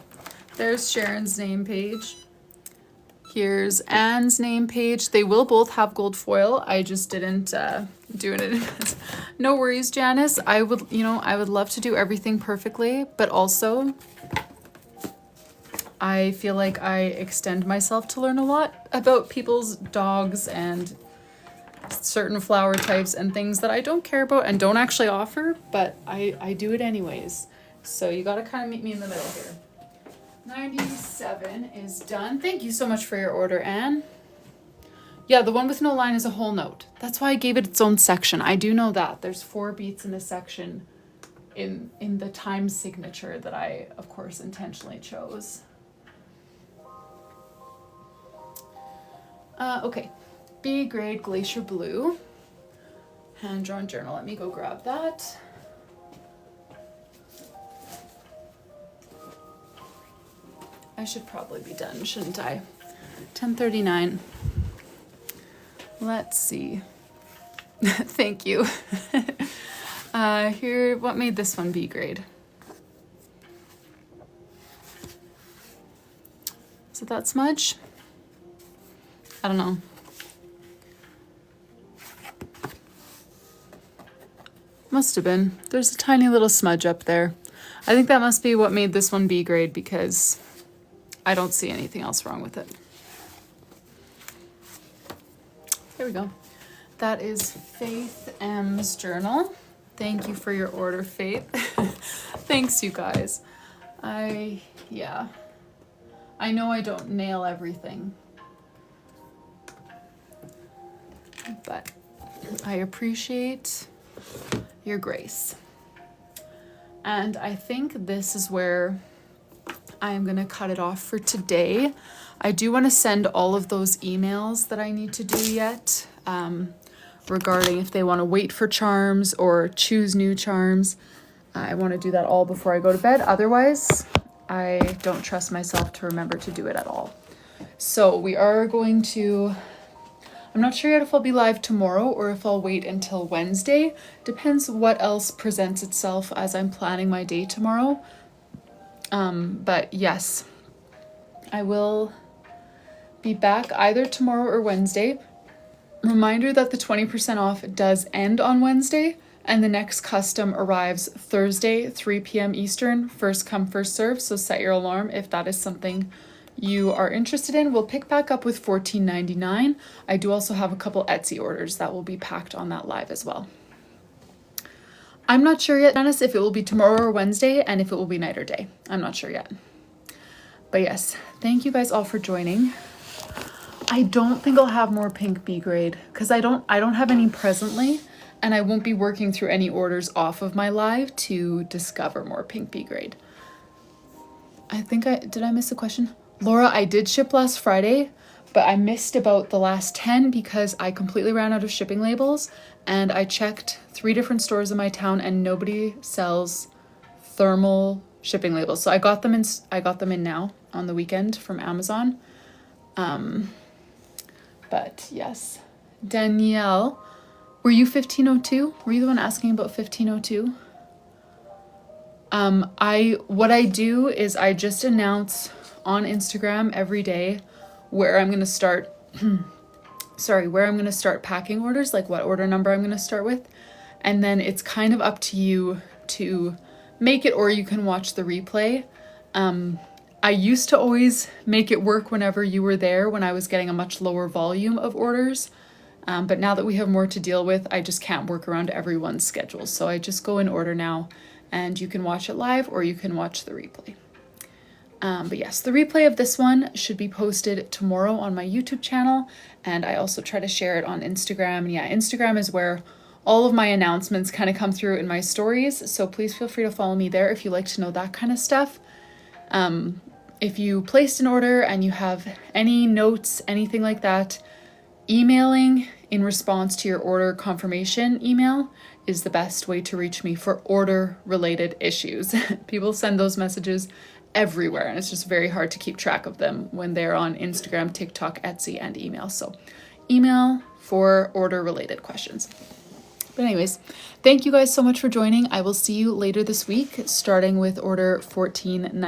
there's Sharon's name page. Here's Anne's name page. They will both have gold foil. I just didn't do it. No worries, Janice. I would, I would love to do everything perfectly, but also I feel like I extend myself to learn a lot about people's dogs and certain flower types and things that I don't care about and don't actually offer, but I do it anyways. So you gotta kind of meet me in the middle here. 97 is done. Thank you so much for your order, Anne. Yeah, the one with no line is a whole note. That's why I gave it its own section. I do know that. There's 4 beats in a section in the time signature that I, of course, intentionally chose. Okay. B grade Glacier Blue. Hand-drawn journal. Let me go grab that. I should probably be done, shouldn't I? 10:39. Let's see. Thank you. Here, what made this one B grade? Is it that smudge? I don't know. Must have been. There's a tiny little smudge up there. I think that must be what made this one B grade because I don't see anything else wrong with it. There we go. That is Faith M's journal. Thank you for your order, Faith. Thanks, you guys. Yeah. I know I don't nail everything, but I appreciate your grace. And I think this is where I am gonna cut it off for today. I do want to send all of those emails that I need to do yet regarding if they want to wait for charms or choose new charms. I want to do that all before I go to bed. Otherwise, I don't trust myself to remember to do it at all. So we are going to, I'm not sure yet if I'll be live tomorrow or if I'll wait until Wednesday. Depends what else presents itself as I'm planning my day tomorrow. But yes, I will be back either tomorrow or Wednesday. Reminder that the 20% off does end on Wednesday and the next custom arrives Thursday, 3 p.m. Eastern, first come, first serve. So set your alarm if that is something you are interested in. We'll pick back up with $14.99. I do also have a couple Etsy orders that will be packed on that live as well. I'm not sure yet, Dennis, if it will be tomorrow or Wednesday and if it will be night or day. I'm not sure yet. But yes, thank you guys all for joining. I don't think I'll have more pink B grade because I don't have any presently, and I won't be working through any orders off of my live to discover more pink B grade. I think did I miss a question? Laura, I did ship last Friday, but I missed about the last 10 because I completely ran out of shipping labels, and I checked 3 different stores in my town and nobody sells thermal shipping labels. So I got them in now on the weekend from Amazon. But yes, Danielle, were you 1502? Were you the one asking about 1502? What I do is I just announce on Instagram every day where I'm going to start, where I'm going to start packing orders, like what order number I'm going to start with. And then it's kind of up to you to make it, or you can watch the replay. I used to always make it work whenever you were there when I was getting a much lower volume of orders. But now that we have more to deal with, I just can't work around everyone's schedule. So I just go in order now, and you can watch it live or you can watch the replay. But yes, the replay of this one should be posted tomorrow on my YouTube channel. And I also try to share it on Instagram. And yeah, Instagram is where all of my announcements kind of come through in my stories. So please feel free to follow me there if you like to know that kind of stuff. If you placed an order and you have any notes, anything like that, emailing in response to your order confirmation email is the best way to reach me for order related issues. People send those messages everywhere, and it's just very hard to keep track of them when they're on Instagram, TikTok, Etsy, and email. So email for order related questions. But anyways, thank you guys so much for joining. I will see you later this week, starting with order 1490.